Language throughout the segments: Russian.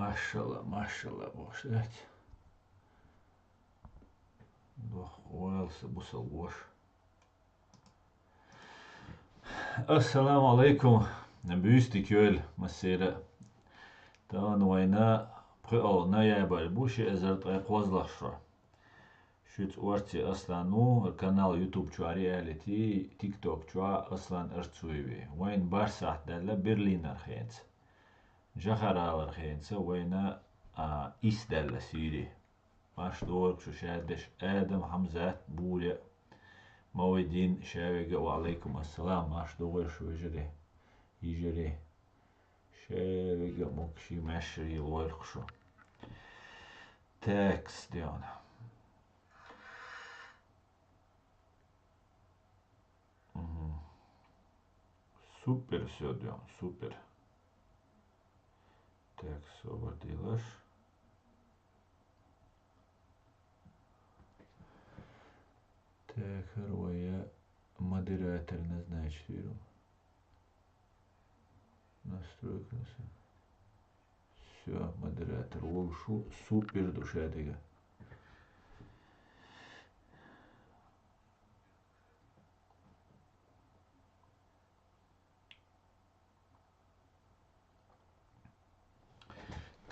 Maşallah boş evet. Doch oilse busal boş. Assalamu alaikum. Büyüstik yöl masira. Tan wayna pqo na ya bal bushi ezert ay qozlaşra. Şüt orti aslanu kanal YouTube çu reality TikTok çu aslan ertsuevi. Wayn barsat dalla Berliner khayns. Jaharalar khayns wayna is dalla siri. Maş doğru şu şerdeş Adam Hamzat Bule Mavidin şevege ve aleyküm assalam maş doğru şu yjeri şevege mokşi meşri loyr şu tekst diyor. Super söylüyor super tekst overdiler. Так, я модератор назначил. Настройка. Все, модератор. Олшу супер душа дега.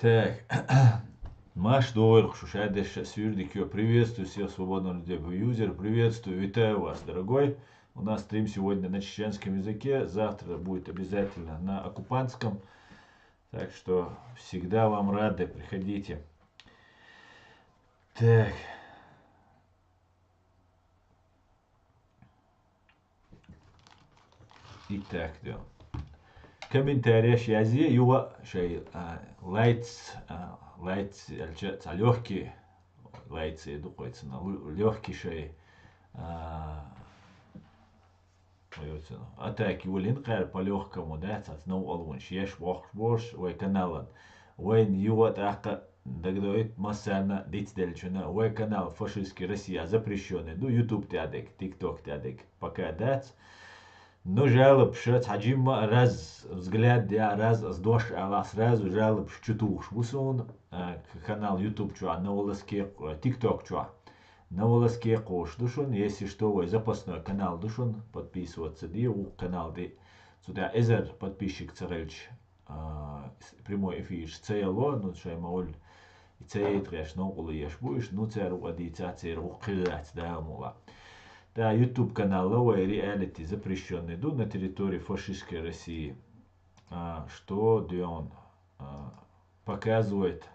Так, Маш Дойрх, Шушадеш Сюрдикё, приветствую всех свободных людей в юзер, приветствую, витаю вас, дорогой. У нас стрим сегодня на чеченском языке, завтра будет обязательно на оккупантском, так что всегда вам рады, приходите. Так. Итак, да. Комментариях язи юва шей лайтс легкий лайтс духойцы на легкий шей атаки улин кар по легкому да ну алвон шеш вахш ой каналан вайн юва така дагдоит масана дитдельчуна ой канал фашистский Россия запрещенный ну YouTube тядек TikTok тядек пока дать. Но жалоб шат хаджима раз взгляд я раз сдош ала сразу жалоб чутуш бусон канал YouTube чуа на волоске TikTok чуа на волоске кош душон если что вы запасной канал душон подписываться ди у канал ди сюда эзер подписчик царельч прямой эфир цейло ну шай мауль цейт реш но улыеш буш ну церу адица церу қилат да мула. Да, YouTube канал Ловая Реалити запрещенный ду на территории фашистской России, что он показывает,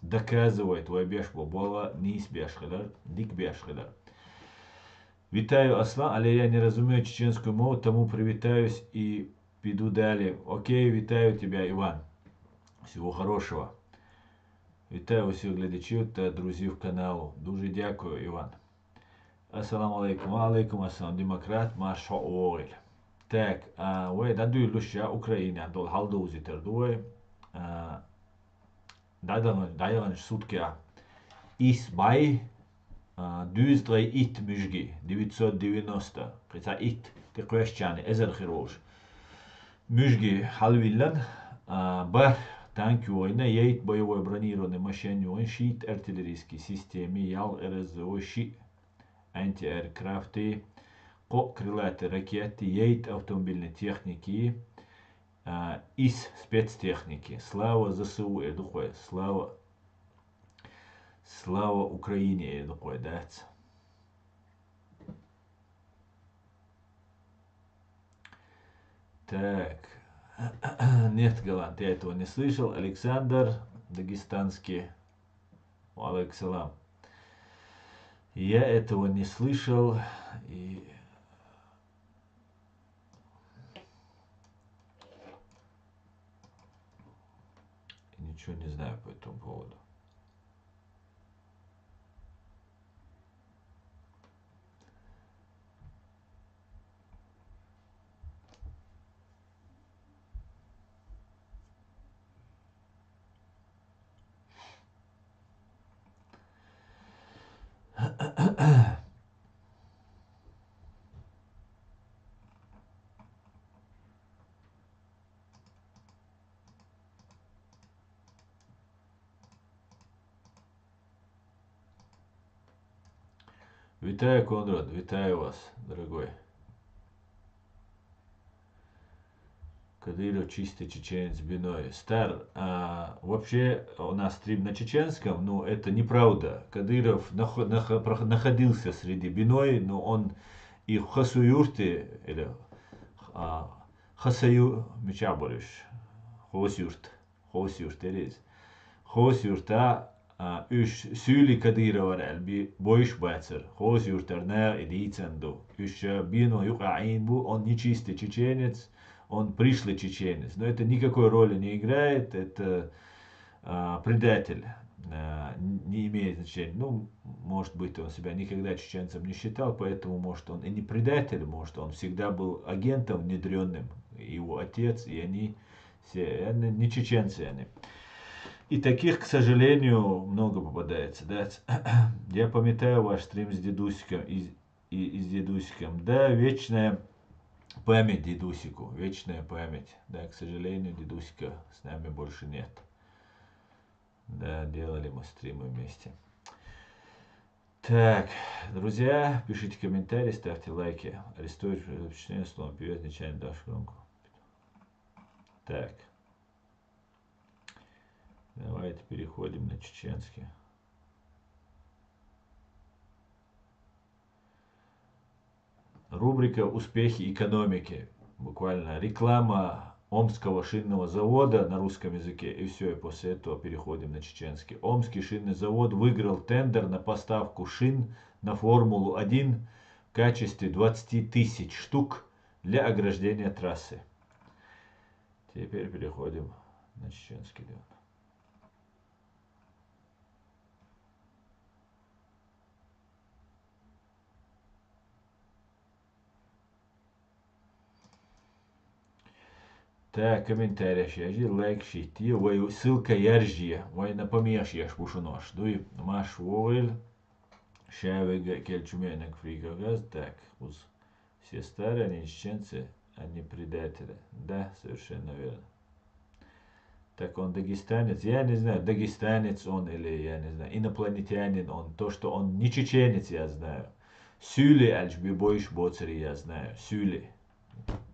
доказывает, вайбешбо бола низ бешхедар, дик бешхедар. Витаю Асла, але я не разумею чеченскую мову, тому привитаюсь и піду далі. Окей, вітаю тебя, Иван. Всего хорошего. Вітаю усіх глядачів та друзів каналу. Дуже дякую, Іван. Assalamu alaikum, alaikum assalam, демократ Маша Оэль. Так, вы дадуйлуш я Украине, дол халдузитер дуй. Дайванш сутки Исбай, дюздрей ит мюжги, 990. Прица ит, ты крещане, эзер хирош. Мюжги халвиллан, бар танки война, ейт боевой бронированный машине, щит артиллерийской системе, ял РСЗО, щит антиаэркрафты, крылатые ракеты, ейт автомобильной техники, из спецтехники. Слава ЗСУ, эдухой, слава Украине, эдухой, да. Так, нет, Галант, я этого не слышал. Александр, дагестанский, алейкум. Я этого не слышал и ничего не знаю по этому поводу. Витаю, Конрад, витаю вас, дорогой. Кадыров чистый чеченец Биной. Стар, вообще у нас стрим на чеченском, но это неправда. Кадыров находился среди Биной, но он и в Хасуюрте, или а, Хасаю, Мечабориш, Хосюрт, Элиз. Хосюрта, үш сүйли Кадырова әлби бойш бәцер. Хосюртарна идиценду. Үш Бино юкаин бу, он нечистый чеченец, он пришлый чеченец. Но это никакой роли не играет, это предатель. Не имеет значения. Ну, может быть, он себя никогда чеченцем не считал, поэтому, может, он и не предатель, может, он всегда был агентом внедренным, его отец, и они все, не чеченцы они. И таких, к сожалению, много попадается. Да? Я памятаю ваш стрим с дедусиком, с дедусиком. Да, вечная память дедусику, вечная память. Да, к сожалению, дедусика с нами больше нет. Да, делали мы стримы вместе. Так, друзья, пишите комментарии, ставьте лайки. Арестуют запрещение словом певец, нечаянно дашь громко. Так. Давайте переходим на чеченский. Рубрика «Успехи экономики». Буквально реклама Омского шинного завода на русском языке. И все, и после этого переходим на чеченский. Омский шинный завод выиграл тендер на поставку шин на Формулу-1 в качестве 20 тысяч штук для ограждения трассы. Теперь переходим на чеченский. Так, комментариях яжи, лайк шити, вой ссылка яржи, вой напомнишь яш пушунош. Дуй, маш вовель, шавега кельчуменек фригагаз, так, уз. Все старые, они чеченцы, они предатели. Да, совершенно верно. Так он дагестанец, я не знаю, дагестанец он или, я не знаю, инопланетянин он. То, что он не чеченец, я знаю. Сюли альчби бойш боцари, я знаю. Сюли.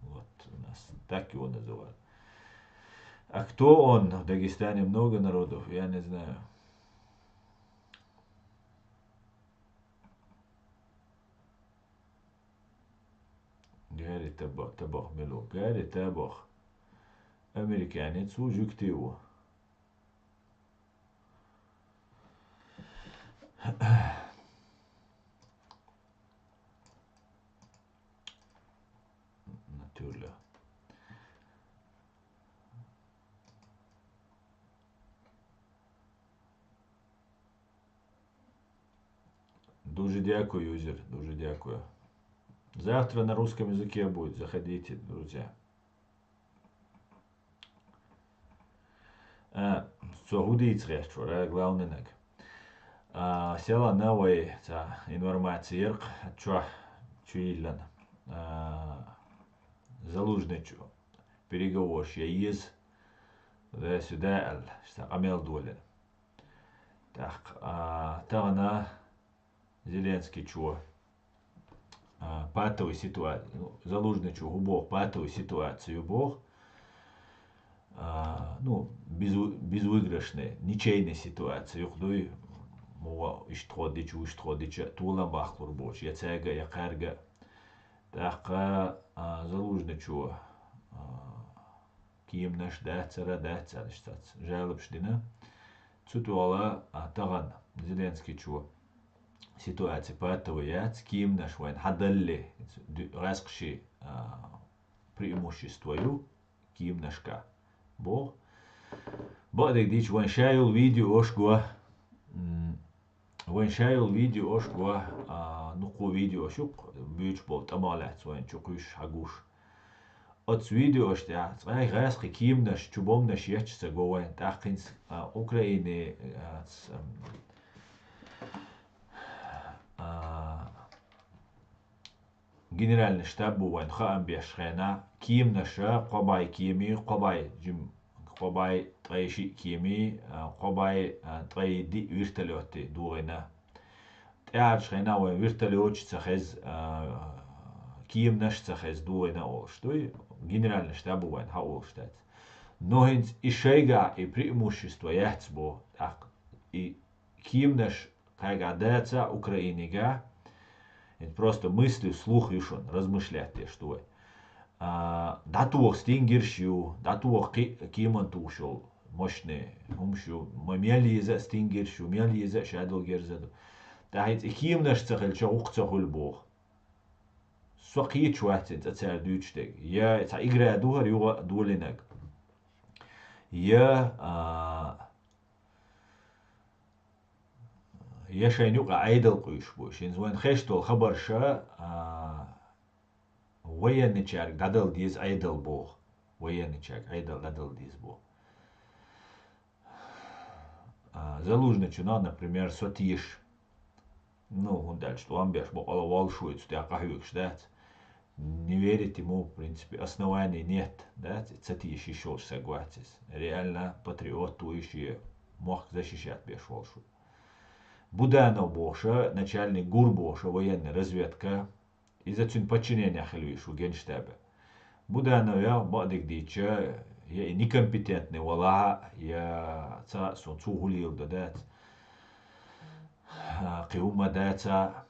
Вот у нас так его называют. А кто он? В Дагестане много народов, я не знаю. Гарри Табах Мело. Гарри Табах. Американец у Жуктиву. Natürlich. Дуже дякую, юзер, дуже дякую. Завтра на русском языке будет, заходите, друзья. Согудīts recht, главный. Села новой информации, чуиллан. Залужный переговорщик из сюда, амел долин. Так, тагана Зеленский чего? Патовую ситуацию, Залужный чего, бог, патовую ситуацию бог. Ну, безвыигрышная, ничейная ситуация. Юхдуй, мова иштходича, тула бахлур боч, яцега, якарга. Так, Залужный чего? Кием наш дацара, жалобшдина. Цутуала, таган, Зеленский чего? Ситуация патовая, кием наш вайн, хадалли, раскши преимуществою, кием нашка. Бог. Бадик дич ваншайл видео ошгуа. Ваншайл видео ошгуа. Нуку видео шук. Бюч бол тамалат ван чукуш хагуш. От видео штя. Цвай гасхи ким наш чубом наш ячца гован. Тахкинс Украины. Генеральный штаб буван хаам бешхена ким наша қобай кими қобай жим қобай тайши кими қобай тайди вертолеты дуына تعال شخينا وين ويرتلوش تخز كيم نش تخز دوينا أولشتوي جنرال نشتابو وين هاولشتات نوهنز إشيغا إبريموشستو يحتسبو كيم наш кайга деца Украинига, просто мысли вслух вишон, размышлять что. Датуох стингершю, датуох киман тушел, мощный, умшу, мемелиза стингершю, мелиза шадл герзаду. Да heißt ким наш цахел чаук цахул бог. Сокит шватит ацар дючтег. Я ца игра дугар юга дулинаг. يشين يقع عيدل قيش بوش وين خشتو الخبر شا وين نتشارك دادل ديز عيدل بوخ وين نتشارك عيدل دادل ديز بوخ Залужный чуна, например, сотиш. Ну, он дальше, что он бежит, бокала волшует, что я кахюк ждать. Не верить ему, в принципе, оснований нет, да, сотиш еще согласись. Реально патриот, то еще мог защищать беж волшу. Буданов Боша, начальник ГУР Боша, военная разведка, из-за цун подчинения хелвишу генштаба. Буданов я бадик дича, я некомпетентный вала, я ца сон цугулил дадат, киума дата,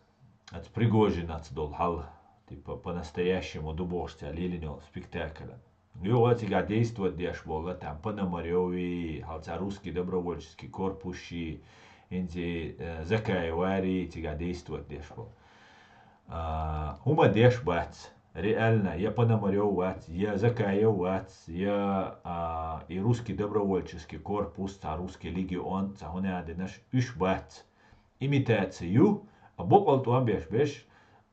от Пригожина цдолхал, типа по-настоящему дубошца, лилинел спектакль. Его тига действовать дешбола, там Пономарёви, халца русский добровольческий корпус, инди закаевари тига действовать дешбол. Хума деш бац, реально, я Пономарёв бац, я Закаев бац, я и русский добровольческий корпус, а русский легион, цахуне аде наш үш бац. Имитацию, а бокал туан беш,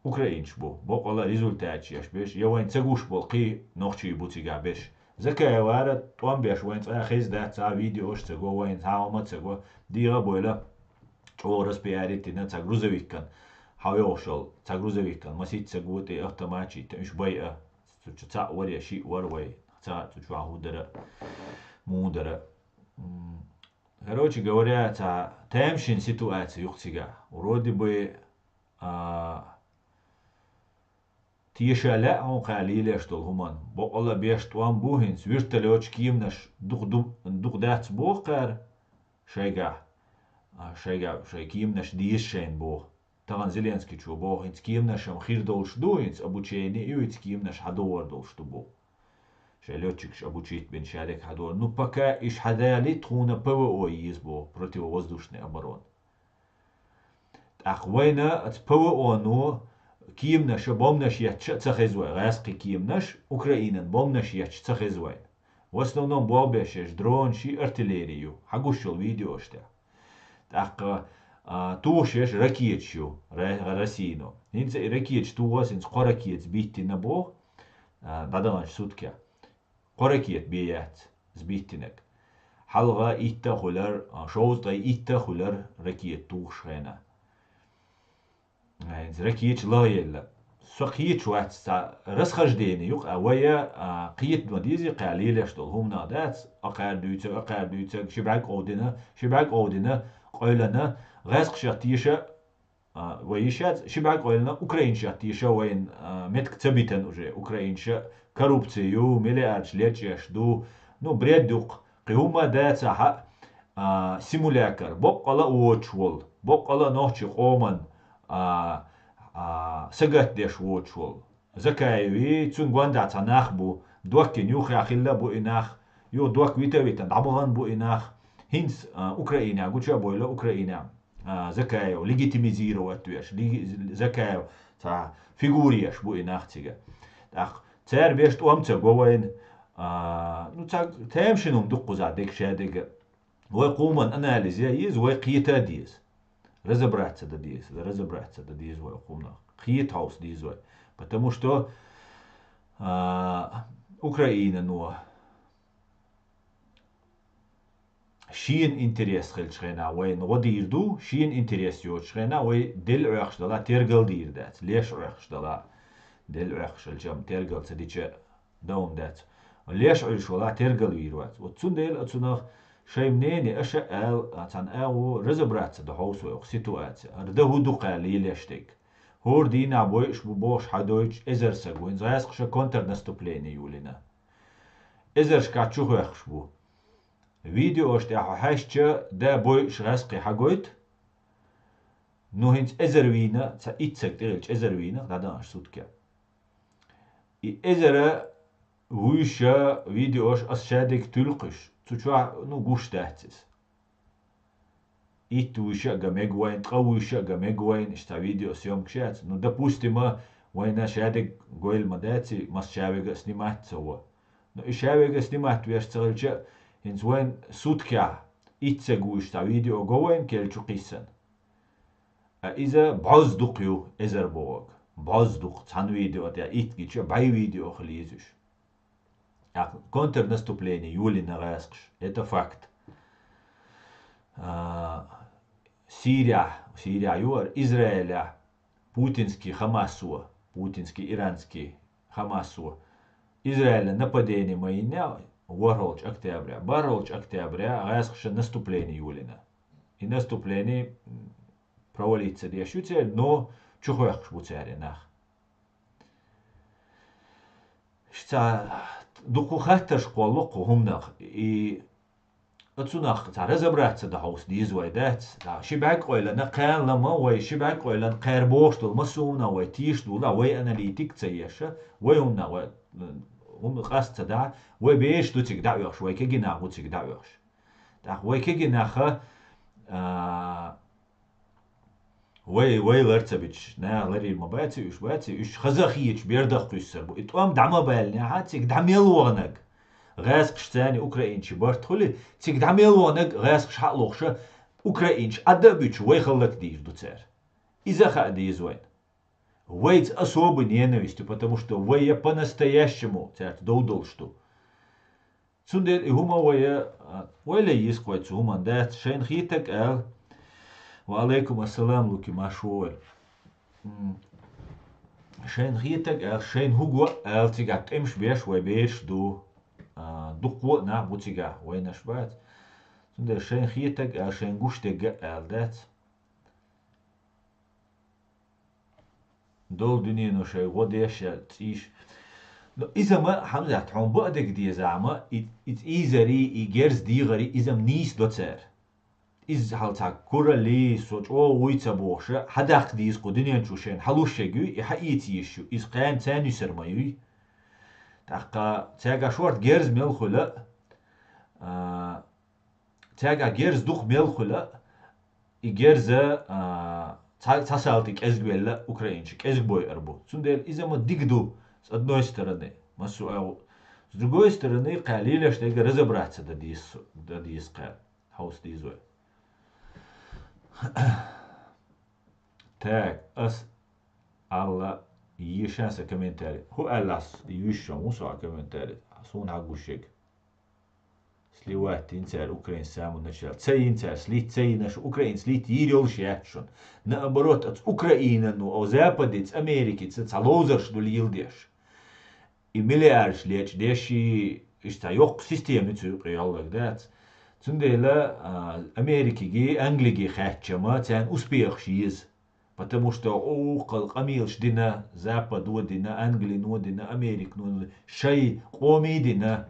украинч бо, бокала результат беш, я вайн цагуш бол ки нохчи бутига беш. Закаевара туан беш вайн цахиз да ца видеош цаго вайн хаома цаго дига бойла чорас пиаритина ца грузовиккан. Хавёшел ца грузовиккан, масит цагуте автоматчи, тэмш байа, ца варя ши варвай, ца чуа худара, мудара. Короче говоря, ца тэмшин ситуация юхтига. Вроде бы тиешаля он калиле что гуман. Бокала беш туан бухинс вирталёч кимнаш дух дац бохкар шайга кимнаш диешен бох. Таган Зеленский чу бохинс кимнаш ам хирдолш дуинс обучение юиц кимнаш хадор долш бох. Летчик обучить бен шарик хадор. Ну пока иш хадали тхуна ПВО избо противовоздушной обороны. Ахвайна от ПВО ну кимнаш бомнаш яча цахезвай. Раски кимнаш Украинан бомнаш яч цахезвай. В основном бобешеш дрон ши артиллерию. Хагушел видео что. Так тушеш ракетчу Россину. Инца ракетч туwas инц ракет сбити на бог. Баданш сутки. قركيت بيات زبيتنك حلقة إيتا خلر شوز داي إيتا خلر ركيت توش هنا ركيت لا يلا سقيت شوات سا رسخش ديني يق أويا قيت مديزي قليل يشتغل هم نادات أقار دويتك شبعك أودنا قيلنا غاسق شاتيشة ويشات شبعك قيلنا أوكرين شاتيشة وين متك تبيتن уже أوكرينشة коррупцию, миллиард лечешь, ну, бредук, киума деца симулякар, бокала уочвол, бокала ночи оман, сагат деш уочвол. Закаеви, цунгванда цанах бу, дуак нюх яхилла бу инах, ю дуак витавитан, дабаган бу инах, хинс Украина, гуча бойла Украина, закаев, легитимизировать туеш, закаев, фигурияш бу инах тига. Так, царь бешт уамца говорин, ну так тэмшинум дуккуза дек шадега. Вой куман анализия из вой қиета диз. Разобраться да диз вой кумна. Қиетаус диз вой. Потому что Украина ну шин интерес хелчхена вой нодирду, шин интерес йочхена вой дел уяхшдала тергал дирдат, леш уяхшдала. دل أخشل جام ترجل تديش داون دات ليش عيش ولا ترجل ويروات وتصون ديل أتصون Шеймнени аша цан разобраться да хаусвех ситуация. Арда худу қали лештек. Хор дина бойш бубош хадойч эзерсагуин заясқша контрнаступление юлина. Эзершка чухвехшбу. Видео штя хашча да бойш расқи хагойт. Ну хинц эзервина ца итсек тирилч эзервина дадан суткя. И эзера вуйша видеош асшадик тулқыш. Цучва ну гуштатис. Ит вуйша гамегвайн, тқавуйша гамегвайн, шта видео съемк шац. Ну допустимо, война шадик гойл мадаци мас шавега снимать цова. Но и шавега снимать веш царилча хинц вайн суткя итсегу шта видео говайн келчу қиссан. إذا بعض يو إزر بوق بعض цан видео это итгича бай видео хлизиш. Контрнаступление юли нараск. Это факт. Сирия юар Израиля путинский Хамасу, путинский иранский Хамасу. Израиля нападение майня воролч октября, баролч октября раск наступление юлина. И наступление провалиться решите, но чухвах швуцаринах. Шта духухатта школу кухумнах и отсунах разобраться да хаус дизвайдат да шибак ойлана кан лама вай шибак ойлан карбоштул масумна вай тиштул да вай аналитик цеяша вай умна вай қаста да вай беш дутик да яш вай кегина гутик да яш да вай кегинаха وي لرتبش نا لري مباتي وش خزاخيش بيردخ قيسر بو اتوام دعما بالني هاتيك دعميل وغنق غاسقش تاني اوكراينش بارتخولي تيك دعميل وغنق غاسقش حقلوخش اوكراينش ادبيش وي خلق ديش دوتسر إذا خادي زوين ويت особой ненавистью, потому что вая по-настоящему церт доудол что цундер и хума вая вайля исквайт суман дат шейн хитак эл وعليكم السلام لوكي ماشوال شين خيتك شين هو تيجاك امش بيش وبيش دو دقو نا بوتيجا وين شبات سند شين خيتك شين غوشتك دات دول دنيا نو شي وديش تيش إذا ما حمزة حون بقدك دي زعما إيزري إيجرز دي غري إذا منيس دوتسر إز حالتك كورا لي سوچ أو ويتا بوخشة حداق ديز قدنيا نشوشين حلوشيجو إحايتي يشو إز قيان تاني سرمايوي تاقا تاقا شورت جيرز ميلخولا تاقا جيرز دوخ ميلخولا إجيرز تاسالتك إزجويلا أوكراينشك إزجبوي أربو سندل إذا ما ديجدو с одной стороны масу с другой стороны قليل что я разобраться да дис хаус дизой так ас alla yishansa комментарий ху аллас yishon муса комментарий сун агушек сливать инцер украин саму начал цей инцер слит цей наш украин слит ирил шешон наоборот от Украины ну о западе с Америки с цалозер что лилдеш и миллиард лет деши ist yok системы zu реаллак дат цундела Америки ги Англии хатчама тян успех шиз потому что о камил шдина запад водина Англия водина Америка ну шай qomi дина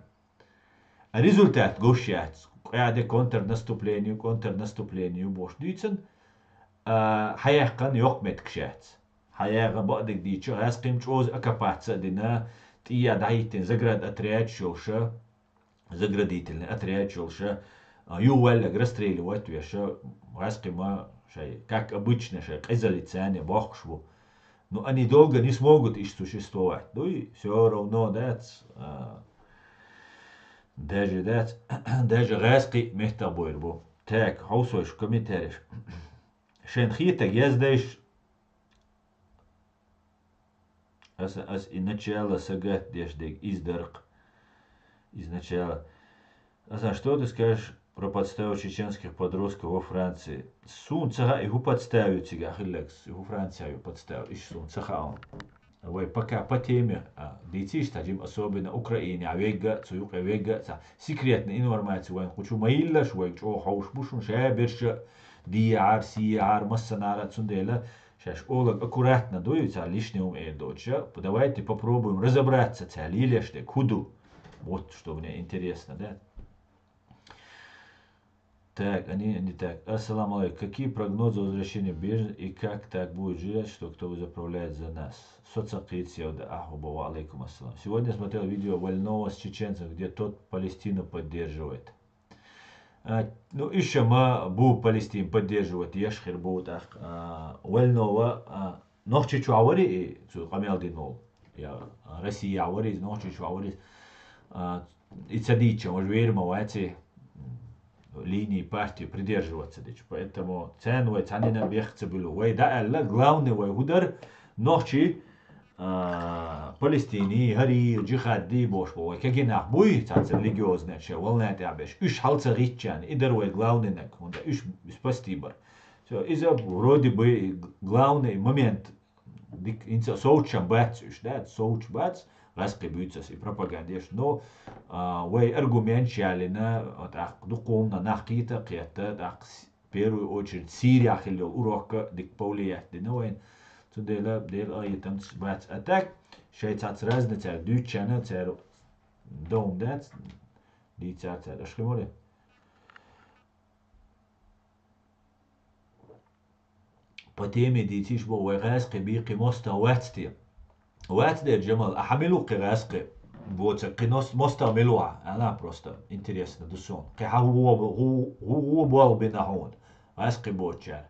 результат гошят قاعده контрнаступлению бош дицен хаяққан yok меткшат хаяға бадик дичи расқим чоз акапаца дина тия дайтин заградительный отряд шелша юваллак расстреливать веша расқима шай как обычно шай қизалицане бахшву но они долго не смогут и существовать ну и все равно даже расқи мехтабойрбу так хаусойш комментариев шенхита ездишь as изначально сагат деждек издерк изначально. А что ты скажешь про подставу чеченских подростков во Франции? Сун цага его подставят тебя, хилекс, его Францию подставят, и сун цага он. Ой, пока по теме дитиш таджим особенно Украине, авега, цуюк авега, секретная информация, вайн хочу маиллаш, вайн чо хауш бушун, шаберш, диар, сиар, массанара, цундела, сейчас олаг аккуратно дуется, лишнего доча. Давайте попробуем разобраться, лилеште, куду. Вот что мне интересно, да? Так, они не так. Ассаламу алейкум. Какие прогнозы возвращения беженцев и как так будет жить, что кто заправляет за нас? Алейкум ассалам. Сегодня смотрел видео Вольного с чеченцем, где тот Палестину поддерживает. Ну, еще мы бу Палестин поддерживать, ешхер будет Вольного, нохчи чуавари и камел динол. Я Россия авари, нохчи чуавари. И цадича, может верим, эти линии партии придерживаться. Поэтому ценовать цанина бехца было. Вай да алла главный вай удар ночи Палестине хари джихади бош вай кагина буй цац религиозный че волна табеш. Уж халца ричан идер вай главный нак. Он уж спастибар. Все из-за вроде бы главный момент инца соучам бац уж да соуч бац раскрепится и пропагандеш, но вай аргумент чалина так духовно нахкита кета так в первую очередь Сирия хилил урока дик повлиять на войн тудела дел айтам бац атак шайцац разные цар дючана цар дом дац дицар цар ашхиморе по теме дитиш бо вай раскреби моста ватстия وقت der Джамал, أحمله قراسقي بوت قناص مستعملوها أنا просто интересно дусон هو بوال بناهون راسقي بوتشار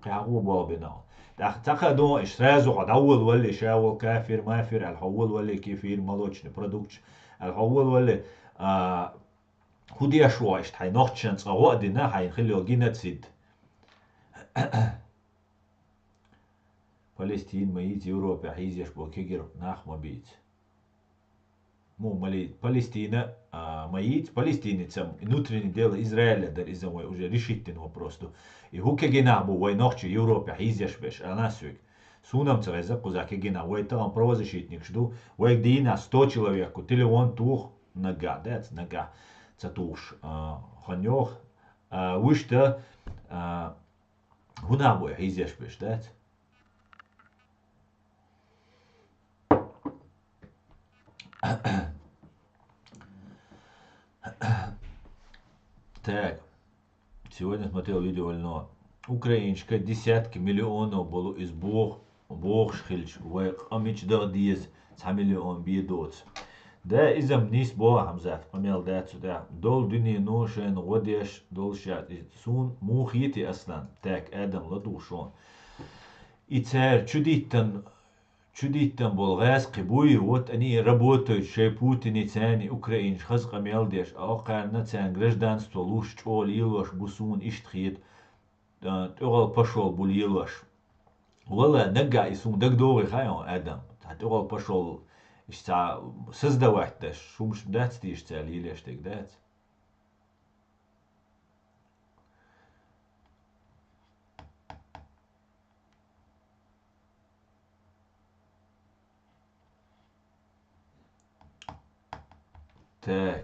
هو بوال بناهون تاخدوا إشرازو قد أول ولا شاول كافر مافر الحول ولا كيفير مالوتش برودكتش الحول ولا هودي أشوا إشت هاي نوتشنس أو دينا هاي خليه جينات سيد Палестин, маить Европе, хизеш бокегер нах мабить. Му мали Палестина, маить палестинецам внутреннее дело Израиля, дар из-за мой уже решительный вопрос. И хукегена бу вой ночи Европе хизеш беш, а насюк. Сунам цареза кузакегена, вой там правозащитник жду, вой гдина 100 человек, тили вон тух нага, дец нага, цатуш ханёх, вышта гуна бой хизеш беш, дец. Так, сегодня смотрел видео Вольного. Украинчка десятки миллионов было из Бог шхильч, век амич дардиез, 100 миллион бедоц. Да, из-за мнис Бога хамзат, помел да сюда. Дол дыни ношен, годеш, дол шат, сун мухити аслан. Так, Адам ладушон. И царь чудиттан болғаз қибуи вот они работают шей Путин цани Украин хаз камелдеш ақарна цан гражданство луш чол илош бусун иштхит төгал пошел бул илош вала нага исун дагдори хайон Адам төгал пошел ишта создавать даш шумш дац тишца лилештек дац. Так,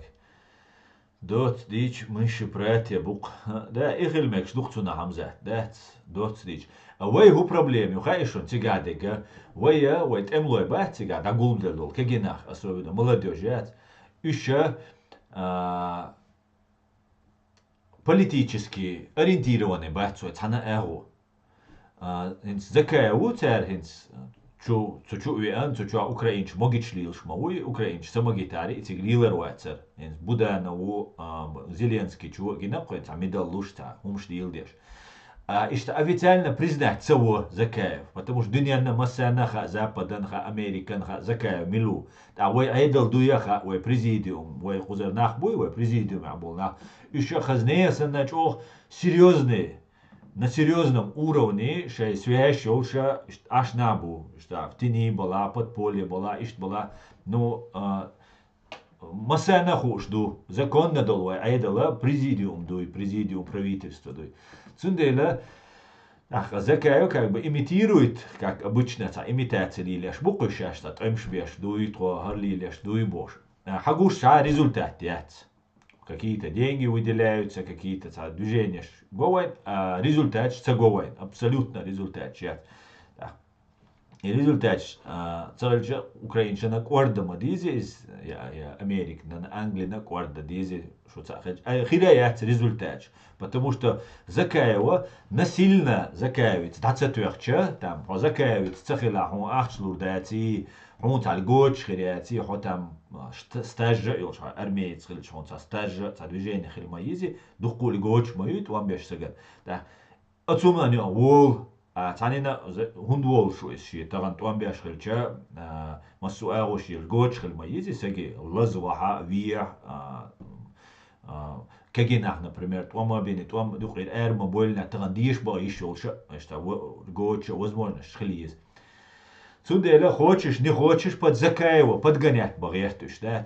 dort dič myši bratья бук. Да, ихельмекш духцуна хамза. Да, dort dič. Вай ху проблеми, хайшон тигадега. Вай темлой ба тигад, агулмдел дол, кегенах, особенно молодежь, еще политически ориентированный бацу, цана эгу. Закая утер хинс чу виан чу украинч могич лилш мауи украинч самогитари тиглилер вацер ин будана у Зеленский чу гинапхой медал лушта умш лилдеш ишта официально признать цего Закаев, потому что дуньяна массанаха западанха американха Закаев милу та вой айдал дуяха вой президиум вой хузернах буй вой президиум абулнах еще хазнея саначох серьезные на серьезном уровне, что связь уже аж набу, что в тени была, подполье была, была, но масса жду, законно долой, а это президиум дуй, президиум правительства дуй. Цундела, Ах, Закаю как бы имитирует, как обычно, имитация лилеш буквы что эмш беш дует, лилеш дуй бош. Хагуш результат яц. Какие-то деньги выделяются, какие-то движения говайн, а результат говайн, абсолютно результат. И результат царча украинчана корда мадизи из Америки на Англии на корда дизи что цахач. А хиряет результат. Потому что Закаева насильно Закаевец дацатуахча там по Закаевец цахила он ахчлур дати он tal гоч хиряти хо там стаж илш армеец хилч он стаж движение хилмаизи духкул гоч мают вам беш сагат. Да. Отсумна не вол تانينا هندوول شو إشي طبعا توان بيشخلشة مسؤول وشي الجوتش الميزي سجى لزوها ويا كجينا например توما بيني توما دخل إير موبايلنا تغنديش بقى يشولش إشتا جوتش возможно шхлиз Цуделя хочешь, не хочешь, под Закаева, подгонять багетуш, да?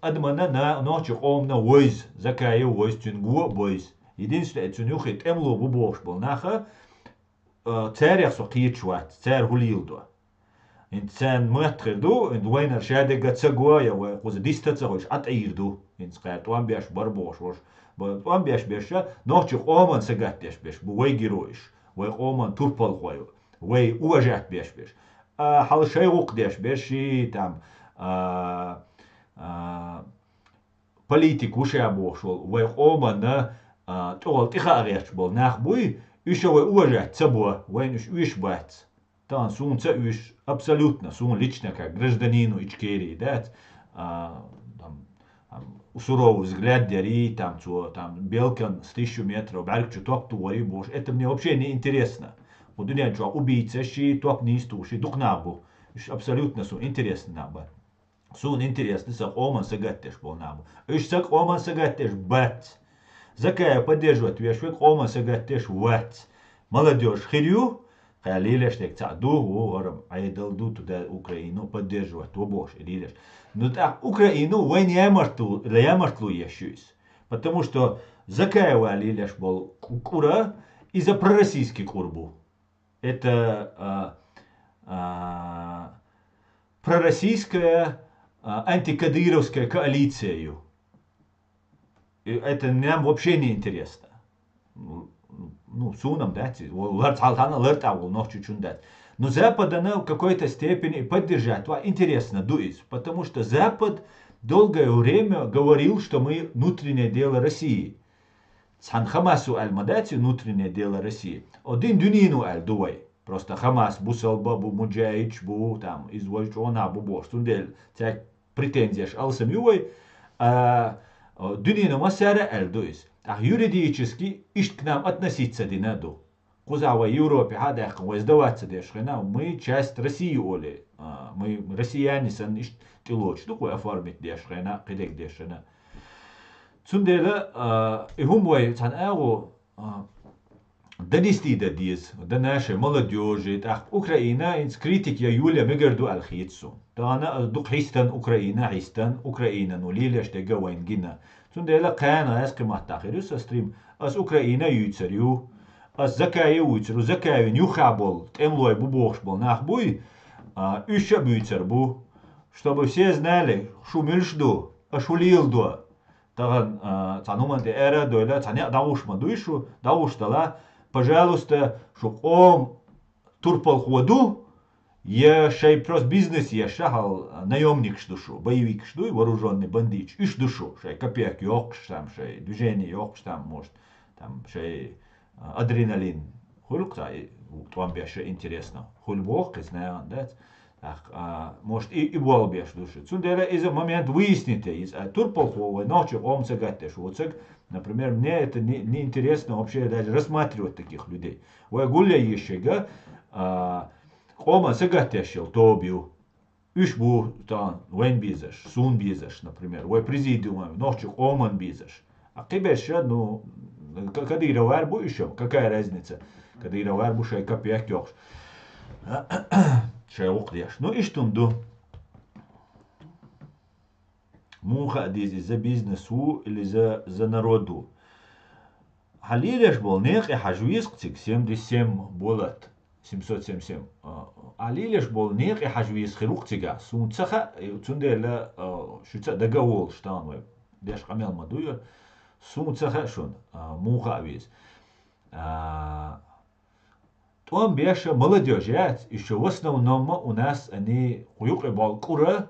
Адмана на ночи омна войз, Закаева войз, тюнгу войз. Единственное, тюнюхит эмло бубош был наха, царь я сокит шват, царь хулил до. Инсан мэтхэр до, ин дуайнер шаде гацагуа, я воз дистанца хош атаир до. Ин скайр туан бяш барбош хош. Туан бяш бяша, ночи оман сагат бяш бяш, буай героиш, вай оман турпал хойо, вай уважать бяш бяш. حال وقديش بشي там политик уше обошел, вай омана тол тихареш был нахбуй, еще вай уважать собой, вай уж бать. Там сунца уж абсолютно сун лично как гражданину Ичкерии, да, там суровый взгляд дери, там Белкин с 1000 метров, барк чуток туари бош, это мне вообще не интересно. У дуня чё убийца ши топ не истуши духнабу. Абсолютно су интересно наба. Сун интересно сак оман сагаттеш был набу. Иш сак оман сагаттеш бат. Закая поддерживать вешвек оман сагаттеш ват. Молодежь хирю, халилеш тек цаду, вором айдалду туда Украину поддерживать, то бош, лилеш. Но так Украину вы не ямарту ещусь. Потому что Закаева лилеш был кура и за пророссийский курбу. Это пророссийская антикадыровская коалиция. И это нам вообще не интересно. Ну, сунам, да, но Запад она в какой-то степени поддержать. Интересно, дуис, потому что Запад долгое время говорил, что мы внутреннее дело России. Сан Хамасу аль-Мадати внутреннее дело России. Один дюнину аль-Дуай. Просто Хамас бусалба бу муджаич бу там извольчона бу бош. Тундель так претензияш алсам ювай. Дюнину масяра аль-Дуис. А юридически ишь к нам относиться динаду. Кузава Европе хадах воздаваться дешхена. Мы часть России оли. Мы россияне сан ишь тилоч. Такой оформить дешхена, кидек дешхена. Цундела и хумвай цан агу донести до диз, до нашей молодежи, так Украина инс критик я Юлия мегарду алхитсу. То она дук хистан Украина нулилеш те гавайн гина. Цундела кана эски махтахирус астрим ас Украина юйцарю, ас Закая юйцарю, Закая нюхабол, темлой бубохш бол нахбуй, юща бюйцар бу, чтобы все знали, шумильшду, ашулилду. Таган цануманте эра дойла цаня даушма дуишу дауштала пожалуйста шуком турпал ходу я шей прос бизнес я шахал наемник штушу боевик штуй вооруженный бандит иш душу шей копеек йок там шей движение йок там может там шей адреналин хулукта вам беше интересно хульбох знаю да может и болбеш души. Цундера из момент выясните, из турполхова ночи ом сагатеш. Вот например, мне это не интересно вообще даже рассматривать таких людей. Ой гуля ещега ома сагатешил тобил. Уж бу там вен бизеш, сун бизеш, например. Ой президиум ночи оман бизеш. А ты беше ну кадыра варбу еще какая разница? Кадыра варбу шей копеек ёхш. شاوق ديش نو اشتندو موخا ديزي за бизнесу или за народу. Халилеш был нех и хажвискцик 77 болот 777. Алилеш был нех и хажвис хирукцига сунцаха цундела шуца дагавол штанве деш камел мадуя сунцаха шун муха авиз. Он беша молодежь, еще в основном у нас они хуюк и балкура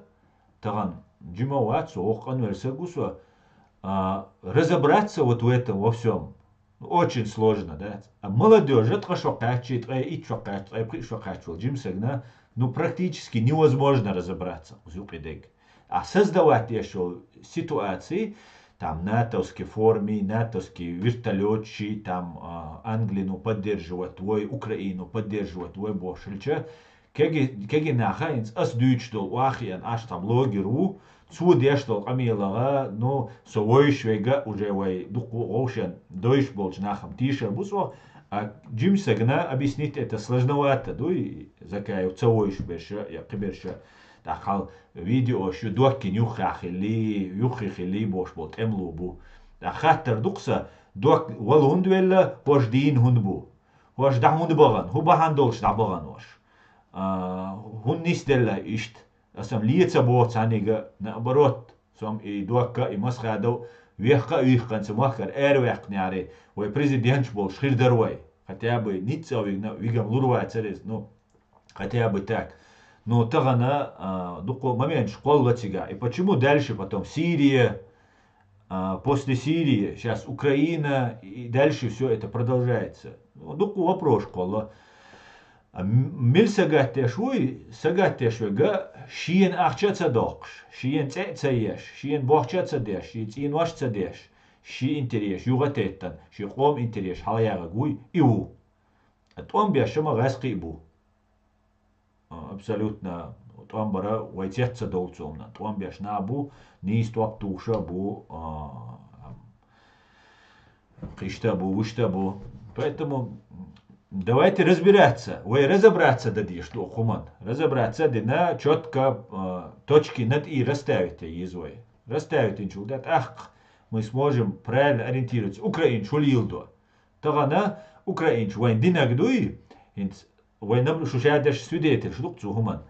таган джимават сохан версагусва разобраться вот в этом во всем очень сложно, да. А молодежь это шокачит, и шокачит, и шокачит, джимсагна, ну практически невозможно разобраться в зупедек. А создавать еще ситуации там натовские формы, натовские вертолетчи, там Англию поддерживать, твой Украину поддерживать, твой Бошельча, кеги нахаинс ас дючтол уахиан аш там блогеру, цудештол амилага, ну совой швега уже вай дуку ошен дойш болж нахам тиша бусо, а джимсагна объяснить это сложновато, дуй закаю цовой шбеша, я киберша. Дахал видео şu duakki yukhili boş bol emlu bu. Da khatar duksa duak wal hund wella hoş din hund bu. Hoş da hund bagan. Hu bahan dolş da bagan hoş. Hund nisdella ist. Asam lietsa bo tsaniga na barot. Som I duakka I maskhado вехка вихкан самахкар эрвехни аре. Ой президент бол шхирдервай. Хотя бы ницца вигам лурвай царез, ну хотя бы так. Но тагана момент школа тига. И почему дальше потом Сирия, после Сирии, сейчас Украина, и дальше все это продолжается. Дуку вопрос школа. Мил сагаттешуй, сагаттешуйга, шиен ахчаца докш, шиен цецаеш, шиен бохчаца деш, шиен вашца деш, ши интерес, югатеттан, ши қом интерес, халаяга гуй, иу. А том бяшама гаски бу. Абсолютно там бара вайтеца долцомна там бяш на бу не стоп туша бу кишта бу вышта бу. Поэтому давайте разбираться, вы разобраться дадишь что хуман разобраться дина четко точки над и расставить езой расставить инчул дат ах мы сможем правильно ориентироваться украин шулилдо тагана украин вайн динагдуй инц война шушадеш свидетель шдукцу хуман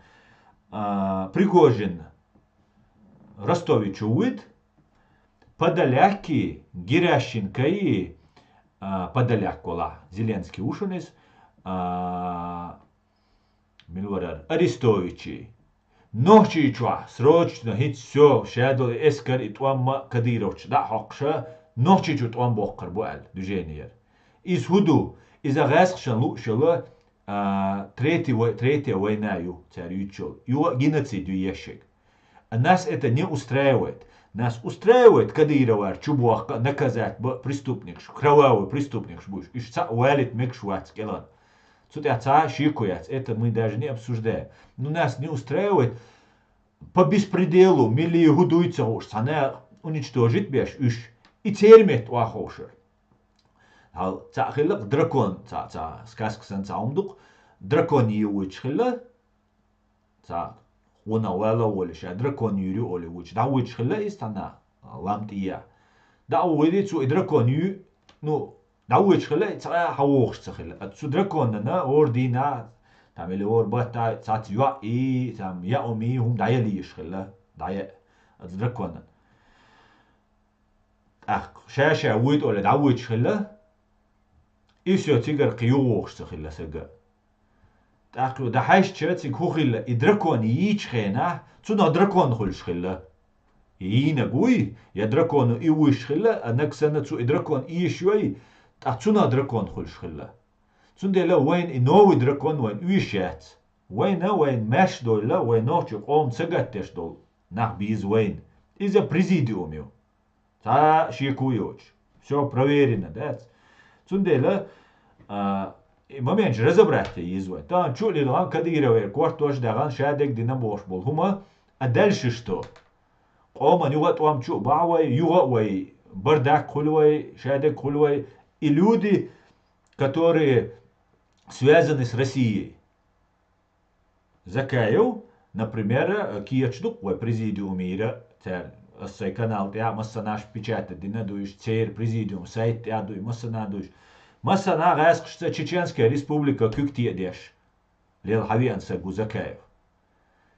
Пригожин Ростович уит Подоляки Геращенко и Подоляк кола Зеленский ушунес Милварар Арестовичи Нохчичва срочно хит все шадол эскар и туамма Кадирович да хакша Нохчичу туам боккар буал движение из худу из агасхшан лукшала третья война царючил. Его геноцид ящик. А нас это не устраивает. Нас устраивает Кадырова, Чубуахка, наказать преступник, кровавый преступник будешь. И что валит мекшвац келан. Тут отца шикуяц, это мы даже не обсуждаем. Но нас не устраивает по беспределу, мили гудуется уж, она уничтожит беш, и термет уахошер. Хал цахилак дракон сказка сан цаумдук дракон юич хилла ца уна вала олиша дракон юри оли уч да уич хилла истана ламтия да уиди цу дракон ю ну да уич хилла ца хавох цахилла цу дракон на ордина тамели ор бата цат юа и там я уми хум даяли хилла дая дракон ах шаша уид оли да уич хилла и все тигр киюх сахилла сага таклу да хайш чатик хухилла и дракон ич хена цуна дракон хулш хилла и нагуй я дракону и уиш хилла анаксана цу и дракон и шуй та цуна дракон хулш хилла цундела вайн и новый дракон вайн уишат вайн маш дола вайн ночу қом цагаттеш дол нах биз вайн из-за президиумио та шикуёч все проверено да Цундела момент разобрать езой. Там чули лан Кадырове квартош даган шадек динамош был. Хума, а дальше что? Ома югат вам чу бавай, югавай, бардак хулвай, шадек хулвай. И люди, которые связаны с Россией. Закаев, например, Киечдук, президиум мира, сай канал я массанаш печатать динадуиш цейр президиум сайт ядуй массанадуиш массана гайскшта Чеченская республика Кюктедеш лел хавианса Гузакаев.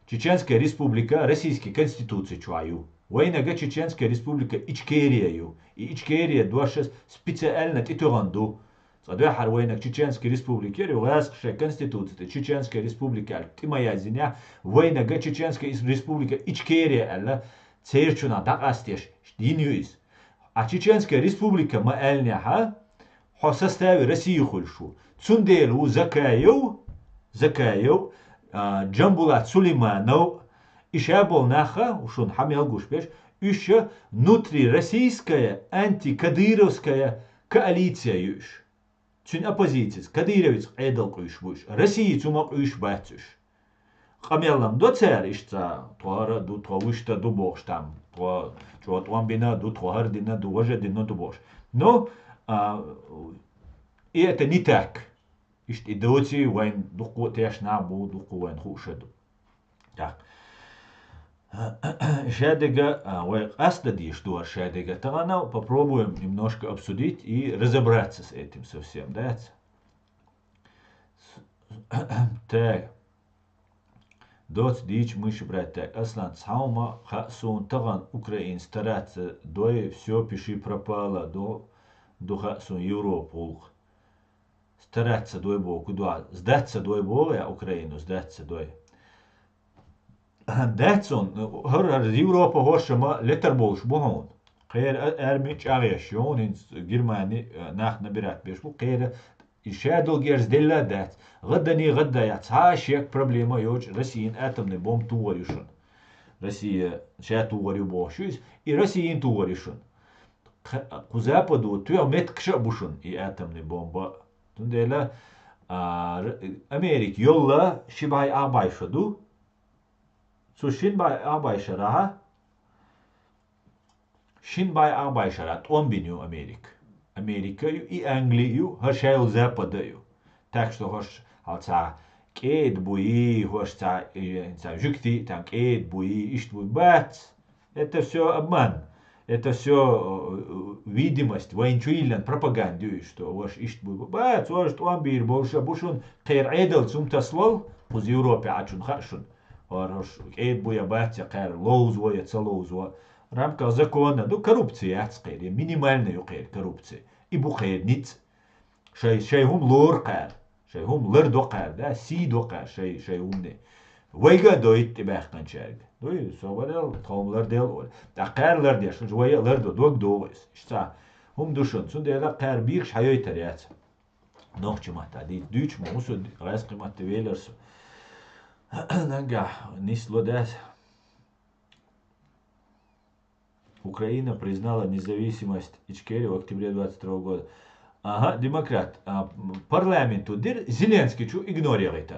Чеченская республика Российской Конституции чуаю. Войнага Чеченская республика Ичкерию. И Ичкерия дуашес специально титуранду. Задвахар войнаг Чеченской республики Рюгасская Конституция. Чеченская республика Тимая Зиня. Войнага Чеченская республика Ичкерия Алла церчуна дакастеш штинюис. А Чеченская республика Маэльняха в составе России хульшу. Цунделу Закаев Джамбулат Сулейманов еще был наха, ушон хамел гушпеш, еще внутрироссийская антикадыровская коалиция юш. Цун оппозиция, кадыровец эдал куш буш, Россия цумак уш бацуш. Хамелам до царь ишца, туара ду туавышта ду бош там, туатуам бина ду туардина ду важадина ду бош. Но и это не так. Ишт идоти вайн духу тяж набу духу вайн хушеду. Так. Шадега, астади, что шадега, тогда попробуем немножко обсудить и разобраться с этим совсем, да? Так. Дот дич мышь брать так. Аслан цаума хасун таган Украин стараться, дой все пиши пропало, до хасун Европу. Стараться дой бог, куда сдаться дой бог, а Украину сдаться дой. Датсон, Европа хошама леттерболш бухон. Қайр әрмич ағяшон, инс Германия нах набирать бешбу, қайр ишадол герзделла дат. Гадда я цашек проблема йоч Россиин атомный бомб туворишон. Россия ша туворю бошуис, и Россиин туворишон. К западу туя меткша бушон и атомный бомба. Тундела Америк йолла шибай абайшаду. Шинбай Абайшараха. Шинбай Абайшарат он биню Америка и Англию хашайл западаю. Так что хош алца кед буи хош ца жукти там кед буи ишт буи бац. Это все обман. Это все видимость, воинчуилен пропаганду, что ваш ишт буи бац, ваш туамбир больше бушун кер эдел сумтаслол уз Европе ачун хашун. Варш эд буя батя кэр лоузвоя целоузво. Рамка закона, ну коррупция ацкэр, минимальная юкэр коррупция. И бухэр ниц. Шей хум лор кэр, шей хум лэр до кэр, да, си до кэр, шей умне. Вайга дойт и бахтан чарг. Дой собарел, томлар дел. Да кэр лэр деш, жвая лэр до дог доис. Шта хум душон, сундела кэр бирш хайой таряц. Нохчмата, ди дюч мусу раскимат велерс. Нага, несло дать. Украина признала независимость Ичкерии в октябре 22 года. Ага, демократ. Парламенту Зеленский чу игнорирует.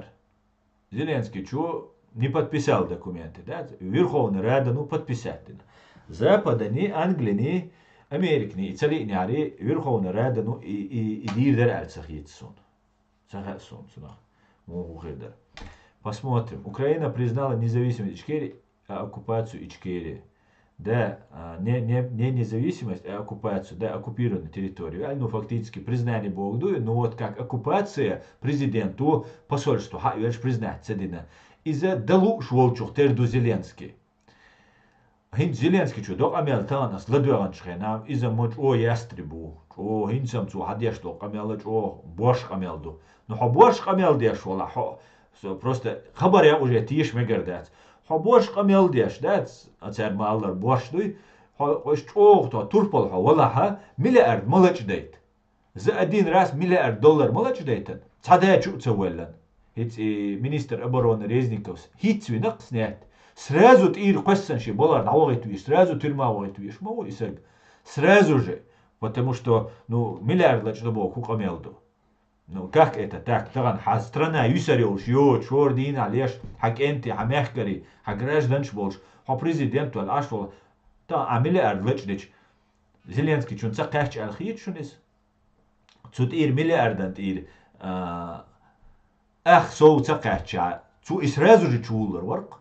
Зеленский чу не подписал документы. Да? Верховная Рада ну подписать. Запада ни Англия, ни Америка, ни Италия, ни Верховная Рада ну и дирдер альцахитсон. Сахатсон сюда. Могу хедер. Посмотрим. Украина признала независимость Ичкерии, оккупацию Ичкерии. Да, не независимость, а оккупацию, да, оккупированную территорию. Ну, фактически признание Богду, но вот как оккупация президенту посольству, веришь признать, цедина. Из-за далу шволчух терду Зеленский. Зеленский что, док амел танас, ладуаган шхенам, из-за моч о ястребу, о хинсам цу хадеш док амел, о бош амелду. Ну, ха бош амел деш, вала, ха. Просто хабаря уже тиш мегердат. Ха бош камел деш дат, ацер маллар бош дуй. Ха ошчох то турпал ха вала ха миллиард малач дейт. За один раз миллиард доллар малач дейтен. Цадая чуцевеллан. Хит министр обороны Резниковс хит свинак снят. Сразу тир квессанши болар навогит виш, сразу тюрьма вогит виш. Мау исерг. Сразу же, потому что ну миллиард лач добо кукамелду. Ну как это так? Таган страна юсарёш, ё, чордин алеш, хак энти, хамехгари, хак гражданш больш, ха президент вал ашвал, та миллиард лечдич. Зеленский чун цакач алхит шунис. Цут ир миллиардант ир соу цакача. Цу исразу же чулар варк.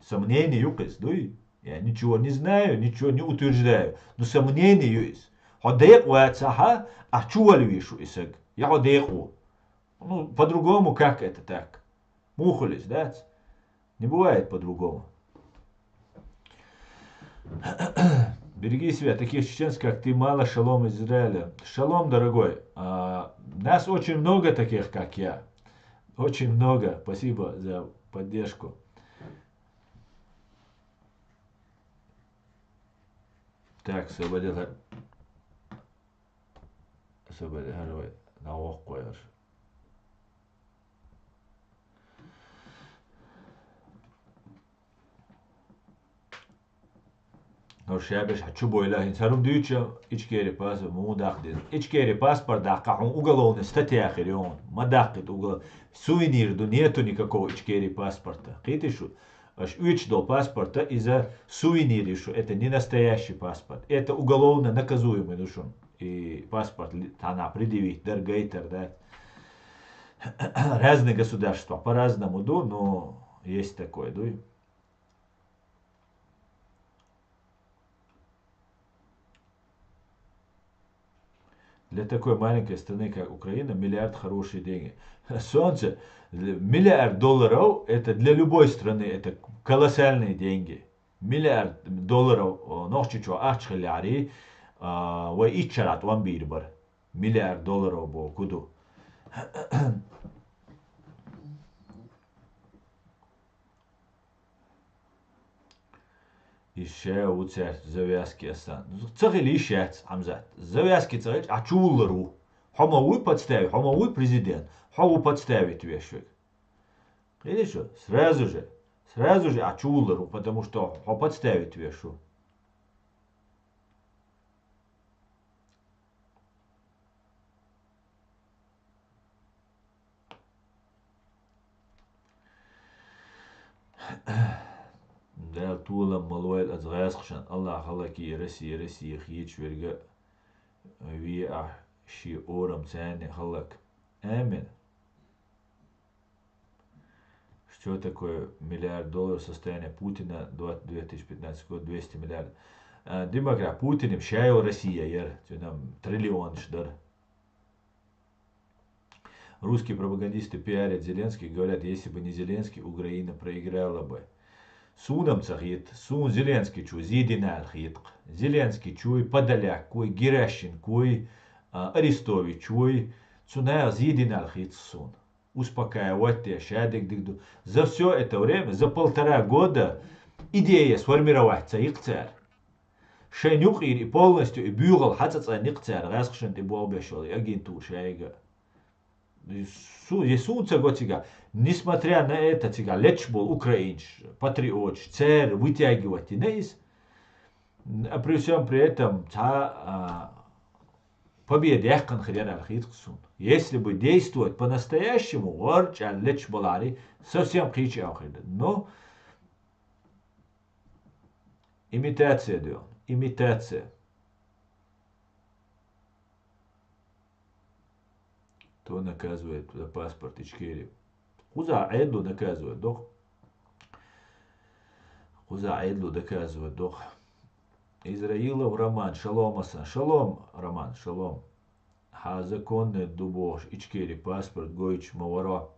Сомнение юкес, дуй. Я ничего не знаю, ничего не утверждаю. Но сомнение есть. Ходеек вацаха, а чували вишу исак. Я ходееку. Ну, по-другому как это так? Мухолись, да? Не бывает по-другому. Береги себя, таких чеченцев, как ты, мало, шалом Израиля. Шалом, дорогой. Нас очень много таких, как я. Очень много. Спасибо за поддержку. Так, освободил. Освободил. На ох кояр. Norşabeş çubuğuyla insanım diyor içkeri pas mu daqdin. İçkeri pasport daqqa уголовный статья хирион. Ma daqit угол. Сувенир нету никакого içkeri паспорта. Қитишу. Аж учдол паспорта из-за сувенира, что это не настоящий паспорт. Это уголовно наказуемый душон. И паспорт она предъявить, даргейтер, да. Разные государства по-разному, но есть такое, да. Для такой маленькой страны, как Украина, миллиард хорошие деньги. Солнце, миллиард долларов, это для любой страны, это колоссальные деньги. Миллиард долларов, нохчичо ахчхиляри, ва ичарат ван бирбар. Миллиард долларов бо куду. Еще уцер завязки асан. Цагили ищец, Хамзат. Завязки цагили, а чуллару. Хомовой подставить, хомовой президент. Хову подставить вешек. Видишь что? Сразу же, а чуллару, потому что хо подставить вешу. Да, тула малуэт от згасхшан. Аллах халаки Россия хич верга ви ши орам цене халак. Амин. Что такое миллиард долларов состояние Путина 2015 год 200 миллиардов? Демократ Путин шаял Россия, яр, нам триллион шдар. Русские пропагандисты пиарят Зеленский, говорят, если бы не Зеленский, Украина проиграла бы. Сунам цагит, сун Зеленский чуй, зидинал хитк. Зеленский чуй, Подоляк куй, Геращин куй, Арестович чуй, цунал зидинал хит сун. Успокаивать тебя, шадик дигду. За все это время, за 1,5 года, идея сформировать царь. Шенюк и полностью и бюгал хацаца никцар, расхшен ты болбешол, агенту шайга. Сунца готига, несмотря на это, тига лечбол украинч, патриот, царь вытягивать и нейс, а при всем при этом победа яхкан хренал хитксун. Если бы действовать по-настоящему, ворч лечболари совсем хича охрида. Но имитация делал, имитация. То наказывает за паспорт Ичкери. Куза Айдлу наказывает, дох. Куза Айдлу доказывает, дох. Израилов Роман, шалом асан. Шалом, Роман, шалом. Ха законный дубош, Ичкери паспорт, гойч маваро.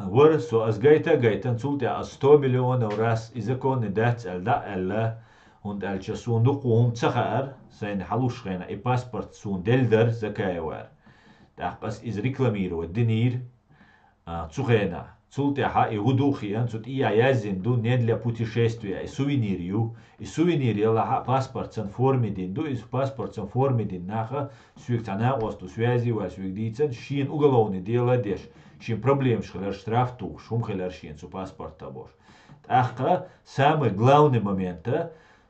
Ворсо, аз гайтан цултя, аз 100 миллионов раз и законный дать алда алла. Und als Jasun duqum tsakar, sein halushena и паспорт сун дельдер закаевар. Das ist reklamieren, денир, цухена, цултяха и гудухи, цут и язим ду не для путешествия, и сувенирью, лаха паспорт сан форме дин, ду из паспорт сан форме дин наха, свектана осту связи ва свектдицен, шин уголовный дело деш, шин проблем шхалер штраф тух, шум халер шин су паспорт табош. Ахка самый главный момент,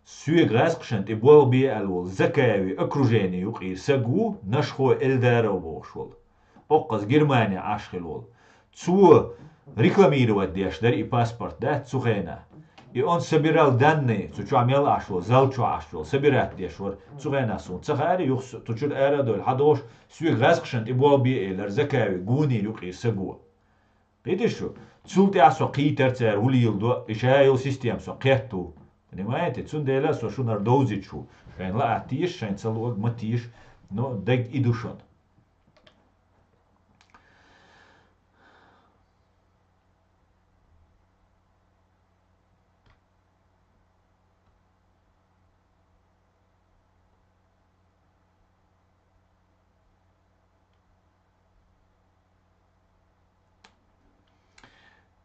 Сюег раскшент и бол би алвол закаеви окружению и сагу нашхо эльдаро бошвол. Оказ Германия ашхилвол. Цу рекламировать дешдер и паспорт, да, цухена. И он собирал данные, цучу амел ашвол, залчу ашвол, собирать дешвор, цухена сун. Цахари юх тучур эра доль, хадош сюег раскшент и бол би эльдар закаеви гуни юк и сагу. Видишь, что? Цултя со китерцер улилдо, и шайл систем со керту. Понимаете? Цундела со шунар доузичу. Шайн ла атиш, шайн целуаг матиш, но дег и душон.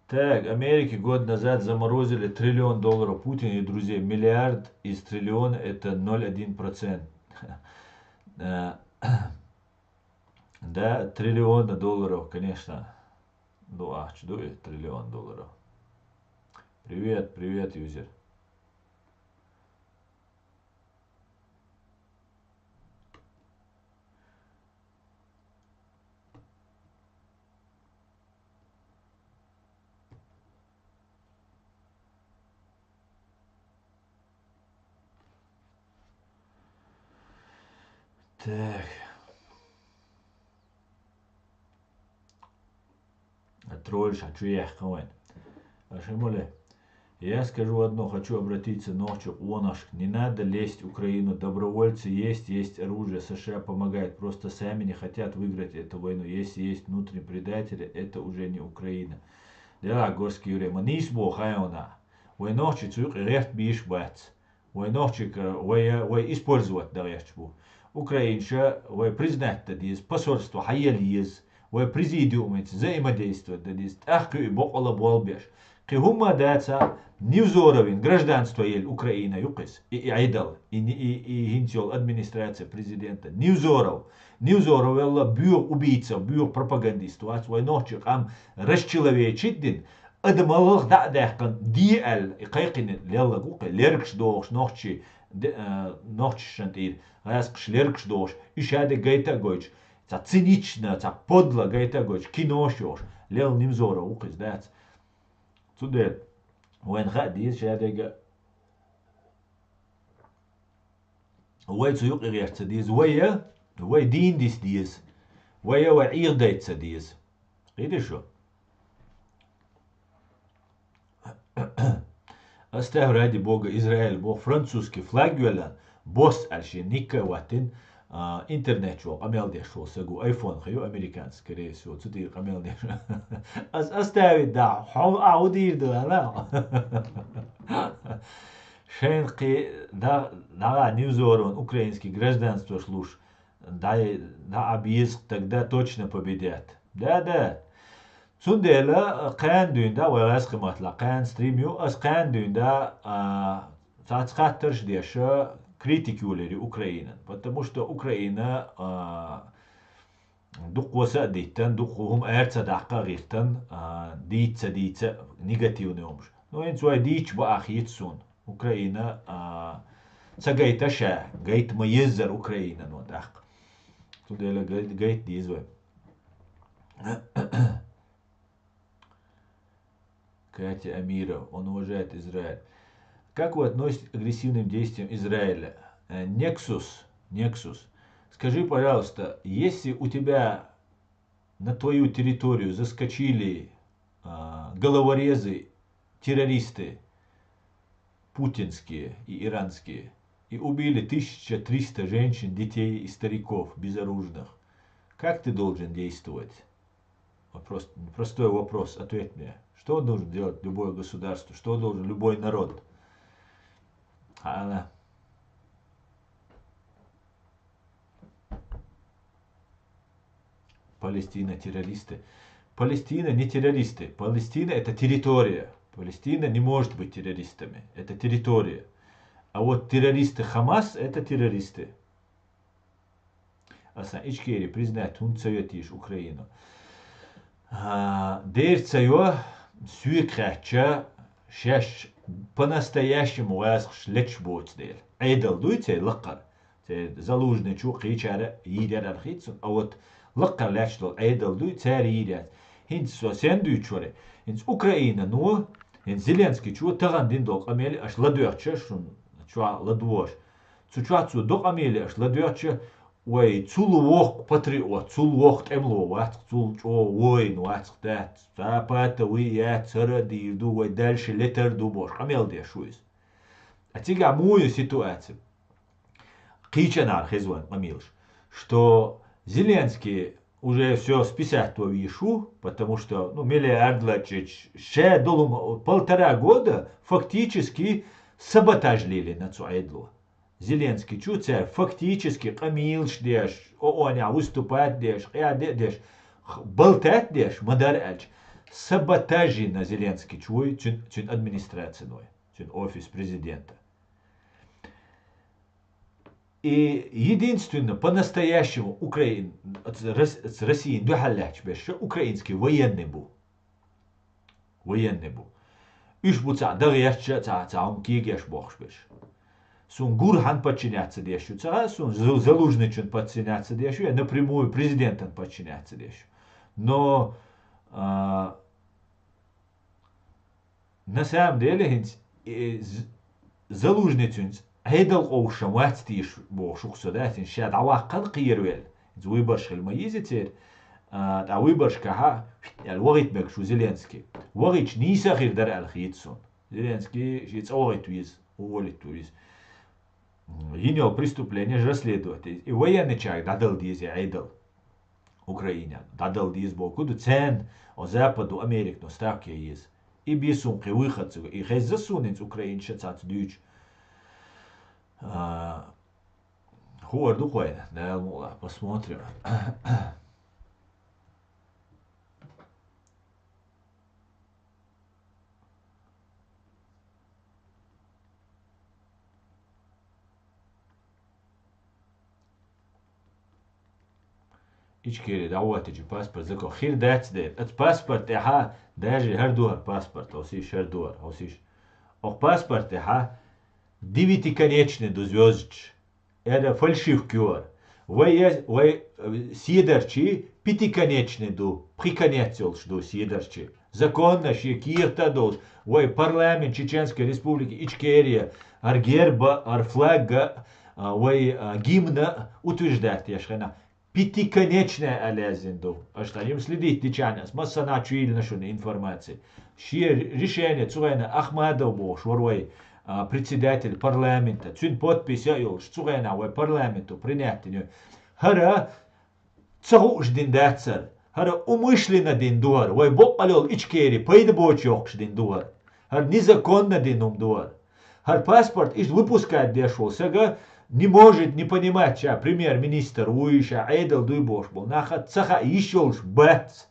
Так, Америке год назад заморозили $1 триллион. Путин и друзья. Миллиард из триллиона это 0,1%. Да, триллиона долларов, конечно. Ну, что это $1 триллион? Привет, привет, юзер. Так. Тролль, хочу ехать, Ашимуле. Я скажу одно, хочу обратиться ночью, Оношк, не надо лезть в Украину, добровольцы есть оружие, США помогает, просто сами не хотят выиграть эту войну, если есть внутренние предатели, это уже не Украина. Да, горский юрий, манис бог айона, войночи цук рехт биш бац, войночи вой использовать даречбу. Украинша, вой признать дадис, посольство хаялиз, вой президиум взаимодействовать дадис, ахку и бокола болбеш. Кихума дается Невзоровин, гражданство ель Украина, юкис, и айдал, и гинтел администрация президента. Невзоров велла бюр убийца, бюр пропагандист, свой ночик ам расчеловечит, адмалых дa'дахкан диэл, и кайкин лелла гука, леркш дош, ночи, шантир, раскш леркш дош, и шаде гайта гойч, ца цинично, ца подло гайта гойч, киношош, лел Невзоров, укис, дац. Цудет. وين غاديز شادق وين سيوق غيرت ديز ويا دين ديز ويا وعير ديت ديز قيد شو استهر هادي بوغ إسرائيل بوغ فرنسوسكي فلاج ولا بوس الشي نيكا واتن انترنت شو قميل دي شو سقو ايفون خيو امريكان سكري شو تدير قميل دي شو استاوي دا حو اعودير دا لا شين قي دا ньюзорон украинский гражданство слуш да объезд тогда точно победят да Цундела кан дюнда вайрас хматла кан стримю ас кан дюнда цацхаттерш деша критики улери Украина, потому что Украина дуквоса диттен, дуквохум эрца дахка гиртен, дица негативный омш. Но ин цуай дич ба ахитсун. Украина цагайта ша, гайт маезер Украина, но дах. Тудела гайт дизвай. Катя Амиров, он уважает Израиль. Как вы относитесь к агрессивным действиям Израиля? Нексус. Скажи, пожалуйста, если у тебя на твою территорию заскочили головорезы, террористы, путинские и иранские, и убили 1300 женщин, детей и стариков безоружных, как ты должен действовать? Вопрос, простой вопрос, ответь мне. Что должен делать любое государство? Что должен любой народ? Она. Палестина террористы. Палестина не террористы. Палестина это территория. Палестина не может быть террористами. Это территория. А вот террористы Хамас это террористы. Аса ичкери признать он советишь Украину. Дерцайо сюекрача шаш по-настоящему васх лечь боцдел. Айдал дуйте лакар. Залужный чук ричара йидер архитсун. А вот лакар лечдал айдал дуйте йидер. Хинц сосен дуйчоре. Хинц Украина ну. Хинц Зеленский чу таган дин док амели аш ладуяча шун чуа ладуош. Цучуа цу док амели аш ладуяча ой, цул вох патриот, цул вох темло, ват, цул чо, воин, ват, дат, запата, уи, я, цара, дирду, ой, дальше летер дубош, камел дешуис. А тига мою ситуацию. Кичанар хезван мамилш, что Зеленский уже все списать в Ишу, потому что, ну, миллиардлачич, ще долум 1,5 года фактически саботажлили на Цуайдлу. Зеленский чуцер фактически камилш деш, оня выступать деш, я деш, болтать деш, мадар эльч. Саботажи на Зеленский чуй, чун администрацией, чун офис президента. И единственно по-настоящему с Россией духаляч беш, украинский военный был. Военный был. Иш буца дагьяшча цаум кигеш бохш беш. Сун Гурхан подчиняться дешу, сун Залужный чун подчиняться дешу, я напрямую президентом подчиняться дешу. Но на самом деле Залужный чун هيدا القوشمات تيش بوشوق سودات إن شاء عواقل قيرويل زوي برش الميزتير تعوي برش كها الوقت بكشو زيلينسكي وقت نيسا غير در الخيتسون زيلينسكي شيء أوغي تويز أولي تويز ينيو преступление же расследовать и военный человек дадал диз я айдал Украине дадал диз бокуду цен о Западу Америку ставки есть и бисунки выход и хез засунец украинча цац дюч Хор духой, да, посмотрим. Ичкери, да вот эти паспорт, закон. Хир дать дает. Это паспорт, ага, даже хардуар паспорт, осиш хардуар, осиш. Ох паспорт, ага. Девятиконечный до звездч. Это фальшивкер. Вы сидерчи пятиконечный до приконечный до сидерчи. Законно шикирта долж. Вы парламент Чеченской Республики Ичкерия аргерба арфлага вы гимна утверждает яшхена. Пятиконечная алязинду. А что им следить течанес. Масса начали нашу информацию. Ши решение цуэна Ахмадов бош ворвай. Председатель парламента, цюн подпись яйол, шцугена вай парламенту принятию. Хара цагуждин дацар, хара умышленно дин дуар, вай бокалол ичкери, пойда бочокш дин дуар. Хар незаконно дин дуар. Хар паспорт иш выпускать дешел, сега не может не понимать, что премьер-министр уиша, айдал дуйбош был, наха цаха ишелш бац.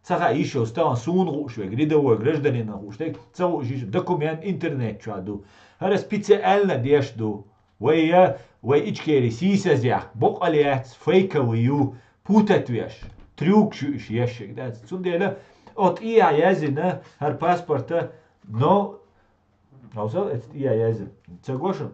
Цаха еще стал сун рушвек, рядовой гражданин рушвек, цау жиш документ интернет чаду. Хара специально дешду. Вай ичкери сиса зях, бок алиац, фейковую, путать веш. Трюк шуш ящик, да. Цундела от ия язина, хар паспорта, но... Наузал, это ия язин. Цагоша?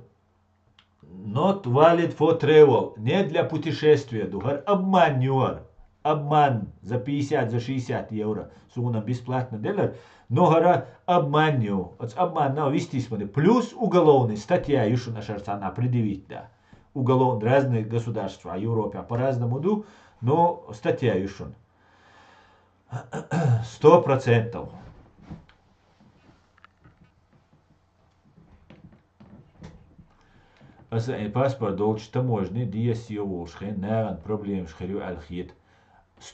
Not valid for travel. Не для путешествия, духар обманюар. Обман за 50, за 60 евро. Сугуна бесплатно делать. Но гора обманю. Обман на вести смотри. Плюс уголовный статья еще на шарцана предъявить, да. Уголовный разные государства, Европе по-разному ду, но статья еще. 100%. Паспорт долж таможни, диас волшхен, наган проблем шхерю алхит.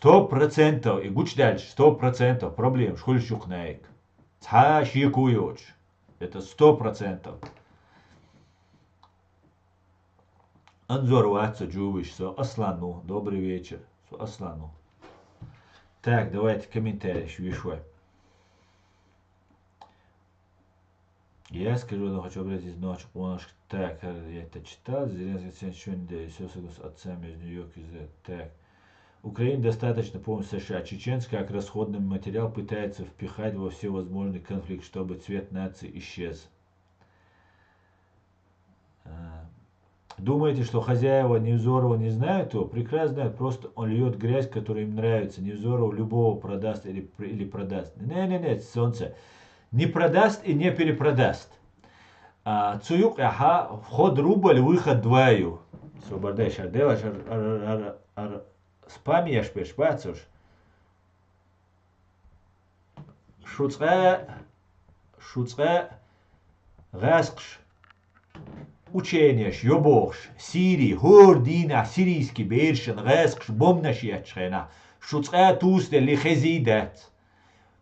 100%, и гуч дальше, 100% проблем, шхоль щухнаек. Ца щекуёч. Это 100%. Анзор ватса джувиш, со Аслану. Добрый вечер, со Аслану. Так, давайте комментарии швишвай. Я скажу, но хочу обратить ночь, так, я это читал, Зеленский сегодня все с отцами из Нью-Йорка, так. Украина достаточно помнит США. Чеченский как расходный материал пытается впихать во все возможный конфликт, чтобы цвет нации исчез. Думаете, что хозяева Невзорова не знают его? Прекрасно знают, просто он льет грязь, которая им нравится. Невзоров любого продаст или продаст. Не, солнце. Не продаст и не перепродаст. Цуюк, ага, вход рубль, выход двою. Sobardeish ar delas ar spamieš pēc pēcuš. Šucē ғасқш учениеш ёбохш Сирии хордина сирийский бершен ғасқш бомнашиячхена шуцэ тусте лихезидет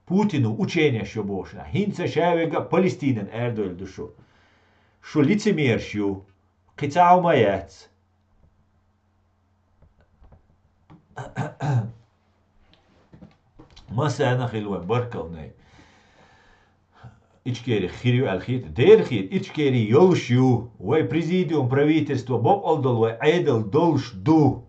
Путину учениеш ёбохшна хинца шавега Палестинен эрдойл душу шу лицемершю қицаумаец مسانا خلوان بركلني ичкери хирю алхит дерхит ичкери йолшю вай президиум правительство боб олдол вай айдл долш ду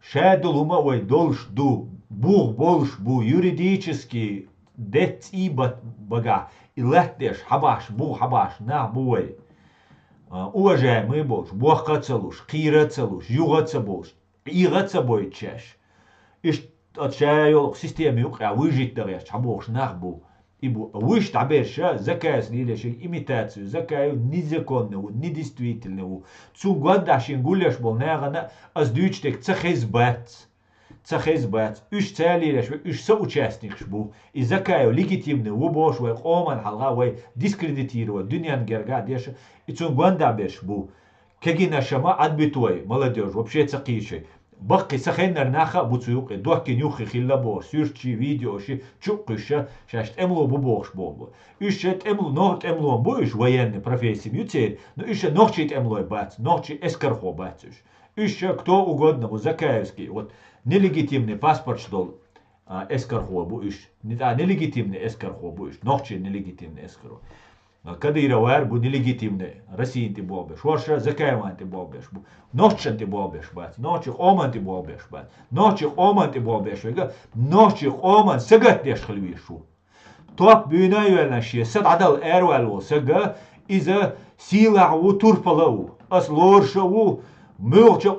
шадулума вай долш ду бух больш бу юридически дет ибат бага и леттеш хабаш бу хабаш на буй уважаемый больш буахкацалуш кирацалуш югацаболш игацабойчеш иш отчаял системе ука выжить дагяш чабош нахбу ибо выш таберша заказ лилешек имитацию закаю незаконную недействительную цу годашин гуляш бол нагана аз дючтек цахезбат үш целилеш үш соучастник бу и закаю легитимный убош вай оман халга вай дискредитировать дуньян герга деш и цу гондабеш бу кегина шама отбитой молодежь вообще цакишей بقي سخنر ناخا بوتسوق دوكي نيوخي خيلا بو سيرشي فيديو شي تشقشا شاشت املو بوبوش بو اشت املو نوت املو بوش военный профессии мютер но еще нохчит эмлой бац нохчи эскархо бацуш еще кто угодно вот закаевский вот нелегитимный паспорт что эскархо буш не да нелегитимный эскархо буш нохчи нелегитимный эскархо Кадыра вар бу нелегитимный Россия ти болбеш Шорша закаеван ти болбеш нохчен ти болбеш бац нохчи оман ти болбеш бац нохчи оман ти болбеш вега нохчи оман сагат деш хлвишу топ büyüne yönleşiyor sad adal erwal olsa ga iza silahu turpalau as lorshawu mülkçe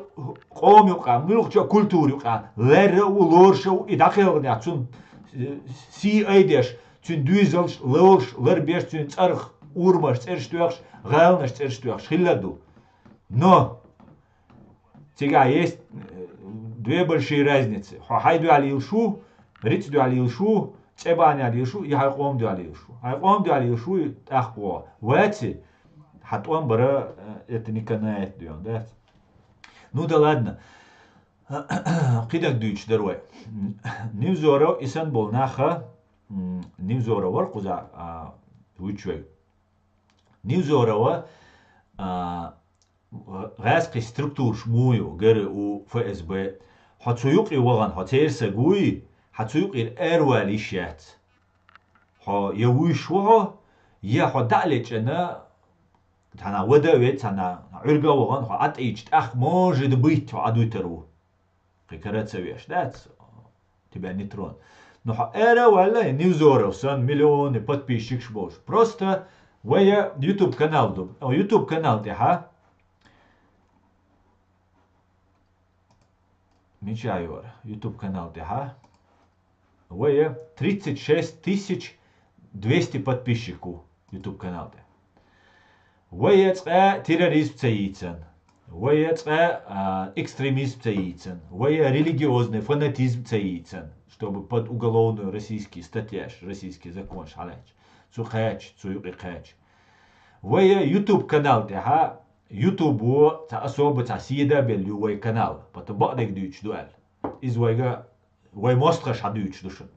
qomuqa mülkçe kulturuqa lerre u lorshawu idakhel yatsun si aydesh Цун дюзелш, лолш, лербеш, цун царх, урмаш, церштуяш, галнаш, церштуяш, хилладу. Но, сега есть две большие разницы. Хайду алилшу, рицду алилшу, цебани алилшу и хайқом ду алилшу. Хайқом ду алилшу тахпо. Вати, хатуан бара, это не канает дуян, да? Ну да ладно. Қидак дүйч даруай. Нивзоро исан бол наха, Нивзорова куза учвей. Нивзорова газки структур шмую гэр у ФСБ хацуюк иваган хацерса гуи хацуюк ир эрвал ишят. Ха явушва я хадалечна тана вадавет тана ургаваган ха атич ах может быть адутеру. Прекратцевеш, да? Тебя не трон. Но эра валла Нивзоров сан миллионы подписчиков бош. Просто вая YouTube канал дум. YouTube канал те ха. Мичайор. YouTube канал те ха. Вая 36 200 подписчиков YouTube канал те. Вая терроризм цаицен. Вая экстремизм цаицен. Вая религиозный фанатизм цаицен. Чтобы под уголовную российский статьяш, российский закон шалач, цухач, цуюкач. Вая YouTube канал теха, YouTube та особо та сида белювай канал, потом бадек дүйч дуэль. Из вайга вай мостраш адүйч душен.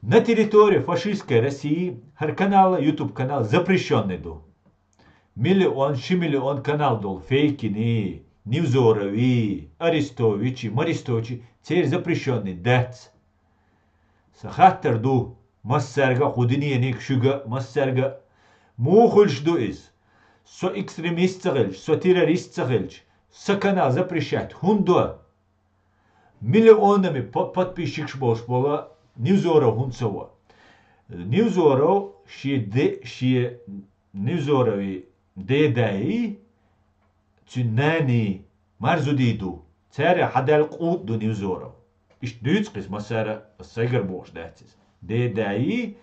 На территории фашистской России хар канала YouTube канал запрещенный ду. Миллион канал дол фейкини. Нивзорови, Арестовичи, Маристовичи, теперь запрещенный дец. Сахаттер ду, массерга, худиниеник, шуга, массерга. Мухульш ду из. Со экстремист цагельч, со террорист цагельч. Со канал запрещать. Хундо. Миллионами подписчик шбош была Нивзоров хунцова. Нивзоров, ши Нивзорови дедаи, Цюнани марзудиду царе хадал қут до Нивзоров. Иш дүйцқис масара сайгар бош датис. Дедаи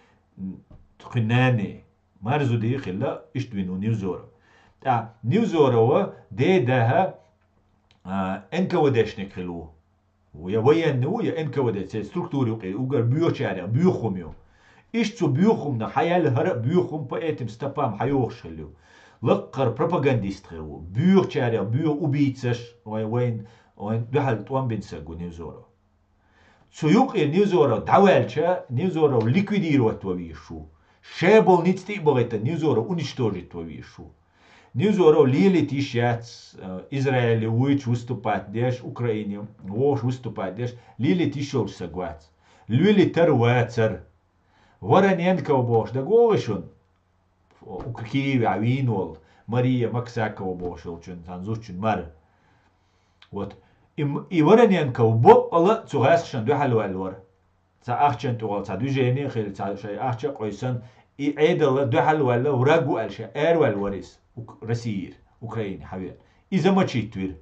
цюнани марзуди хилла иш двину Нивзоров. Та Нивзорова дедаха НКВДшник хилу. ويا военный ويا НКВД структуры угар бьючаря бьюхумю. Ишцу бьюхум на хаял хара бьюхум по этим стопам хайохшилю. لقر пропагандист хилу. Бьючаря бью убийцаш وين دحل توان بنسجو نيوزورو. سويوق نيوزورو دعوالشا نيوزورو ليكويدировать твоишу. Шебол ницти богата ньюзора уничтожить твоишу. Ньюзора лили тишец Израиле уич выступать деш Украине вош выступать деш лили тишол сагвац. Лили тервацер. Вороненко бош да голышун. У Киеве авинол Мария Максакова бошел чун танзучун мар. Вот. И Вороненко бо ала цугасшан духалу алвар. سأخشن تقول سادوجيني خيل شيء أخشى قيسن عيدلا دحل ولا ورقو ألشة والوريس رسير أوكراني حبيب إذا ما تشيتوير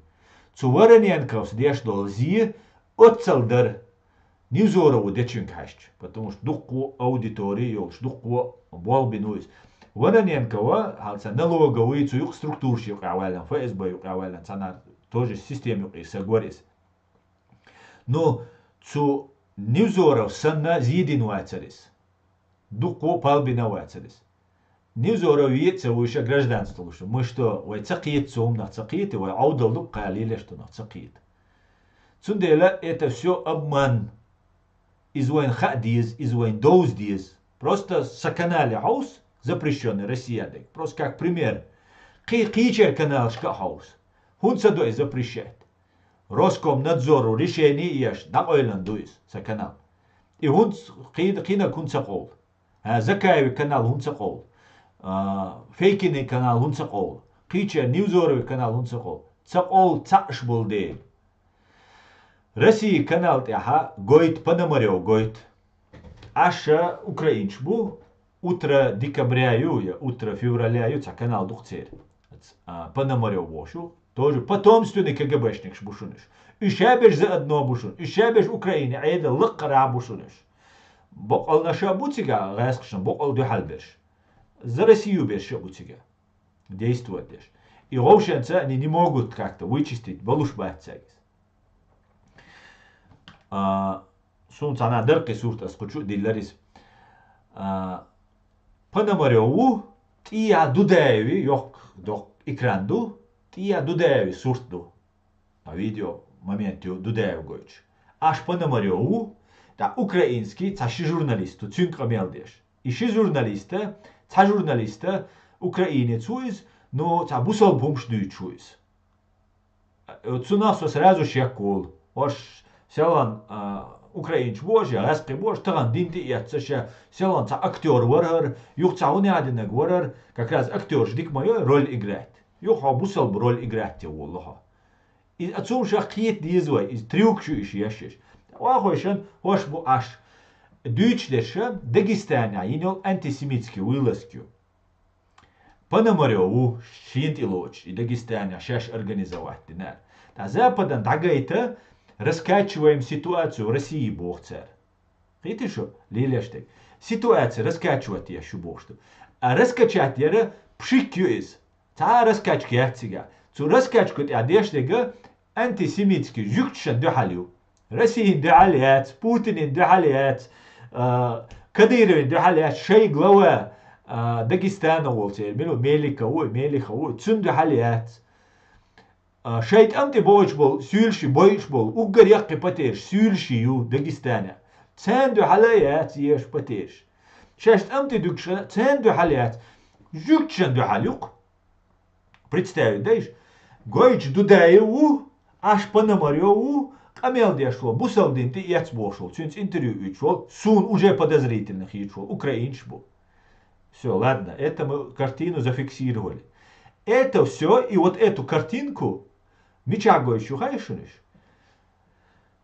تصورني أنكوس ديش دول زي أتصل در نيوزورا وديتشين كاشت потому что دقو аудитории يولش دقو بول بنويس ورني أنكوا هالسا налоговый цуюк структурщик يقعوالن ФСБ يقعوالن سنة тоже системе يقعوالن но цу Ньюзоров санна зидинуацерис. Дуко палбинауацерис. Ньюзоров виется выше гражданство лучше. Мы что, вай цакиет сом на цакиет, вай аудалу калиле, что на цакиет. Цундела это все обман. Из войн хадиз, из войн доуздиз. Просто саканали хаус, запрещенный Россиядой. Просто как пример. Кичер канал шкахаус. Хун садой запрещает. Роскомнадзору решение еш на Ойландуис за канал. И он кина кунцакол. Закаеви канал хунцакол. Фейкиный канал хунцакол. Кича Ньюзоровый канал хунцакол. Цакол цаш болде. Россия канал тяха гойт Пономарев гойт. Аша украинч бу утро декабря утро февраля ца канал духцер. Пономарев вошу. Тоже потомственный КГБшник бушуниш. Ишабеш заодно бушун. Ишабеш Украине айда лыккара бушуниш. Бокал наша бутига гайскшан бокал духалбеш. За Россию беш бутига. Действует деш. И ровшенца они не могут как-то вычистить балушбатцагис. Сунца на дырки сурта скучу дилларис. Пономареву тия Дудаеви йок док экранду. Тия Дудаеви суртду. На видео моменте Дудаев гойч. Аж Пономареву, да украинский, цаши журналисту, цюнк амелдеш. Иши журналиста, ца журналиста, украинец уиз, но ца бусал бумш дючуиз. Цуна сразу шекол. Ош селан украинч божья, распри бож, таган динти и отцеша селан ца актер варар, юх ца он ядинаг варар, как раз актер ждик мою роль играет. Юха бусал роль играть والله. И отцом шахиет дизвай, из трюк шо иш яшеш. Вахошен хош бу аш. Дүйчлеше Дагестане инол антисемитский вылазки. Пономареву Шинтилоч и Дагестане шаш организовать динар. Та западан дагайта раскачиваем ситуацию в России бог-царь. Видите что? Лилештек. Ситуация раскачивать я шубошты. А раскачать я пшикюиз. Та раскачки яхцига. Цу раскачку я дештега антисемитский жюкчан духалю. Россия духалят, Путин духалят, Кадыров духалят, шей глава Дагестана волтер, Мелика ой, цун духалят. Шейт амти бойч бол, сюльши бойч бол, угар яқи патерш, сюльши ю Дагестана. Цен духалят еш патерш. Шешт амти дукшана, цен духалят, жюкчан духалюк. Представить, даешь? Гойч Дудаеву, аж Пономареву, камел дешло, бусалдин ты яц бошел, цюнц интервью ичвол, сун уже подозрительных ичвол, украинч был. Все, ладно, это мы картину зафиксировали. Это все, и вот эту картинку, Мичагойчу хайшуниш,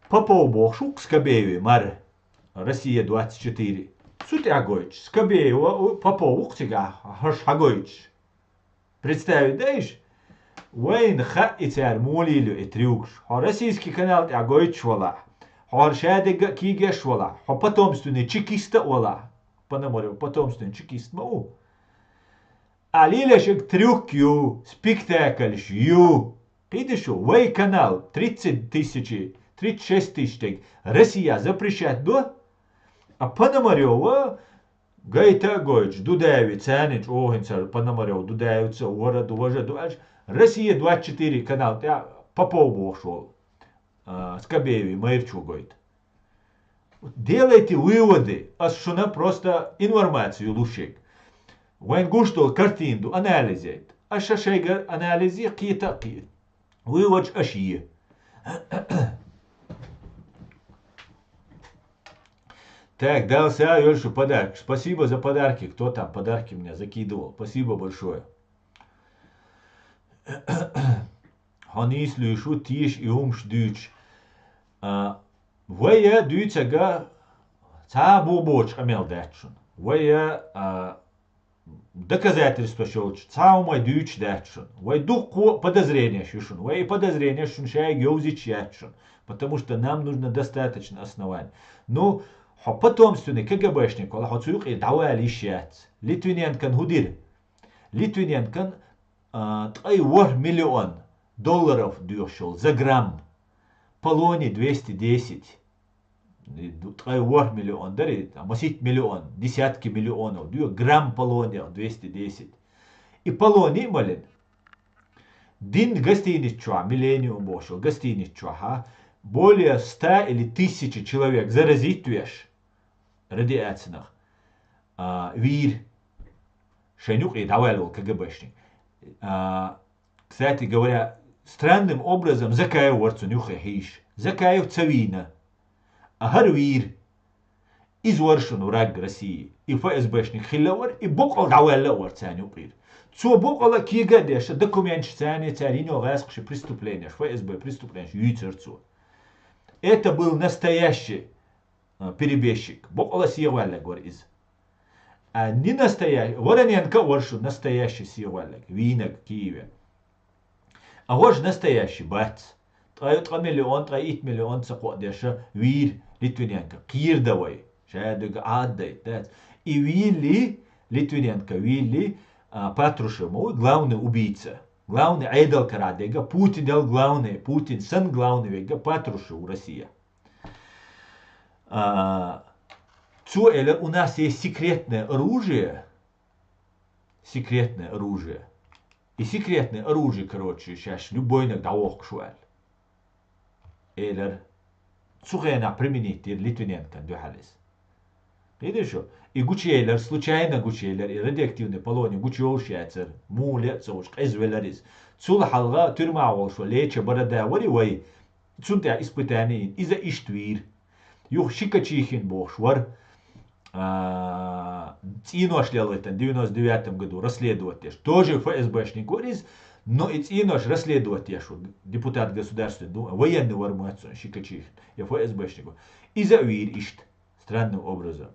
Попов бошук Скобееве, Мар, Россия 24, Сутягойч, Скобеева, Попов, ухтига, Хагойч. Представить, даешь? Войн ха и царь молилю и трюкш. Ха российский канал тягойч вала. Ха шадега кигеш вала. Ха потомственный чекиста вала. Пономарев потомственный чекист мау. А лилешек трюк ю, спектакль ю. Видишь, вей канал 30 тысяч, 36 тысяч, Россия запрещает, да? А Пономарева, Гайта Гойч, Дудаеви, Цянич, Огинцар, Пономарева, Дудаевца, Уора, Дуважа, Дуаш, Россия 24 канал, я Попов ушел, Скобееви, Майрчу, говорит. Делайте выводы, а шуна просто информацию лучше. Вен гуштол картинду анализит, а шашейгар анализи какие-то вывод ашие. Так, дался Ёльшу подарок. Спасибо за подарки. Кто там подарки меня закидывал? Спасибо большое. Ханис люшу тиш и умш дюч. Вая дюцага цабу боч амел датшун. Вая доказательства щелч. Цаумай дюч датшун. Вай дух подозрения щушун. Вай подозрения щун шай геузич ятшун. Потому что нам нужно достаточно оснований. Ну, потомственный КГБшник, он хочет и давали счет. Литвиненкан худир. Литвиненкан $1 миллион дешел за грамм. Полоний 210. $1 миллион, дарит, а масить миллион, десятки миллионов. Грамм полония 210. И полоний малин. Дин гостиницу, миллениум бошел, гостиницу, более 100 или 1000 человек заразить твеш. Радиациях. Вир. Шенюк и давал КГБшник. Кстати говоря, странным образом закаев ворцу нюха хиш. Закаев цавина. А гарвир. Изворшен враг России. И ФСБшник хиловар. И бокал давал ворца нюкир. Цо бокала кигадеша документ цани царинё гаскши преступления. ФСБ преступления. Юйцерцу. Это был настоящий перебежчик. Бокола сиевалек из. А не настоящий. Вороненко воршу настоящий сиевалек. Винок в Киеве. А ворш настоящий бац. 3 миллион, 3 миллион цакодеша вир Литвиненко. Кирдовой. Шайдуга аддай. И Вилли Литвиненко. Вилли Патрушев. Главный убийца. Главный айдол Карадега. Путин дал главный. Путин сын главный вега Патрушев в России. У нас есть секретное оружие. Секретное оружие. И секретное оружие, короче, сейчас любой иногда охшуал. Элер Цугена применить Литвиненко дюхалис. Видишь что? И Гучейлер, случайно Гучейлер, и радиоактивный полоний, Гучеолшяцер, Муле, Цоушк, Эзвеларис. Цул халга тюрьма волшо, леча, борода, варивай. Цунтя испытаний, из-за иштвир. Юх Шикачихин бошвар. Цинош лел это в 99 году расследовать. Тоже ФСБшник говорит, но и Цинош расследовать депутат Государственной Думы, военный вармацию Шикачихин, и ФСБшник. Из-за вир ишт. Странным образом.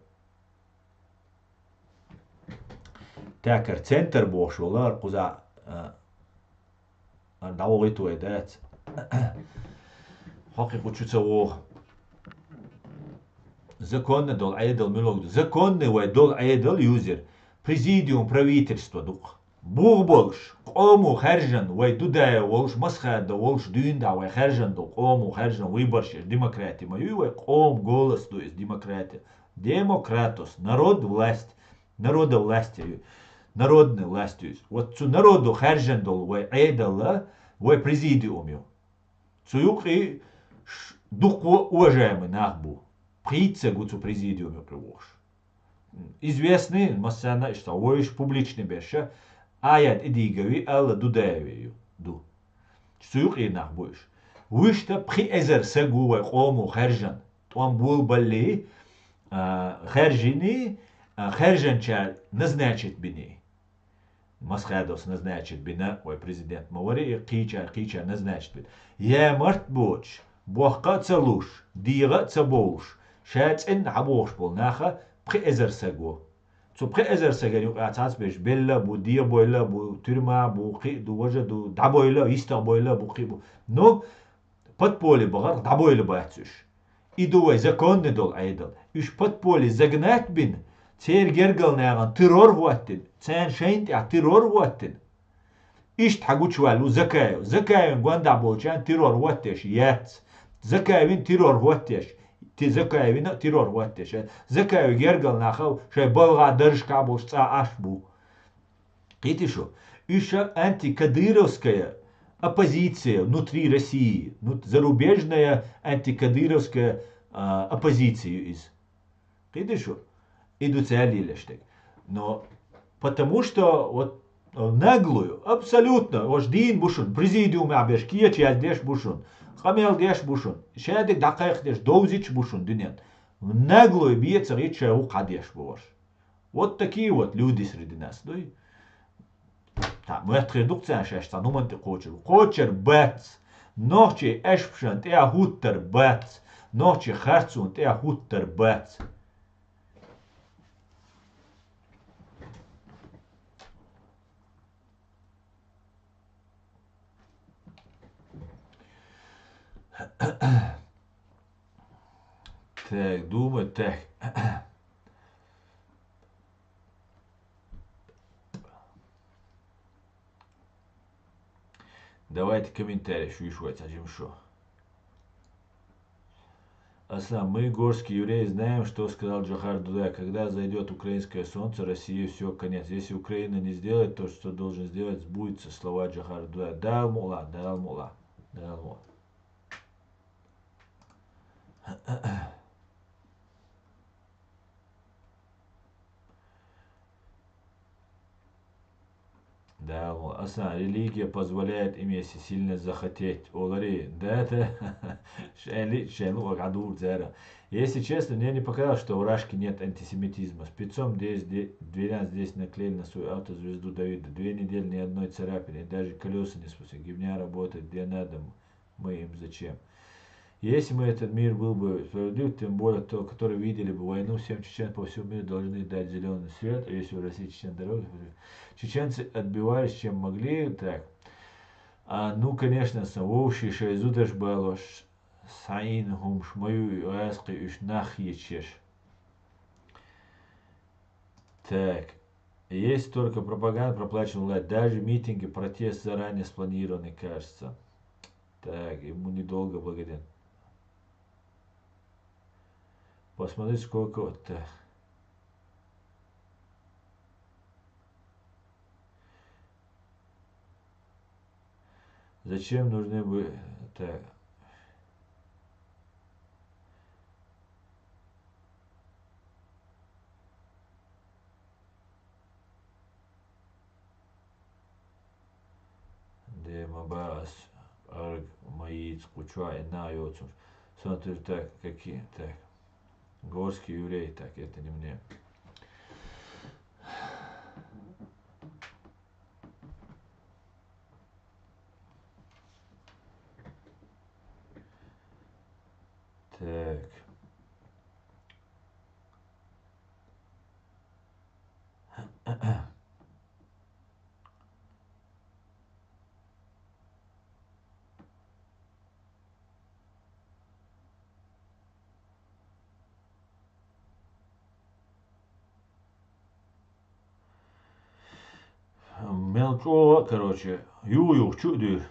Такер центр бошвар, куза давай твой дать. Хакик учится о законный дол айдол милогду. Законный вай дол айдол юзер. Президиум правительства дух. Бух болш. Кому харжан вай дудая волш масхада волш дюнда вай харжан дол. Кому харжан выборщик демократия. Мою вай ком голос то есть демократия. Демократос. Народ власть. Народа власти. Народной властью. Вот цу народу харжан дол вай айдола вай президиумю. Цуюк и дух уважаемый нахбу. Прица гуцу президиуме привош. Известный, массана, что воиш публичный беша, аят идигави, алла дудаевию. Ду. Суюк и нахбуиш. Вишта при эзер сагува кому харжан. Том был балли, харжини, харжанча назначит бини. Масхадос назначит бина, ой президент Мавари, кича назначит бина. Я март боч, бохка цалуш, дига цабоуш. شات إن عبوش بولناخا بخي إزر سجوا تو بخي إزر سجوا يقعد بيش بيلا بو ديا بويلا بو ترما بو قي دو وجه دو دعبويلا يستا بويلا بو قي بو نو بات بولي بغر دعبويلا باتش إدو إذا كون ندول أيدل إيش بات بولي زجنات بين تير جرجل ناعن ترور واتن تان شينت ع ترور واتن إيش تحقوش والو زكايو زكايو قواندا بولشان تيرور واتش يات زكايو تيرور واتش تي زكايو تيرور واتش زكايو يرجل ناخو شي بلغا درش كابوش تا اشبو قيتي шо еще антикадыровская оппозиция внутри России, зарубежная антикадыровская оппозиция из. Видишь, что идут целилештек. Но потому что вот наглую, абсолютно, ваш дин бушун, президиум абеш, киечи аздеш бушун, хамел деш бушун, шедек дакаях деш, доузич бушун, динят. Наглую бьется речь ухадеш буш. Вот такие вот люди среди нас. Ну и редукция шешта, ну манты кочер. Кочер бец. Ночи эшпшан, те ахуттер бец. Ночи харцун, те ахуттер бец. Так, думаю, так. Давайте комментарий, шуишвать, а что? Аслан, мы, горские евреи, знаем, что сказал Джохар Дудай. Когда зайдет украинское солнце, России все, конец. Если Украина не сделает то, что должен сделать, сбудется слова Джохара Дудай. Да, мула, да, мула, да, мула. Да, Асан, религия позволяет им, если сильно захотеть. Олари, да это Если честно, мне не показалось, что у Рашки нет антисемитизма. Спецом 12 здесь наклеили на свою автозвезду Давида. 2 недели ни одной царапины, даже колеса не спустили. Гибня работает где надо, мы им зачем? Если мы этот мир был бы справедлив, тем более то, которые видели бы войну, всем чечен по всему миру должны дать зеленый свет, если в России чечен дороги. Чеченцы отбивались, чем могли, так. Ну, конечно, самовший шайзудаш балош, саин хумш мою уэски уж нахьечеш. Так. Есть только пропаганда проплаченная, даже митинги, протест заранее спланированы, кажется. Так, ему недолго благодарен. Посмотри, сколько вот. Зачем нужны бы... Так. Демабас, арг, маиц, кучуа, на йоцуш. Смотри, так, какие, так. Горский еврей, так, это не мне. Так. Мелкого, короче, ю-ю, чудо.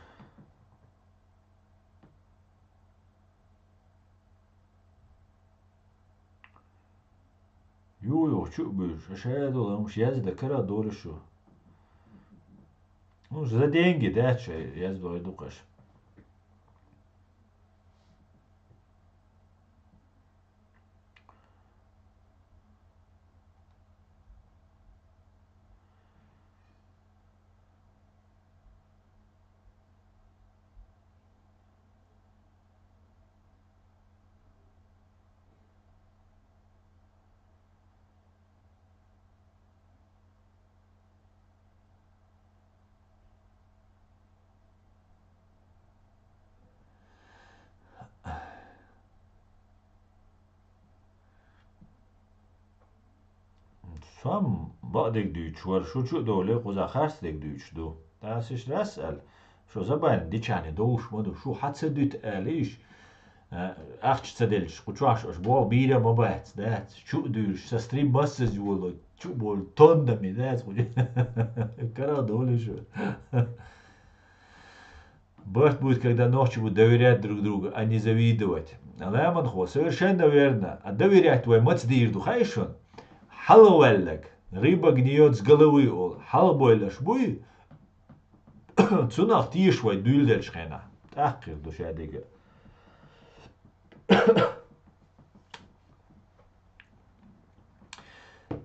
Ю-ю, чудо. Шашаду, муж язда кара долишу. Ну, за деньги, да, че, язду айдукаш. Сам бадик дүйч var şu şu dole kuza khars dek dүйч du. Tasış rasal. Şu zaban diçani doğuş modu şu hatsa düt aliş. Ахч цаделш, кучуаш, аш бо бира мабац, да, şu dүйş, sa stream bassız yolu, Чу боль тоннами, да, смотри. Гораздо больше. Бывает будет, когда ночью будут доверять друг другу, а не завидовать. Лемон хо, совершенно верно. А доверять твой мацдирду, хайшон. Халуэллек. Рыба гниет с головы, ол. Халбойлаш буй. Цунах тишвай дюльдельшхена. Ахкир душа дига.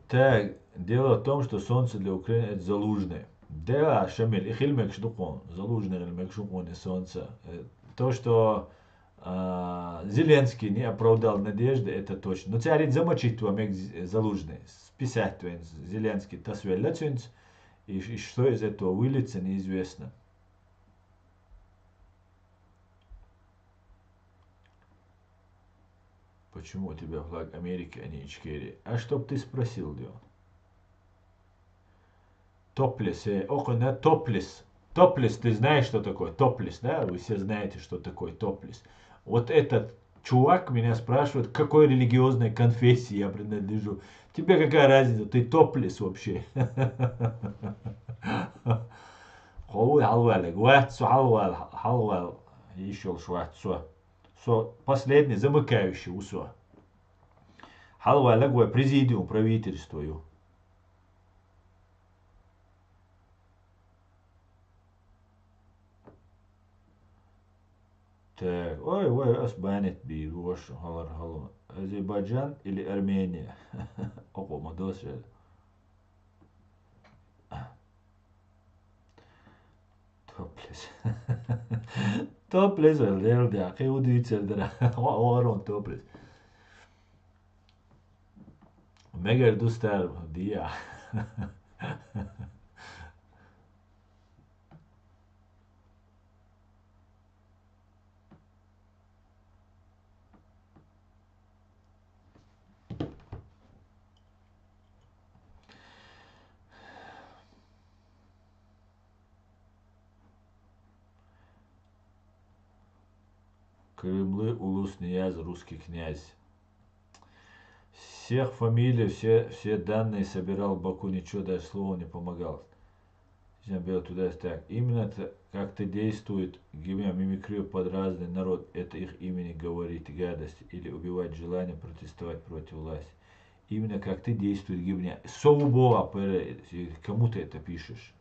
Так, дело в том, что солнце для Украины это Залужное. Да, Шамиль, и хильмек штукон, Залужный хильмек штукон и солнце. То, что Зеленский не оправдал надежды, это точно. Но царит замочить твой Залужный, списать твой Зеленский, тасвеллацинц, и что из этого выльется, неизвестно. Почему у тебя флаг Америки, а не Ичкерии? А чтоб ты спросил, Дион. Топлес, окна топлес. Топлес, ты знаешь, что такое топлес, да? Вы все знаете, что такое топлес. Вот этот чувак меня спрашивает, к какой религиозной конфессии я принадлежу. Тебе какая разница, ты топлес вообще. Ховой халвалик, ватсу халвал, еще шватсу. Последний, замыкающий усо. Халвалик, президиум правительствую. Так, ой, Асбанет би, Рош, Халар, Азербайджан или Армения? Ого, Мадосе. Топлес. Топлес, vel ja, geen udütselder. Oron topless. Megar dustar dia. Кремлы, Улус Нияз, русский князь. Всех фамилий, все данные собирал в Баку, ничего даже слова не помогал. Бел туда так. Именно как-то действует мимикрию под разный народ. Это их имени говорить гадость или убивать желание протестовать против власти. Именно как ты действует гибня. Соубоа, кому ты это пишешь?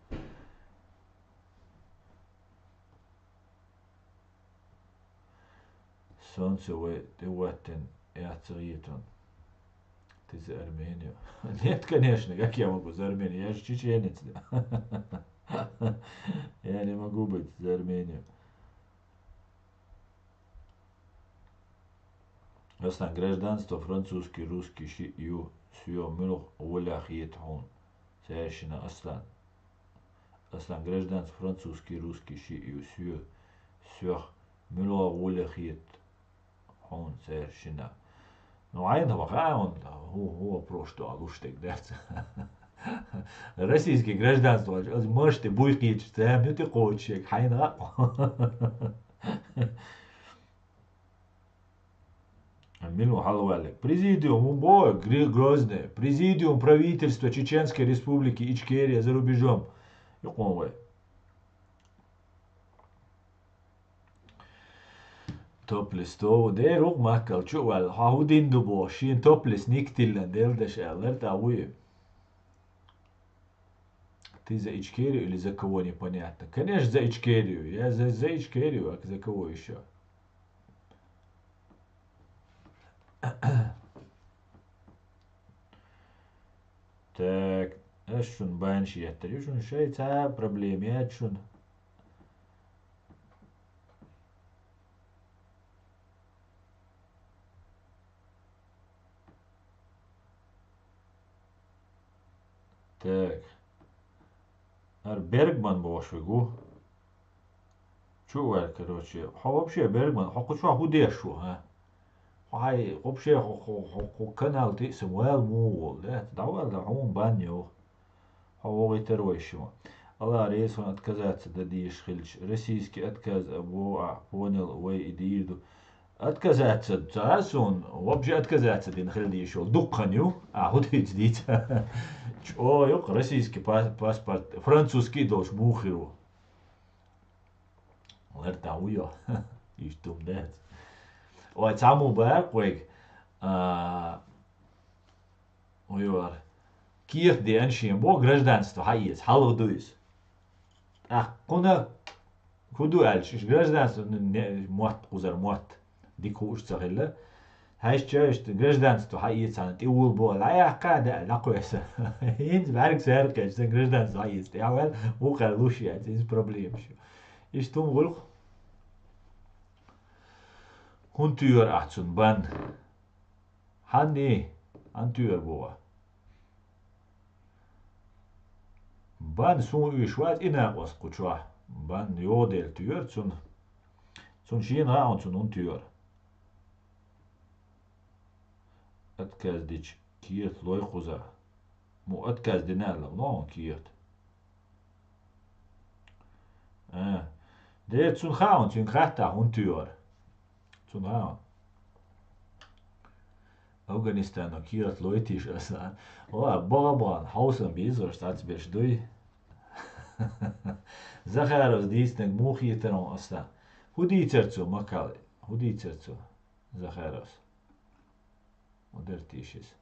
Солнце ты ваттен и ацериетон. Ты за Армению? Нет, конечно, как я могу за Армению? Я же чеченец. Я не могу быть за Армению. Аслан, гражданство французский, русский, ю, сюё, мюлх, улях, етхун. Совершенно Аслан. Аслан, гражданство французский, русский, ю, сюё, сюё, мюлх, улях, етхун. Совершенно. Ну, а это он просто алуштек, да? Российское гражданство, может, ты будешь нечто, ну ты хочешь, хайна. Мину халвалик. Президиум убой, Грозный. Президиум правительства Чеченской Республики Ичкерия за рубежом. Topless to det är nog makal chuval ha din du bo shin topless никтилен del de шалер тавы. Ты за Ичкерию или за кого непонятно? Конечно, за Ичкерию. Я за Ичкерию, а за кого еще? Так, шун банши яттыр. Шун шайца проблем я шун. Так. Бергман бошвигу. Чувак, короче. Вообще Бергман, хочу худешу, а? Хай, вообще канал ты Самуэл Муол, да? Давай, да, он баню. Хавой теройшему. Allah рейс он отказаться дадишь хильч. Российский отказ понял, вы идиду. Отказаться, царас он, вообще отказаться, ты нахрен еще. Дуканю, вот эти дети. О, yok российский паспорт, французский должен мухиру. Лерта уйо. Иштум дет. Ой, цаму бак, вег. Уйор. Киев де аншим, бо гражданство хаиц, халу дуис. Ах, куна худу альш, гражданство мот, кузар мот. Дикуш цахилла. هاي شاشت гражданство حقيقة أنت أول بول لا قاعدة لا كويسة إنت بعرف سهر كاش гражданство حقيقة أول مو قالوش يعني إنت problem شو إيش توم غلق هنتيور أحسن بان هني هنتيور بوا بان سون يشوات إنا واسقطوا بان يودل تيور سون شين راون سون هنتيور أتكازديش كيت لوي خوزا مو أتكازدنا لا كيت ديت سون خاون سون خاتا هونتيور سون خاون أفغانستان كيت لوي تيش أصلا بابان حوسن بيزر شتات بيش دوي زخارز ديستنك موخي ترون أصلا هودي ترتو مكالي هودي ترتو زخارز ودرتيشز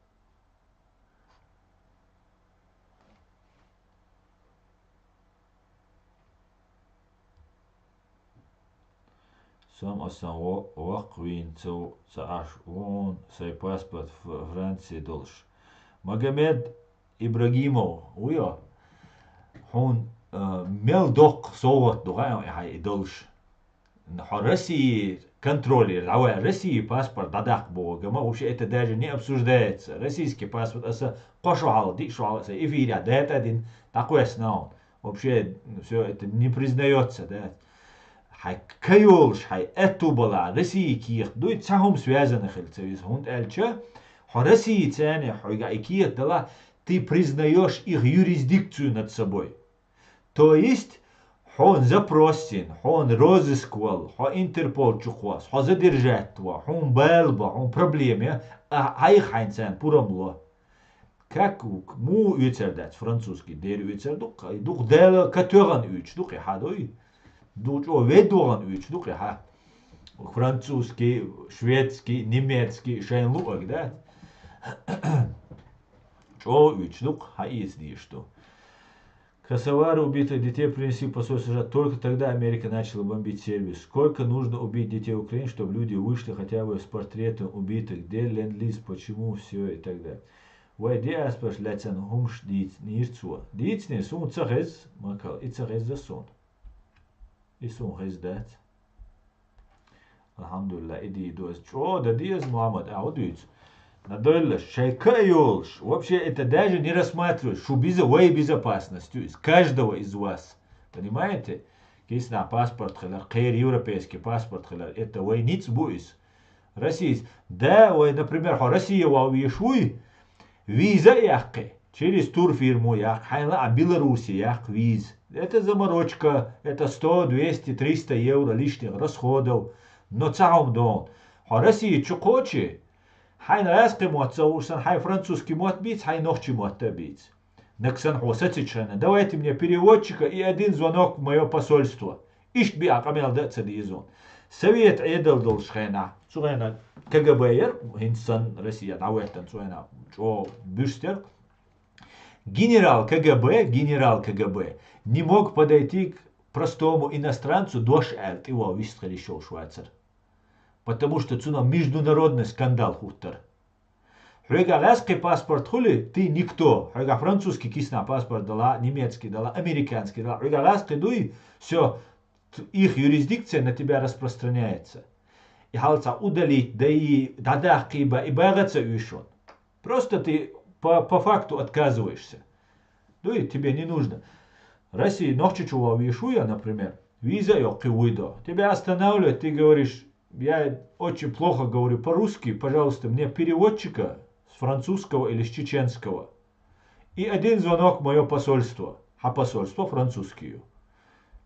سام أصلا وقوين تو ساعش وون ساي باسبورت فرنسي دولش ماجمد إبراهيمو ويا هون ميل دوق صوت دغاية هاي دولش России контроллер, а России паспорт дадах бога, мы вообще это даже не обсуждается. Российский паспорт, это кошуал, дишуал, эфиря, да это один такой основ. Вообще все это не признается, да. Хай кайолш, хай эту была Россия ких, дует сахум связанных лицевиз, хунд эльча, хо России цене, хойга и ких дала, ты признаешь их юрисдикцию над собой. То есть حون زبروسين حون روزسكوال حون انتربول تشخواس حون زدرجاتوا حون بالبا حون проблемия هاي خاينسان بورملو كاكوك مو يتسردات فرنسوسكي دير يتسردوك دوك دالا كاتوران يوش دوك يحادوي دوك او ويدوران يوش دوك يحا فرنسوسكي شويدسكي نيمецкий شاين لوك да او يوش دوك هاي يزدي что Косовары убитых детей принесли посольство США. Только тогда Америка начала бомбить Сербию. Сколько нужно убить детей Украины, чтобы люди вышли хотя бы с портретом убитых? Где ленд-лиз? Почему все и так далее? Vai diaspora lecen humš dīts nīrco. Dīts nīrs un cahez, man kā i cahez da son. I son hez dēt. Alhamdulillah, i dīdos. Čo, da diez Muhammad, аудуец. Надоль шайкаёлш. Вообще это даже не рассматривают, что безопасность каждого из вас. Понимаете? Если на паспорт хилар, кайр европейский паспорт хилар, это вой ниц буис. Россия. Да, вой, например, Россия вау ешуй, виза яхке. Через турфирму ях, хайла, а Беларуси ях виз. Это заморочка, это 100, 200, 300 евро лишних расходов. Но цаум дон. Россия чукочи. Хай наязкий мот заушсан, хай французский мот бить, хай ногчи мот бить. Наксан хосатичана. Давайте мне переводчика и один звонок в мое посольство. Ишт би акамел даться дизон. Совет эдел дол шхена. Цуэна КГБ, Хинсан Россия, давайтан цуэна. Чо бюстер. Генерал КГБ не мог подойти к простому иностранцу дош элт его вистрали шоу Швейцар. Потому что это международный скандал хуттер. Хрега лаский паспорт хули, ты никто. Хрега французский кисна паспорт дала, немецкий дала, американский дала. Хрега лаский дуй, все, их юрисдикция на тебя распространяется. И халца удалить, да и дадах киба, и багаться уишон. Просто ты по факту отказываешься. Дуй, тебе не нужно. Россия ногчичува вишуя, например, виза йоки уйдо. Тебя останавливают, ты говоришь, я очень плохо говорю по-русски, пожалуйста, мне переводчика с французского или с чеченского. И один звонок в мое посольство, а посольство французское.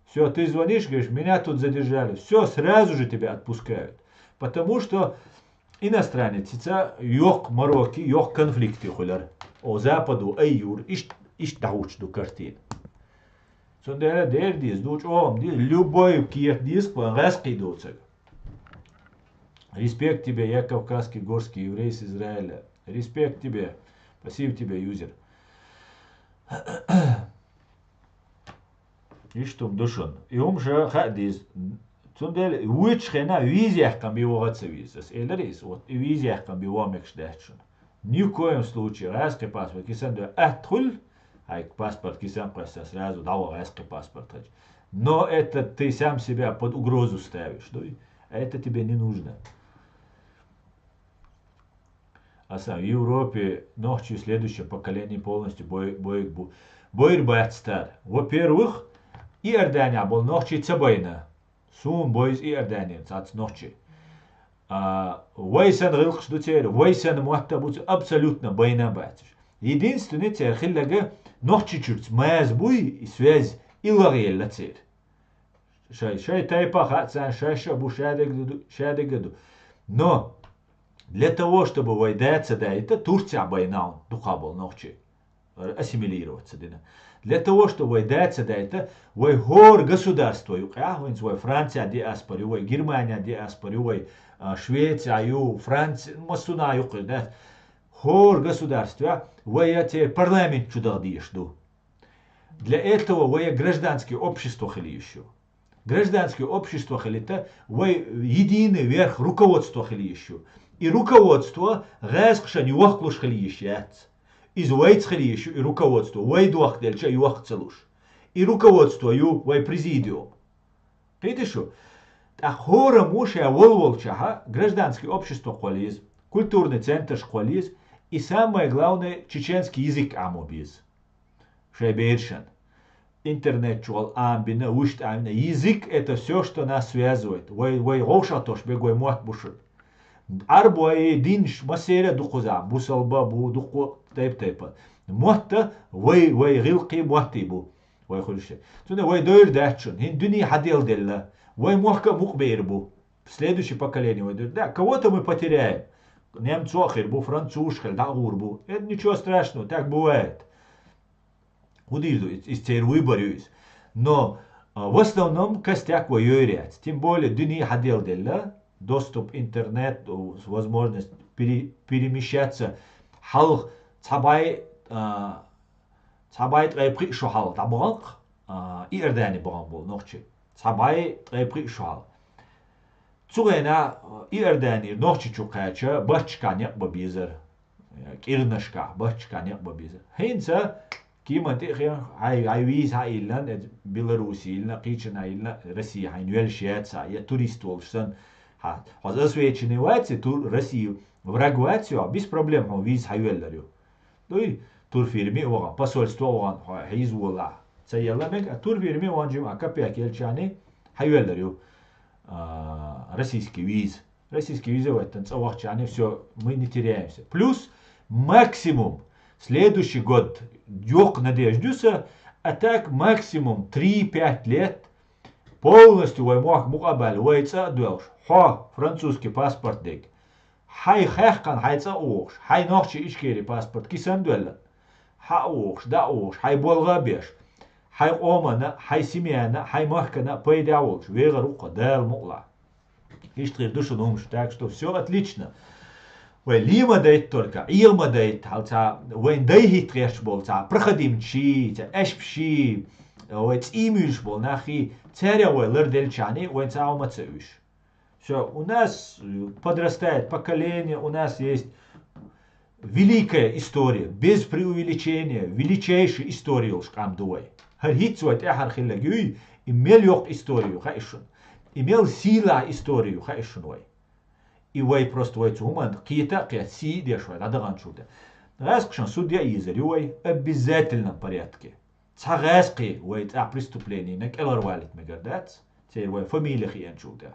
Все, ты звонишь, говоришь, меня тут задержали. Все, сразу же тебя отпускают. Потому что иностранец, йох мороки, йох конфликты, хуляр. о западу айюр иш тахучду картин. Сондера дердис дуч ом ди любой киет диск по английски доцег. Респект тебе, я кавказский горский еврей с Израиля. Респект тебе. Спасибо тебе, юзер. И что душон. И же хадис. Сондер уичхена визиях кам бивогаться визас. Элерис вот и визиях кам бивомекш дачун. Ни в коем случае райский паспорт кисанду атхуль, а паспорт кисан просто сразу дал райский паспорт. Но это ты сам себя под угрозу ставишь. Это тебе не нужно. А сам в Европе ночью следующее поколение полностью боит стар. Во-первых, Иордания был ночью цабайна. Сум бойз Иордания цац ночью. Вайсан рылх что теперь, вайсан муаттабут абсолютно байна батиш. Единственное теперь хиллага ночью чуть маз буй и связь иллагелла теперь. Шай тайпа хатсан шаша бу шадегаду. Но для того, чтобы войдаться, да, это Турция байнал духабл ночи ассимилироваться, да. Для того, чтобы войдаться, да, это вой гор государство, вой Франция диаспора, вой Германия диаспора, вой Швеция, Франция, масуна, да, гор государства, вой эти парламент чудо дишду. Для этого вой гражданское общество хили еще. Гражданское общество хили это вой единый верх руководства хили еще. И руководство гайскша не вахлуш хилищец. Из вайц хилищу и руководство вайдуах дельча и вах целуш. И руководство ю вай президиум. Видишь? А хора муша волчаха гражданское общество хвализ, культурный центр хвализ и самое главное чеченский язык амобиз. Шебершан. Интернет чуал амбина ушт амбина. Язык это все, что нас связывает. Вай гошатош бегой муат бушут. Арбуай динш масера духуза бусалба бу духу тайп. Муатта вай гилки муаттибу. Вай хулише. Туне вай дойр дачун. Хин дуни хадил делла. Вай мухка мухбейрбу. Следующее поколение вай дойр. Да, кого-то мы потеряем. Немцу ахирбу, французшхель, дагурбу. Это ничего страшного, так бывает. Удирду из тех выборов. Но в основном костяк воюет. Тем более дуни хадил делла. Доступ интернет, возможность перемещаться. Хал цабай трепри шухал табанг Иордания был ночи. Цабай трепри шухал. Цугена Иордания ночи чукача бачка не бабизер. Кирнашка бачка не бабизер. Хинца кима тихи ай виз хаилан Беларуси илна кична илна Россия хайнвел шиятса я турист волшсан. Аз освеченный тур Россию врагуацию без проблем он виз хайвелларю. Той тур фирме вага посольство вага хайзвула. Цаялла мег тур фирме ванжим акапя келчани хайвелларю. Российский виз. Российский виз в этом цавахчане все мы не теряемся. Плюс максимум следующий год дёк надеждуся, а так максимум 3-5 лет полностью ваймуах мукабаль вайца дуэлш. Французский паспорт дек. Хай хэхкан хайца ош. Хай нохчи ичкери паспорт кисан дуэлла. Ха ош, да ош. Хай болга беш. Хай омана, хай семьяна, хай махкана пойдя олш. Вегар уха дэл мукла. Иштрир душу номш. Так что все отлично. Вай лима дает только. Илма дает. Вайн дайхит реш бол. Проходим чи. Эшпши. Вай цимюш бол. Нахи. Царя вай лердельчани. Вайн цаумацаюш. Все, у нас подрастает поколение, у нас есть великая история, без преувеличения, величайшая история уж камдуай. Хархитсуат ахархиллагюй имел йог историю хайшун, имел сила историю хайшунвай. И вай просто вай цуман кита си дешвай, надаган чуда. Раскшан судья изарюй обязательном порядке. Цагаски вай преступление, на келарвалит мегардат, теперь вай фамилия хиен чуда.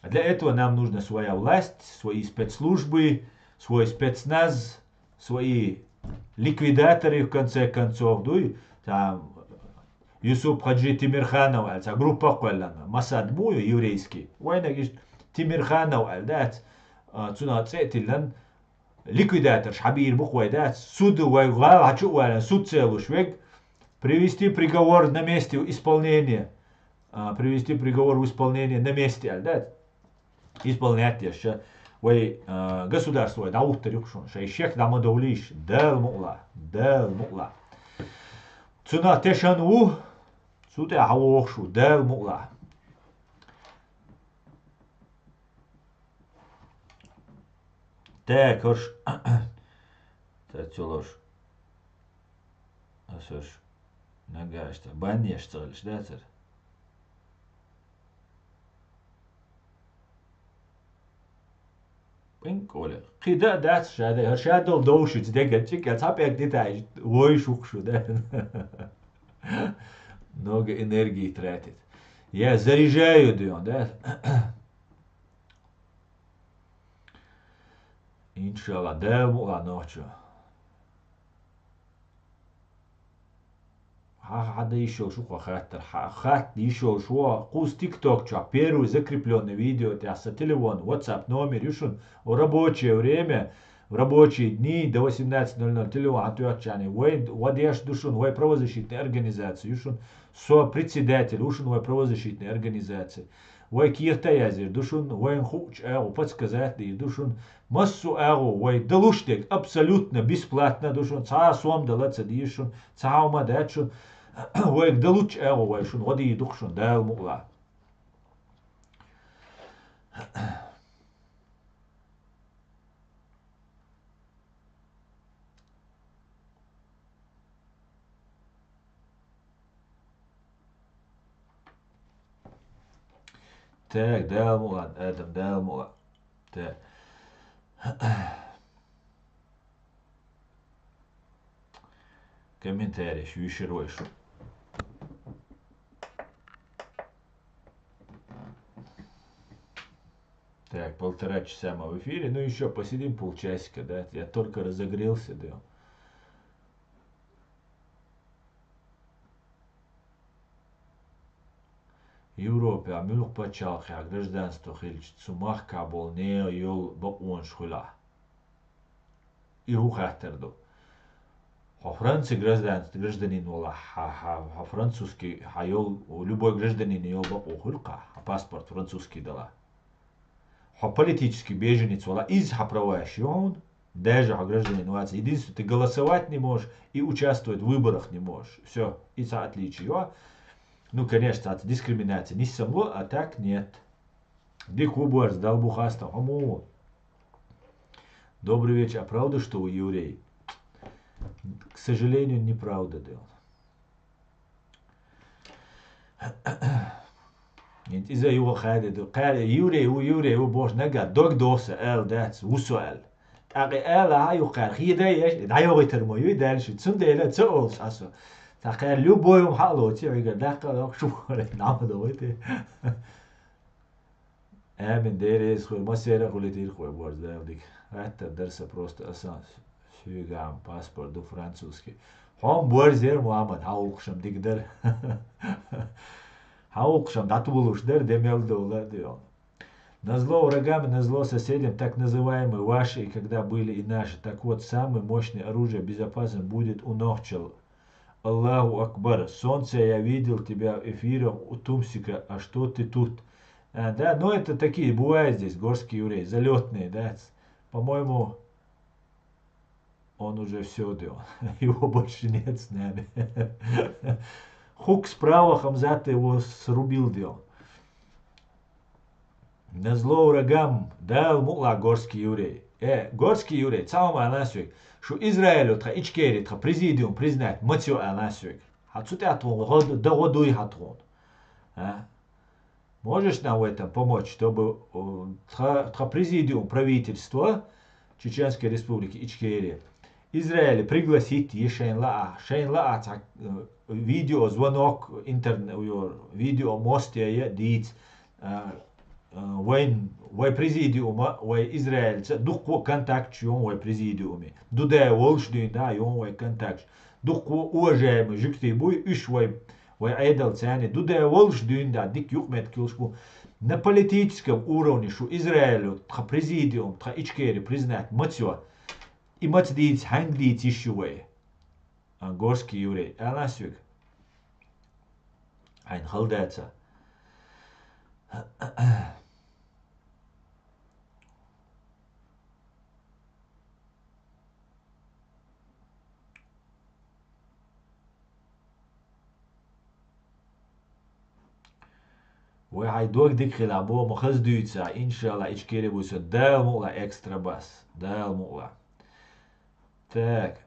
Для этого нам нужна своя власть, свои спецслужбы, свой спецназ, свои ликвидаторы в конце концов. Там Юсуп Хаджи Тимирханов, группа Куалана, Масад Мую еврейский. Война говорит Тимирханов, цуна цетилан ликвидатор Шабир Бухвай, да, суд суд целый швег, привести приговор на месте исполнения, привести приговор в исполнение на месте, да, исполнять еще. Вай государство да ухтарюкшон, шей шех да мадовлиш, дел мула. Цуна тешану, цуте хавохшу, дел мула. Так, хош, тачолош, асош, нагашта, банеш цалиш, да, цар? Пинк оля. Қида дат шаде, хашадол доушиц дега чика, цапяк детай, ой шукшу, да. Много энергии тратит. Я заряжаю дыон, да. Иншалла, да мула ночью. Хада еще шуха хаттер, хат еще шуа, кус тик-ток ча, первый закрепленный видео, тяса телефон, WhatsApp номер, юшун, в рабочее время, в рабочие дни до 18:00 телефон, отвечание, вой, вадеш душун, вой правозащитной организации, юшун, со председатель, юшун, вой правозащитной организации, вой киртаязер, душун, вой хуч, подсказать, душун, массу вой, далуштек, абсолютно бесплатно, душун, ца сом далаца дишун, ца умадачун, ويك دلوش ويك شون غادي يدخشون دا المقلع تاك دا المقلع آدم دا المقلع تاك комментарий شو يشروي شو Так, 1,5 часа мы в эфире. Ну, еще посидим полчасика, да. Я только разогрелся, да. Европе, а милух пачалхи, а гражданство хильч, цумах кабол, не йол бакуан шхула. И хухатерду. Ха Франции гражданин вола, ха французский, ха йол, любой гражданин йол баку хулька, а паспорт французский дала. Политический беженец вола из правоощущен, даже гражданин нации. Единственное, ты голосовать не можешь и участвовать в выборах не можешь. Все, и это отличие. Ну, конечно, это дискриминация. Не само, а так нет. Дикубар сдал бухастом. Аму. Добрый вечер. А правда, что вы еврей? К сожалению, неправда, да. إذا يو خالد قال يوري وبوش نجا دوك دوسة آل داتس وسؤال تاقي آل هايو قال خيدا يش دايو غيترمو يدالش تسند إلى تسأل شاسو تاقي لو بويم حالو تيو يقول داقا شو نعم دويتي آمن ديريز خوي ما سيرا خوي دير خوي بورز داوديك حتى درس просто أساس شو паспорт до французский هم بورزير محمد هاوقشم ديقدر Хаукшам, дату булушдер, демелда уладион. Назло врагам и назло соседям, так называемые ваши, и когда были и наши, так вот, самое мощное оружие безопасным будет у Нохчел. Аллаху Акбар, солнце, я видел тебя в эфирах у Тумсика, а что ты тут? Да, но это такие, бывают здесь, горские евреи, залетные, да. По-моему, он уже все делал, его больше нет с нами. Хук справа Хамзата его срубил дел. Назло врагам дал мула горский еврей. Горский еврей, цаум анасюк, что Израилю тха ичкери тха президиум признать матью анасюк. Хацуте атун, да водуй хатун. Можешь нам в этом помочь, чтобы тха президиум правительства Чеченской республики Ичкерия Израиль пригласить Шейн-Лаа видео звонок интернет видео мосте диц войн президиума вой Израиль дух контакт чьон вой президиуме дуда волшдин да ён вой контакт дух уважаемый жюкты буй үш вой айдал цяне дуда волшдин да дик юхмет килшку на политическом уровне, что Израилю президиум Ичкери признать матьё имац диц ханг диц ишуэ. Горский еврей. Аласвик. Айн халдается. وهيدوك ديك خلابو مخز دويتسا إن شاء الله إيش كيري بوسو دال مقلا إكسترا بس دال مقلا تاك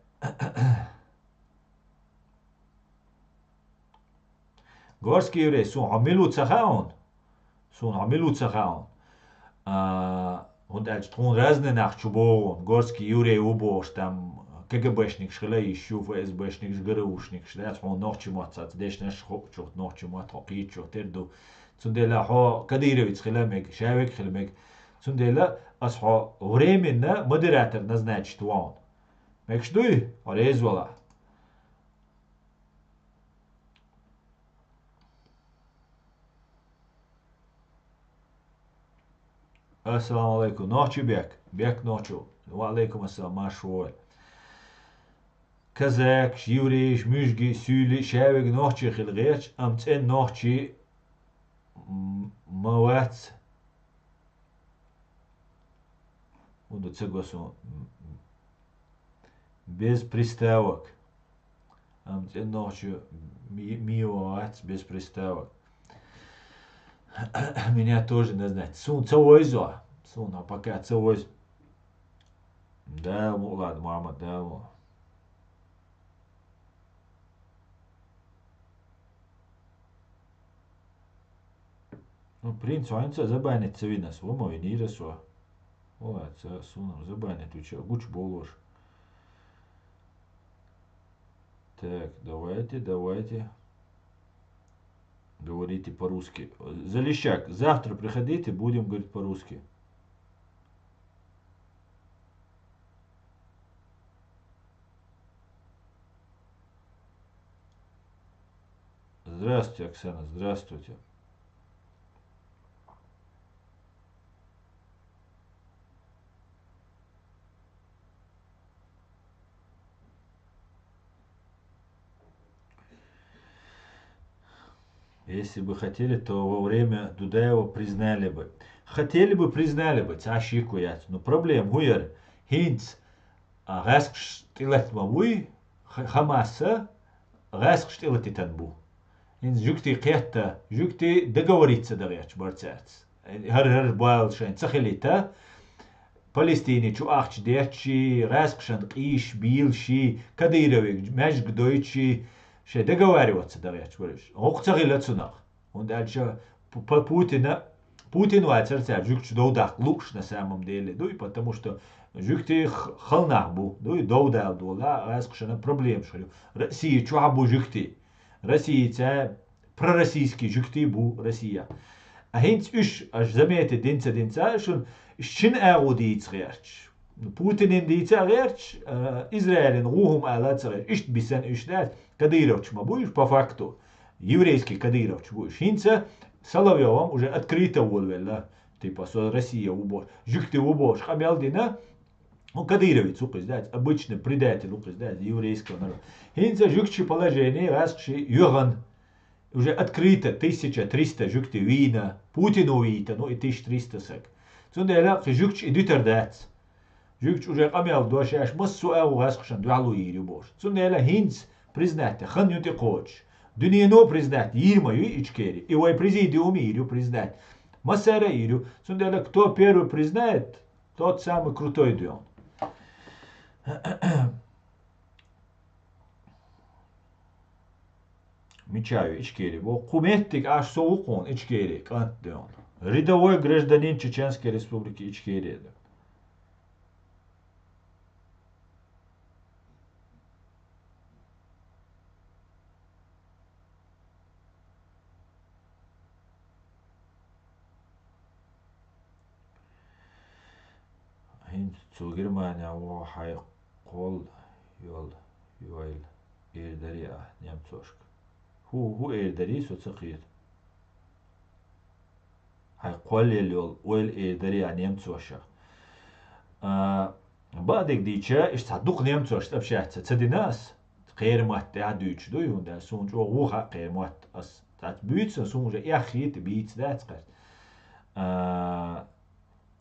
Горский еврей, сун عملوا تسخاون سون عملوا تسخاون und als tron разные nach чубоон горский еврей убош там КГБшник шхила ищу ФСБшник жгырушник шляц он ночи моцат деш наш хоп чот ночи мот хоки чот терду цундела хо кадировец хиламек шавек хиламек цундела ас хо временно модератор назначит он мекшдуйорезвала. Assalamu alaikum. Noći bek. Bek noću. Wa alaikum assalam. Maşuol. Kazak, Juriš, Müžgi, Süli, Ševig, noći hilgeç. Amtsen noći mawat. Onda цегосу без приставок. Амтsen noći миоват без приставок. Меня тоже не знает. Сун цавойзо. Сун, а пока цавойз. Да, ладно, мама, да. Ну, принц, айнца забанит цавинас. Вома винирасо. Ола, сунам забанит. Уча, гуч болош. Так, давайте. Говорите по-русски. Залещак, завтра приходите, будем говорить по-русски. Здравствуйте, Оксана, здравствуйте. Если бы хотели, то во время Дудаева признали бы. Хотели бы, признали бы, цашику я. Но проблем, гуяр, хинц, гаск штилет мавуй, хамаса, гаск штилет итанбу. Хинц жукти қиятта, жукти договориться дагяч барцац. Хар байл шайн цахилита, Палестине чу ахч дечи, гаск шан қиш, билши, кадировик, мәжг дойчи, Ще договариваться давать, говоришь. Оqцагил цунах. Он дальше Путин вайцерца жукч доудах луч на самом деле. Ну и потому что жукти халнах бу. Ну и доудал дола, раскшена проблем шарю. Россия чуабу жукти. Россия це пророссийский жукти бу Россия. А хинц уж аж заметит динца, шун шин агудиц герч. Путин индийца герч, Израиль руhum алаца герч. Ишт бисен ушлят. Кадырович будешь по факту, еврейский Кадырович будешь. Хинца Соловьевым уже открыто уволвела, типа, что Россия убор. Жукты убор, хамялдина, ну, Кадырович, упоздать, обычный предатель, упоздать, еврейского народа. Хинца жукчи положение, расчи юган, уже открыто 1300 жукты вина, Путину вита, ну и 1300 сак. Цундела, жукчи идутердать. Жукчи уже хамял дошаш, массу ау расчан, дуалу ири бош. Цундела, хинц, признать, хан юти коч. Дүниено признать, ирма ю ичкери. И вой президиум ирю признать. Масара ирю. Сундела, кто первый признает, тот самый крутой дуон. Мечаю ичкери. Во куметтик аж соукон ичкери. Кант дуон. Рядовой гражданин Чеченской Республики Ичкерия. Zu Германия хай қол юэл эрдери немцошк. Ху эрдери соцақит. Хай қол ел уэл эрдери немцоша. بعدك ديتشا إيش تصدق نيمتوش تبشات تصدقناس غير مات تعدوش دو يون ده سونج أو وها غير مات أس تات بيتس سونج يا خيت بيتس ده تقص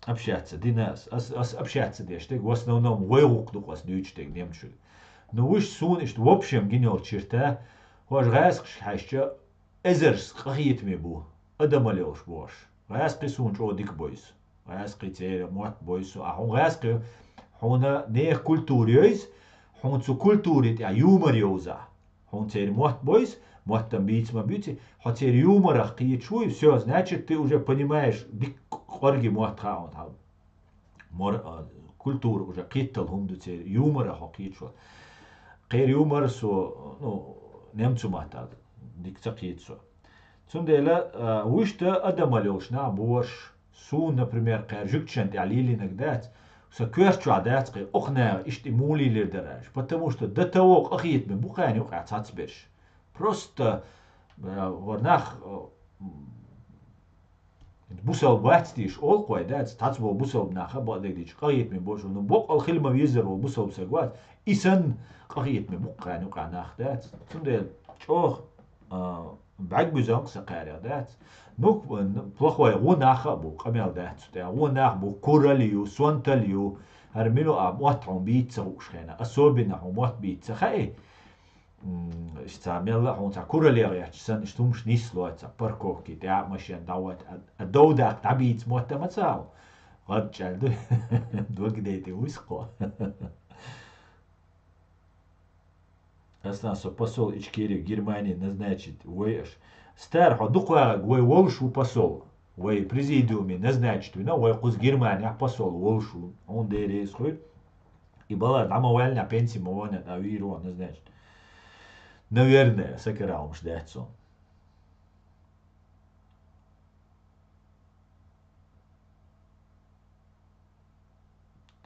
أبشات ديناس أس أبشات ديش تك وس نو نو ويوك دو قص ديوش تك نيمتش نوش سون إيش وبشم جينيول تشيرتا هوش غاسق حاشة إزرس قخيت ميبو أدم ليوش بوش غاسق سونج أو ديك بويس غاسق تير موت بويس أهون غاسق هونا نير كولتوريوز هون سو كولتوريت يا يومريوزا هون تير موت بويس موت там бить мабити хотя юмора قيت شوي все значит ты уже понимаешь дик قرقي موت خاون هاو مور كولتور уже قيتل هم دو تير يومора حقيت شو غير يومر سو نو نمتو ماتال ديك تقيت سو ثم ديلا وشتا ادمالوش نا بوش سو например قرجكشن تعليلي نقدات سكويرتشو عادات قي أقنع اشتمولي للدرج потому что до того أخيت من بقاني وقع تعتبرش просто ورناخ بوسل باتيش أول قوي دات تعتبر بوسل بناخه بعد ديش قيت من بوش ونو بق الخلمة يزر وبوسل بسقوات إسن قيت من بقاني وقع ناخ دات ثم ده شوخ بعد بزنق سقاري دات نوك بلخوي وناخ بو قميل دات تا وناخ بو كوراليو سوانتاليو هرميلو موت عم بيتسا وشخينا أصوبنا موت بيتسا خاي استعمل هون تا كوراليو يحسن اشتمش نيسلو تا بركوكي تا ماشين داوت الدوداك تعبيت موت متساو غد جالدو دوك ديتي ويسقو Основной посол Ичкерии в Германии назначит Уэш. Стархо дукла Уэ Волшу посол. Уэ президиуме назначит вина Уэ Куз Германия посол Волшу. Он дерес хуй. И была там увольня пенсии мовоня на виру назначит. Наверное, сакарал ждать.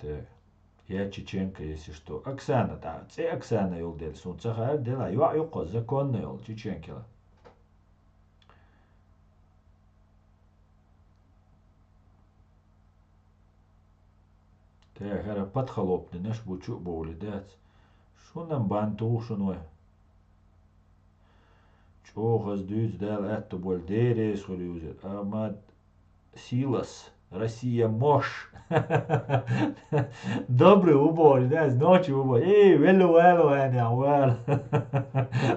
Так. Я чеченка, если что. Оксана, да, це Оксана юлдел, сунцаха дела, юко, законно юл, чеченкила. Так, хара подхлопны, наш бучу боли, да. Шо нам банту, шо Чохас дюц дал это боль дерес хулюзет. Амад Силас. Россия мощь. Добрый убор, да, ночью убор. Эй, вело, вел.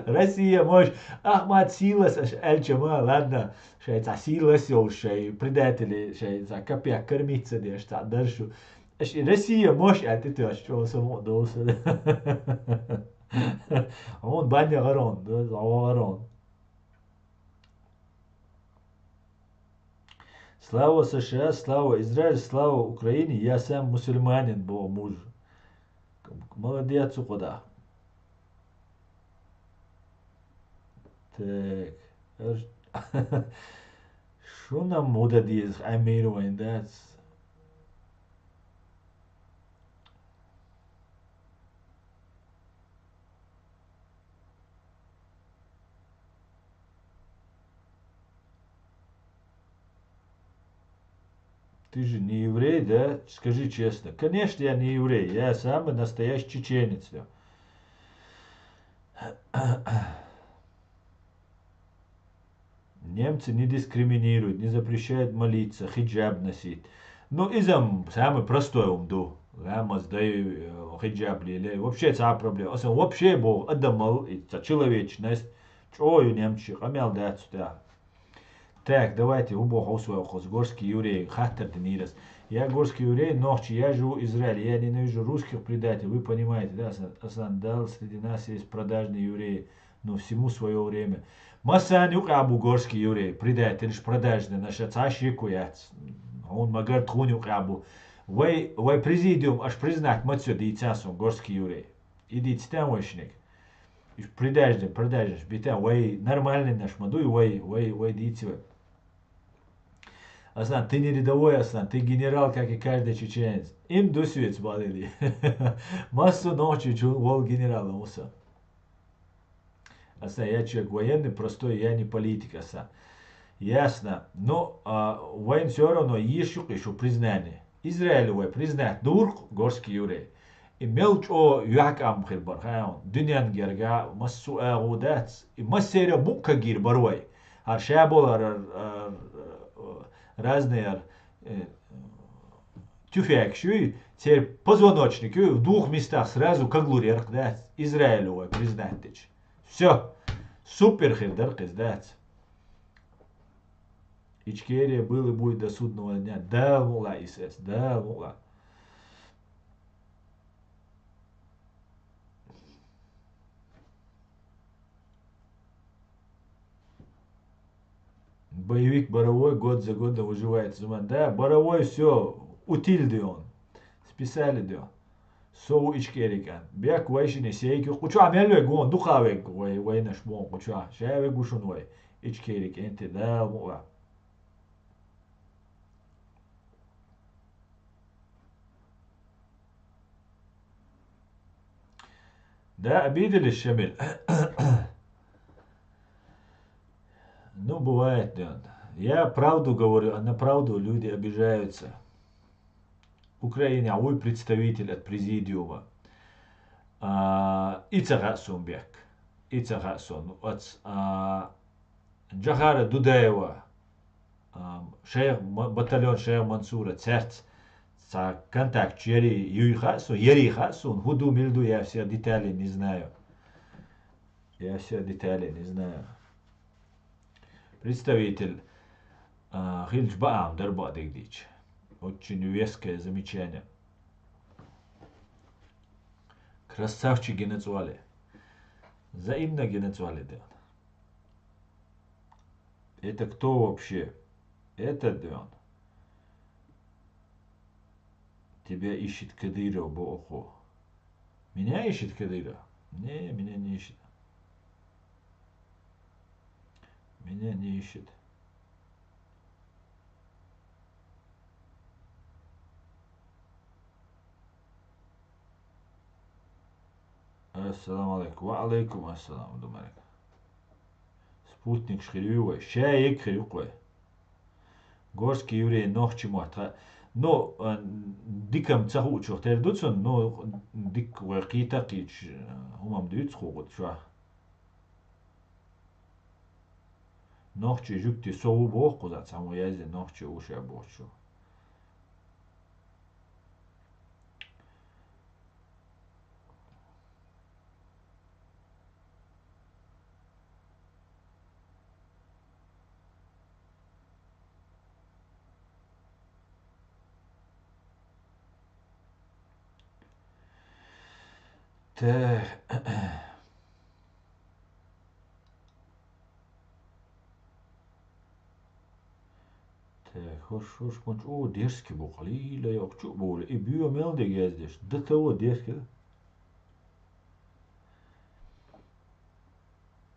Россия мощь. Ахмад Силас, эльчама, ладно. Шей ца Силас, шей предатели, шей ца капя кормиться, деш, ца дальше. Россия мощь, а ты тоже что само доса. Он баня гарон, да, гарон. Слава США, слава Израиль, слава Украине. Я сам мусульманин был муж. Молодец, куда. Так. Что нам удадись Амиру индать? Ты же не еврей, да? Скажи честно. Конечно, я не еврей. Я самый настоящий чеченец. Немцы не дискриминируют, не запрещают молиться, хиджаб носить. Ну, изам самый простой умду. Лама сдаю хиджаб ли. Вообще это проблема. Вообще Бог отдамал человечность. Чего немцы? Амел дать сюда. Так, давайте оба голосуем. Горский еврей, хаттер денирас. Я горский еврей, ночь, я живу в Израиле. Я ненавижу русских предателей. Вы понимаете, да, Асан, среди нас есть продажные евреи. Но всему свое время. Масан юкабу горский еврей, предатель, продажный, наша цаши куяц. Он магар тхун юкабу. Вай президиум, аж признать мацю дийцасом горский еврей. Идите там, войшник. Предажный, бита, вай нормальный наш мадуй, вай дийцевый. Аслан, ты не рядовой, Аслан, ты генерал, как и каждый чеченец. Им досвет сбалили. Массу ночи вол генерала уса. Аслан, я человек военный, простой, я не политик, Аслан. Ясно. Но воин все равно еще признание. Израиль признать дурк горский юрей. И мелч о юак ам хилбар хаун. Дунян герга массу агудат. И массера букка гир барвай. Ар шаболар разные тюфяк теперь позвоночник в двух местах сразу как глурерк, да, Израилевой признать. Все, супер хилдар киздать. Ичкерия был и будет до судного дня. Да, мула, Исес, да, мула. Боевик Боровой год за годом выживает. Да, Боровой все, утильды он. Списали да. Соу ичкерикан. Бяк вайшине сейки. Куча амелве гон, духавек вай наш бон куча. Шаяве гушун вай. Ичкерик энте да, мула. Да, обидели Шамиль. Ну, бывает, да. Я правду говорю, а на правду люди обижаются. Украине, ой, представитель от президиума. Ицага бек. Ицага Сун. От Джахара Дудаева. Шейх, батальон Шейх Мансура, церц. Са контакт Ери Хасун, худу мильду, я все детали не знаю. Я все детали не знаю. Представитель Хильджбаам Дарбадыгдич. Очень веское замечание. Красавчики назвали. Взаимно назвали, да. Это кто вообще? Это да. Тебя ищет Кадыров Боху. Меня ищет Кадыров? Не, меня не ищет. Меня не ищет. Ассаламу алейкум. Ва алейкум ассалам, думаю. Спутник шхирюй. Шаик хирюкой. Горский еврей нохчи муатра. Но дикам цаху чухтер дуцун, но дик вакита кич хумам дюц хугут шва. Нохчи жукти сову бох куда саму язе нохчи уша бохчу. Так. Хош панч о дерзкий был, лила я чу был, и био мелде ездишь, до того дерзкий.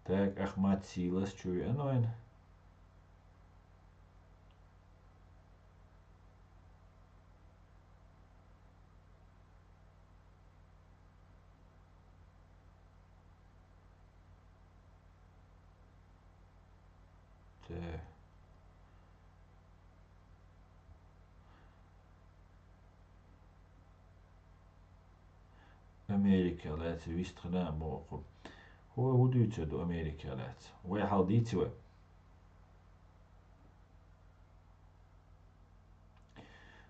Так, Ахмат Силас чуй, аноин. Так. Amerika laat wist gedaan mogen. Hoe duurt het door Amerika laat? Hoe haalt die toe?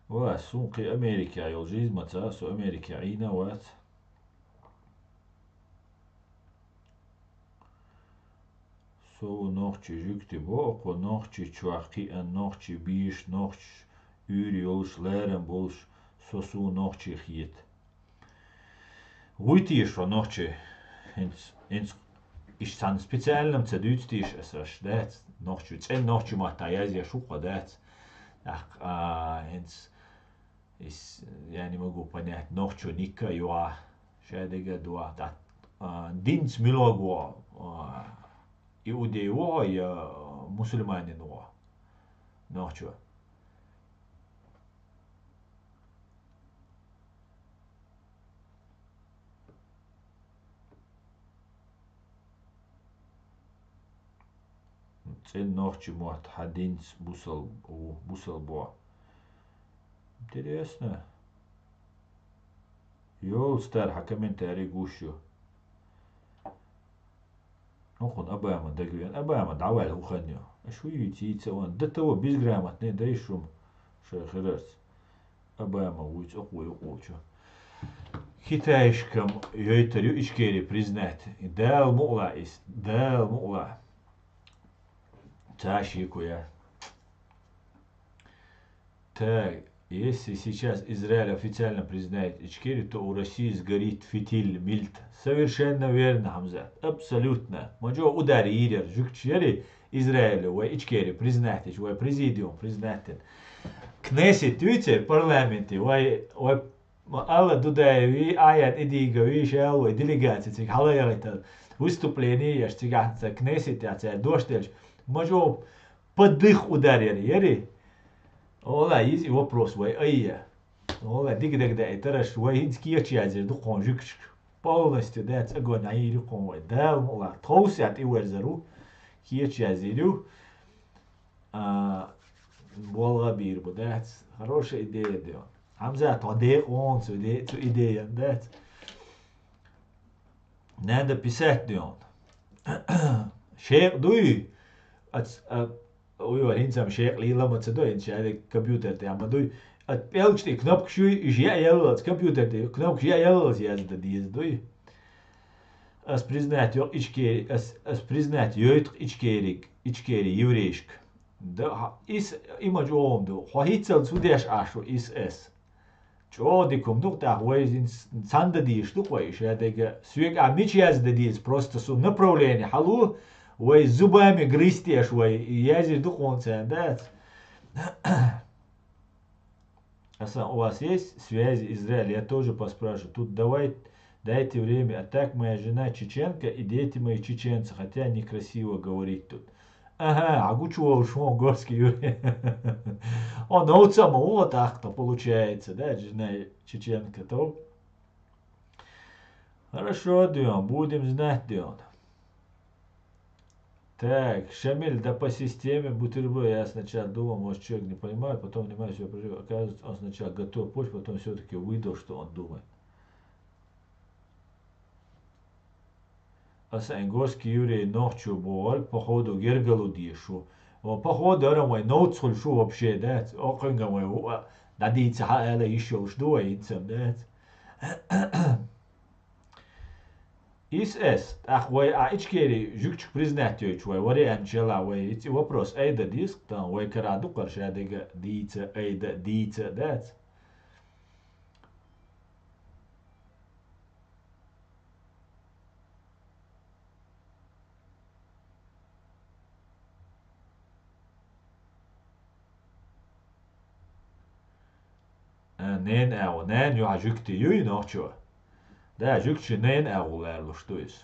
وسوق أمريكا يوجد متى سو أمريكا عينا وات سو نوختي جوكتي بوق ونوختي تشواقي أن نوختي بيش نوختي يوري يولش لارن بولش سو نوختي خيت ويتيش نوختي إنس إيش تان специальным цедуцтиш эсэш дэт нохчу цэн нохчу матаязия шуqa дэт ах инс я не могу понять нохчу ника юа шадега дуа да динс милогуа иудеюа я мусульманинуа нохчу цэн нохчу мот хадинс бусал буа Интересно. Йолстар комментарий гущу. نخون أباما دقيقا أباما دعوال هو خنيو شو يتيتsa وان دتو безграмотный да и шум шахерц أباما ويت أقوى يقوشو Хитаишкам йойтарю ичкери признать дал мула ташикуя. Так, если сейчас Израиль официально признает Ичкери, то у России сгорит фитиль Мильт. Совершенно верно, Хамзат. Абсолютно. Маджо удари ирер, жукчери Израилю, ወይ Ичкери признать, ወይ президиум признать. Кнессет, видите, парламенте, ወይ Алла Дудаеви, Аят Идигови, Шелвой, делегации, халайалита, выступление, штиганца, Кнессет, доштельч. Маджо подых ударили, Ола есть вопрос, вай айя. Ола дик да это швай киячазер ду конжик полностью да огонь айри конвай да ола тоусят и верзару киячазерю болга бирбу да хорошая идея да. Хамза то де он цу идея да. Надо писать да. Шейх дуй Uyvar hinsam sheikh lila matsadoi in shade computer te amadoi at pelchti knop kshui ja yellots computer te knop ja yellots yazda diz doi as признать yo içkeri as признать yoyt içkeri еврейшк da is imaj omdo hohitsel sudesh asho is es чодиком дух да войзин санда диш дух вой шадега свег а мич yazda diz просто су направление халу Ой, зубами грызтешь, ой, я здесь духонцем, да? У вас есть связи Израиля? Я тоже поспрашиваю. Тут дайте время. А так моя жена чеченка и дети мои чеченцы, хотя некрасиво говорить тут. Ага, а гучу шо горский Юрий. Он отцам вот так-то получается, да, жена чеченка, то. Хорошо, Дион, будем знать, Дион. Так, Шамиль, да по системе бутерброд. Я сначала думал, может человек не понимает, потом внимание все прожил. Оказывается, он сначала готов почву, потом все-таки выдал, что он думает. Асан горский Юрий ночью был, походу гергалу дишу. Походу, он мой ноутсхул шу вообще, да? Оконга мой, надеется, это еще уж дуается, да? ИС, ой, а ичкери жукчик признать ой, вари анчела, ой, эти вопрос, эйда диск, там, ой, караду, каршадега, дица, эйда, дица, да? Нэн ю ажукти юй ночо. Да, жукчи нэн агулерлу, что есть.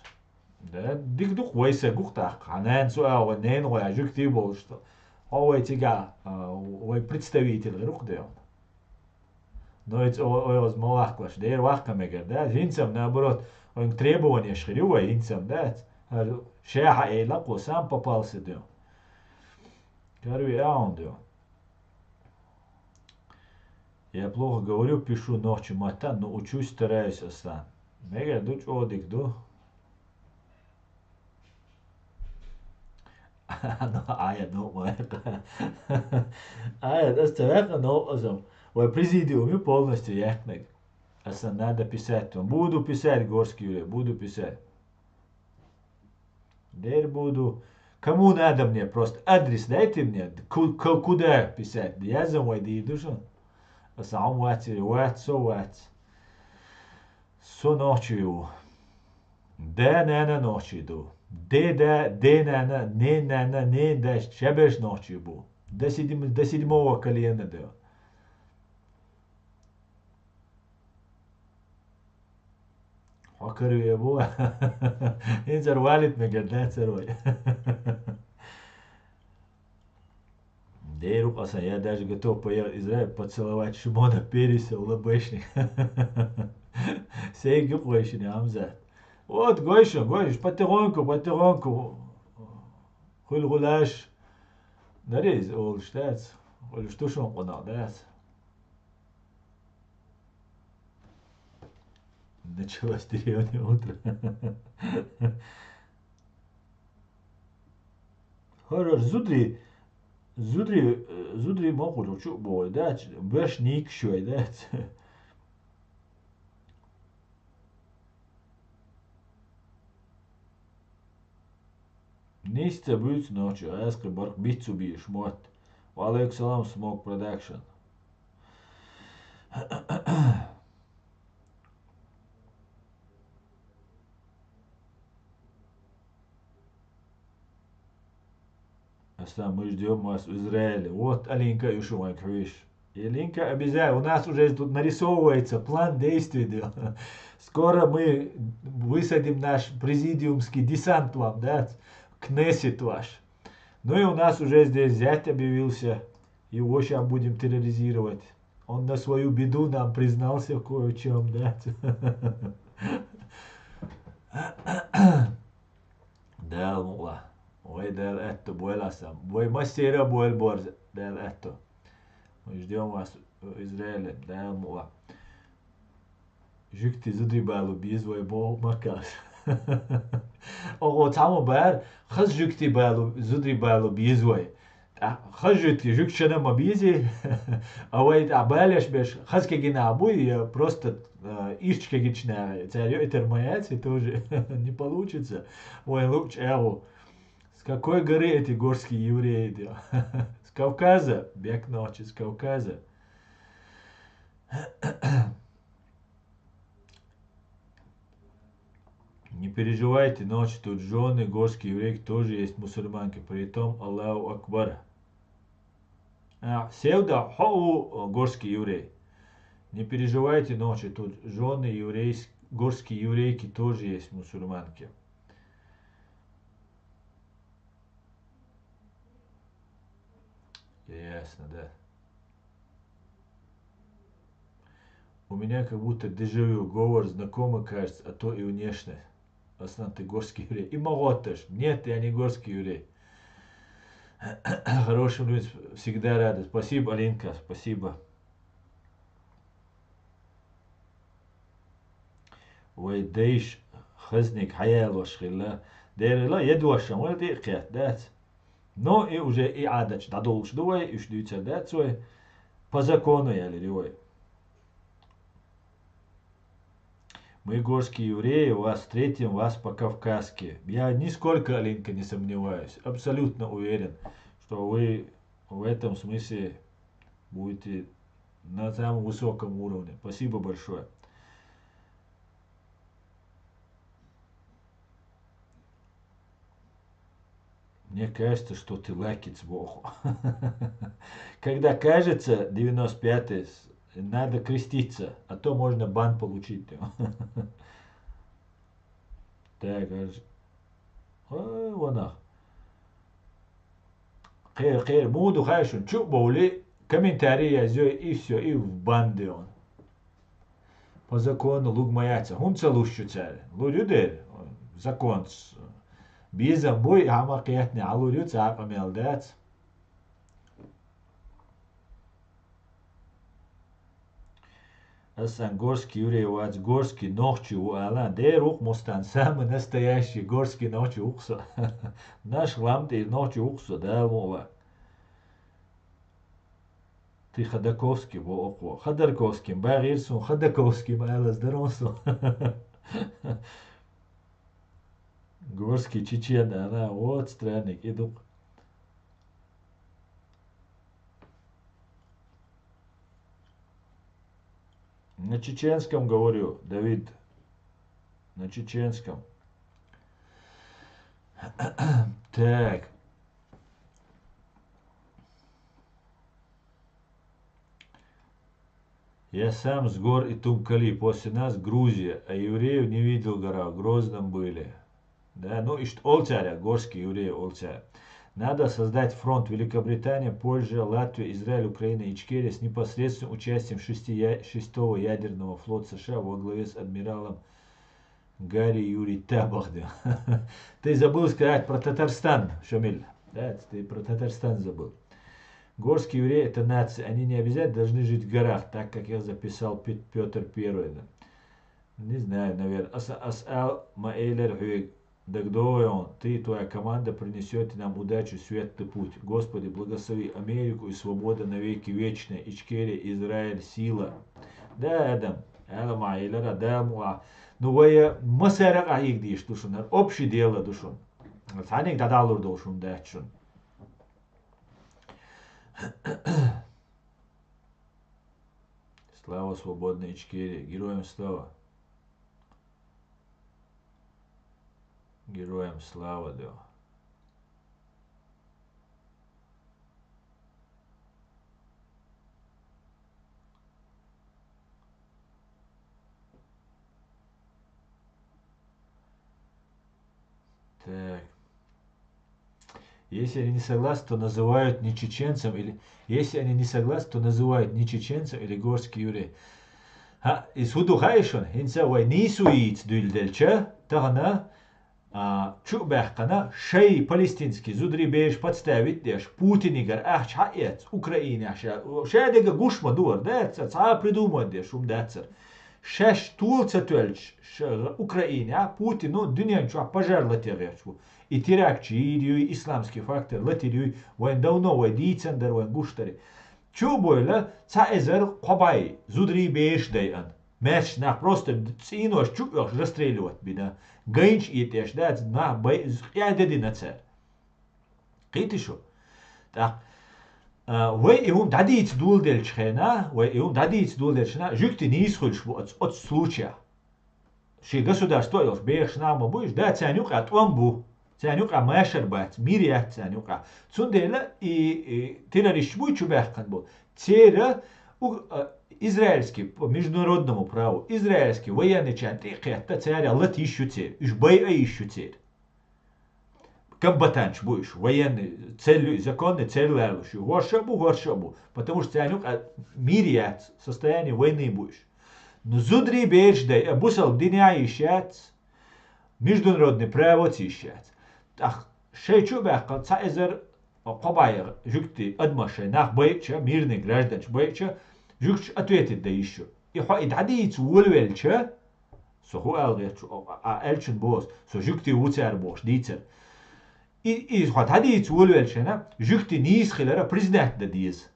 Да, дик дух вайса гухтах, а нэн суа, нэн ой ажукти бол, что. Ой, тига, ой, представитель рух дел. Но это ой, возмолахклаш, да, вахкамегер, да, хинцам, наоборот, он требования шхирюва, хинцам, да, шеха эйлаку сам попался, да. Короче, я он, да. Я плохо говорю, пишу ночью матан, но учусь, стараюсь остан. Мега дуч одик ду. Ая, ну, Ая, das ist ну, also, ой, президиуме полностью яхнег. Аса надо писать. Буду писать, горский Юрий, буду писать. Дер буду. Кому надо мне просто адрес дайте мне, куда писать. Я за мой душу. Сам ват, со ночью. Да, на ночью ду. Де, на, не, да, шабеш ночью был. До седьмого колена, да. Хакару я был. Инзар валит мегер, да, царой. Дейру пасан, я даже готов поехать в Израиль поцеловать Шимона Переса, улыбочник. Сей гюпойшин, Амзат. Вот, Гойшин, потихоньку. Хуль-гуляш. Нарез, ол штац. Ол штушон қонақ, дас. Началось деревня утро. Хорош, zudri mogu ruču boj, dać, baš nikšoj, dać. Niste büyük noću, a eski bark bitsu bi šmot. Walek salam smoke production. Оста мы ждем вас в Израиле. Вот Алинка еще мой квиш. И Алинка обязательно. У нас уже тут нарисовывается план действий. Скоро мы высадим наш президиумский десант вам, да? Кнессет ваш. Ну и у нас уже здесь зять объявился. Его сейчас будем терроризировать. Он на свою беду нам признался кое в чем, да? Да, мула. Ой, del etto, буэласам. Бой мастера буэл борз, del etto. Мы ждем вас в Израиле, del мула. Жукти зудрибалу биз, вой бол макас. Ого, тамо бар, хаз жукти балу, зудрибалу биз, вой. Хаз жукти, жук шанама бизи, а вой абаляш беш, хаз кегина абуй, просто ищ кегичная, царю этермаяци тоже не получится. Ой, луч элу. С какой горы эти горские евреи? С Кавказа? Бег ночи с Кавказа. Не переживайте, ночь тут жены, горские евреи тоже есть мусульманки. Притом Аллаху Акбар. Севда хоу горский еврей. Не переживайте, ночи тут жены еврейские, горские еврейки тоже есть мусульманки. Ясно, да. У меня как будто дежавю, говор знакомый кажется, а то и внешне. Основном ты горский еврей. И моготаш. Нет, я не горский еврей. Хорошим людям всегда рады. Спасибо, Алинка, спасибо. ويديش خزنك حياة وشغلة دير لا يدوشم ولا دقيقة دات. Но и уже и адач дадолш дуай, и ждется дацой. По закону я ли. Мы горские евреи, вас встретим, вас по-кавказски. Я нисколько, Алинка, не сомневаюсь, абсолютно уверен, что вы в этом смысле будете на самом высоком уровне. Спасибо большое. Мне кажется, что ты лакиц Богу. Когда кажется 95-й, надо креститься, а то можно бан получить. Так, вон. Хейр, буду хайшун, чу боули, комментарии я и все, и в банде он. По закону луг маяца, хунца лущу царь, лудюдер, закон Бизам бой хамакиятни алурю цаапа мелдец. Асан горский еврей вац горский ночи у Алан. Дерух мустан самый настоящий горский ночи укса. Наш ламты ночи укса, да, мова. Ты Ходаковский во окво. Ходорковским, Багирсун, Ходаковским, Алла здоровсу. Горский чечен, она вот странник, иду. На чеченском говорю, Давид. На чеченском. Так. Я сам с гор и Тумкали, после нас Грузия, а евреев не видел гора, в Грозном были. Да, ну и что Олцаря, горские евреи Олцаря. Надо создать фронт Великобритания, Польша, Латвия, Израиль, Украина и Ичкерия с непосредственным участием 6-го ядерного флота США во главе с адмиралом Гарри Юрий Табахдем. Ты забыл сказать про Татарстан, Шамиль. Да, ты про Татарстан забыл. Горские евреи это нация, они не обязательно должны жить в горах, так как я записал Петр I. Не знаю, наверное. Асал Маэйлер Хюэг. Дагдоя он, ты и твоя команда принесете нам удачу, светлый путь. Господи, благослови Америку и свобода навеки вечная. Ичкерия, Израиль, сила. Да, Адам. Adam Маэйлер, Адам. Ну, вы масера аик диш душун. Общее дело душун. Саник дадалур душун дачун. Слава свободной Ичкерии. Героям слава. Героям слава, да. Так. Если они не согласны, то называют не чеченцем или... Если они не согласны, то называют не чеченцем или горский еврей. Из худу хайшон, инса вай нисуиц дюльдельча, тагана, чубахкана, шей палестинский, зудри беш подставить деш, Путинигар, ахч хаец, Украине, шадега гушма дуар, децер, ца придумать деш, децер. Шеш тулца тюльч, Украине, Путину, дунянчу, пожар латеречу. И теракчи, и исламский фактор, латерю, вайн давно, вайн дицендер, вайн гуштари. Чу бойла, ца эзер кобай, зудри беш дайан. Мэш нах просто цинош чук расстреливать бида. Гайнч итеш, да, на бай, яйдеди на цер. Китишу. Так. Вай иум дадиц дулдельчхена, вай иум дадиц дулдельчхена, жюкти не исхольш от случая. Ши государство илш беш нама буш, да, цянюк от омбу. Цянюк а мэшер бац, мирият цянюк а. Цундела и террорист буй чубахкан бу. Цера израильский по международному праву, израильский военный чантри хетта царя лат ищу цель, иш бай ищу цель. Комбатанч будешь, военный, цель, законный цель лалушу, горшабу, потому что цянюк мирият состояние войны будешь. Но зудри беждай, бусал диня ищат, международный право ищат. Так, шейчу бахкал цаэзер кобайер, жюкти адмашай, нах байча, мирный граждан байча, жюкч ответит да еще. И хоид адиц улвельча, со ху алгечу, элчен бос, со жюкти уцер бос, дицер. И хоид адиц улвельча, жюкти нис хилера президент да диз.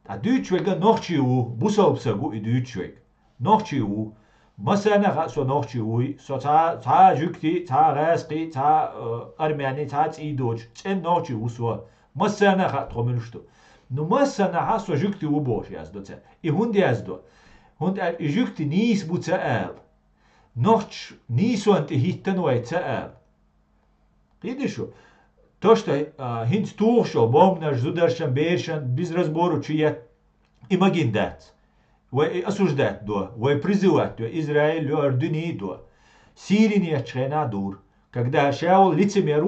А дючвега нохчиу, бусалпсагу и дючвег. Нохчиу, مسنا سو نوخچوي سو تا جوكتي تا غاسقي تا ارمياني تا تيدوج تن نوخچو سو مسنا تخمنشتو نو مسنا سو جوكتي وبوش يازدو اي هوندي يازدو هوند جوكتي نيس بوتال نوخچ نيسو انت هيتن ويتال قيدشو توشتا هند توخشو بومناش زودرشن بيرشن без разбору чья имагиндат осуждать до, призывать до Израиль, Ордуни до. Сирии не шхена дур. Когда шаул лицемер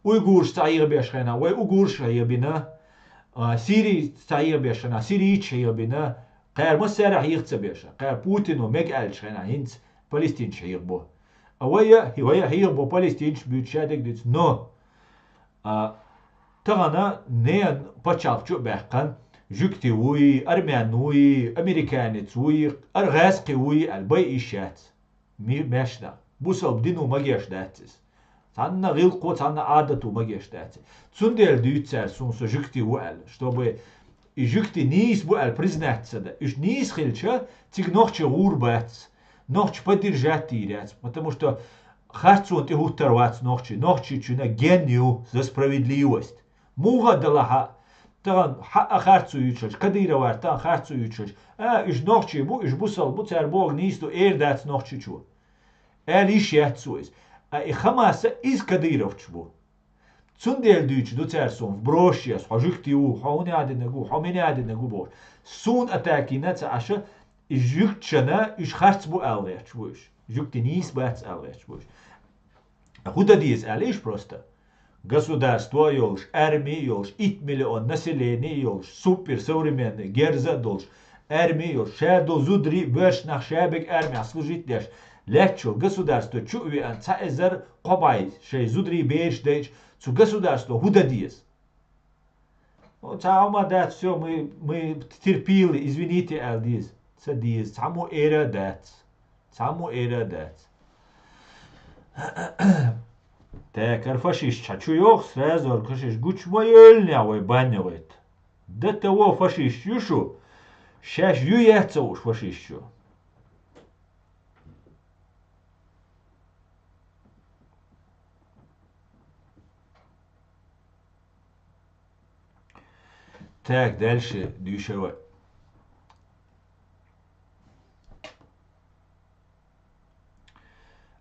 уйгур стаир бешхена, уйгур шаибина, Сирии стаир бешхена, Сирии шаибина, кэр масера хирца беша, кэр Путину мег шхена, хинц Палестин шаибо. Вая хирбо Палестин бючадек диц, но тагана не почалчу бехкан, جوكتي وي أرميان وي أمريكانيت وي أرغاسقي وي البي إيشات ماشنا بوسا بدينو مجيش داتس تانا غيلقو تانا عادتو مجيش داتس تسندل ديوتسال سونسو جوكتي وال чтобы جوكتي نيس بو البريزنات سدا إش نيس خلча тиг нохча урбац нохч поддержать тиряц потому что харцун ты хутарвац нохчи чуна гению за справедливость муга далаха تان خرڅو یوچش کدیره ورتان خرڅو یوچش اش نوخچی بو اش بوسال بو تر بوغ نیست و ایر دات نوخچی چو ایش یت سویز ای خماسه از کدیره وچ بو چون دیل دوچ دو تر سون بروشیاس حجکتی او حونی عادی نگو حمینی عادی نگو بور سون اتاکی نت عشه جوکچنا اش خرڅ بو الویچ بوش جوکتی نیست بات الویچ بوش خود دیز الیش просто Государство ёлш, армия ёлш, 1 миллион населения ёлш, супер современный, герза долш, армия ёлш, шадо зудри, бэш нах шабек армия служить деш. Лечо государство чувиан цаэзер кобай, шей зудри бэш дэч, цу государство худадиес. Вот цаума дат, все, мы терпили, извините, алдиес, цадиес, цаму эра дат. Samu эрадец. Так, арфашиш чачуёх сразу аркашиш гучмоельня ой банивает. До того фашиш юшу, щас юяца уж фашищу. Так, дальше дюшева.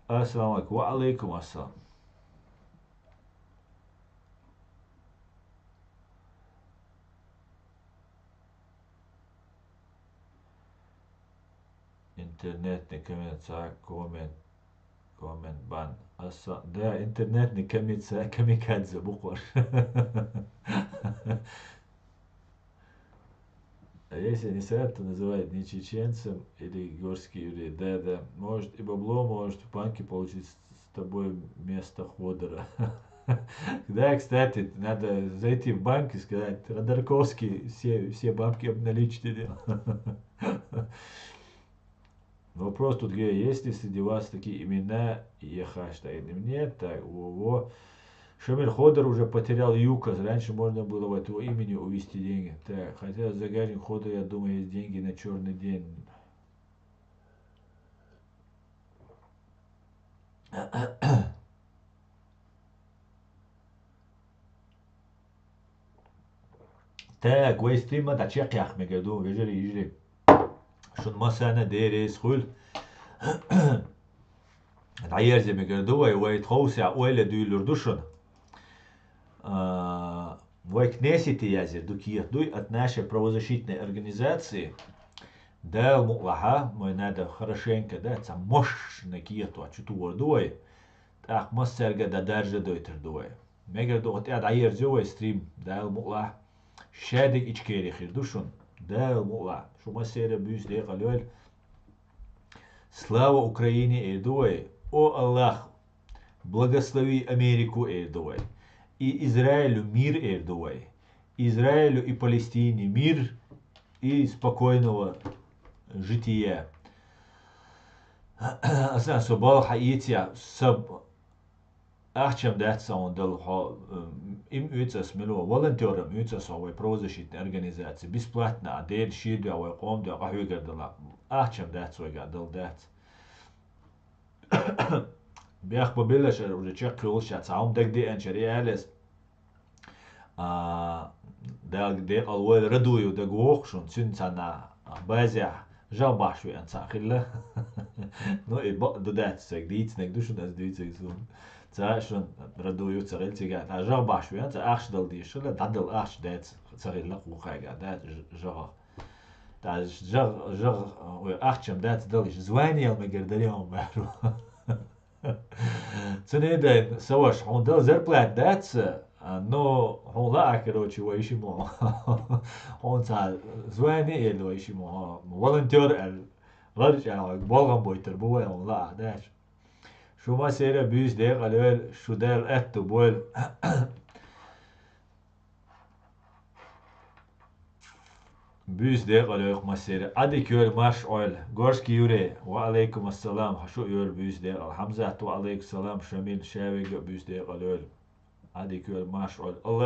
Ассаламу алейкум. Ва алейкум ассалам. Интернетный комментарий, коммент бан. Да, интернетный комментарий, камикадзе, буквар. А если не сайт, то называют не чеченцем или горский еврей. Да, да. Может и бабло, может в банке получить с тобой место ходора. Да, кстати, надо зайти в банк и сказать, Радарковский, все бабки обналичили. Вопрос тут где, есть ли среди вас такие имена и хаштаг? Нет, так, во. Шамиль Ходор уже потерял ЮКОС. Раньше можно было в этого имени увести деньги. Так, хотя загажник Ходор, я думаю, есть деньги на черный день. Так, ويستريم دا تشيك يا أخي مقدوم يجري شون ما سنة ديريس خل تعير زي مقدوم ويتخوص يا أول دويلر دوشون в Кнессете язер дукиях дуй от нашей правозащитной организации да муаха мой надо хорошенько да там мощно киету а чуту дуй так массерга да даже дойтер дуй мегер до от айер зой стрим да муаха шадик ичкери хир душун да муаха шо массера бюс де галёл слава Украине и дуй о Аллах благослови Америку и дуй и Израилю мир Эрдуай. Израилю и Палестине мир и спокойного жития. Асна собал хаития саб ахчам датса он дал им уйцас мило волонтерам уйцас овой правозащитной организации бесплатно адель шиду овой комду ахуйгар дала ахчам датса ойга дал датс. Бях побилаш уже чек крылся цаум дагди анчари алес да где алвел радую да гохшун цинцана базя жабашви анцахилла ну и додат сек дитснек душун аз дитсек сун цашун радую царилтига та жабашви анца ахшдал дишла дадал ахш дат царилла кухайга дат жага та жаг ахчам дат дал звание мегердалиом бару ценеда саваш он дал зарплат датса но он ла короче вайшимо он са звание или вайшимо волонтер рарча болгон бойтер бой он ла даш шума сера бюс де галел шудел этто бой بيس ديق عليك مسيرة أديك يور ماش أول غورسكي يوري وعليكم السلام حشو يور بيس ديق الحمزة وعليك السلام شميل شاوي بيس ديق عليك أديك يور ماش أول الله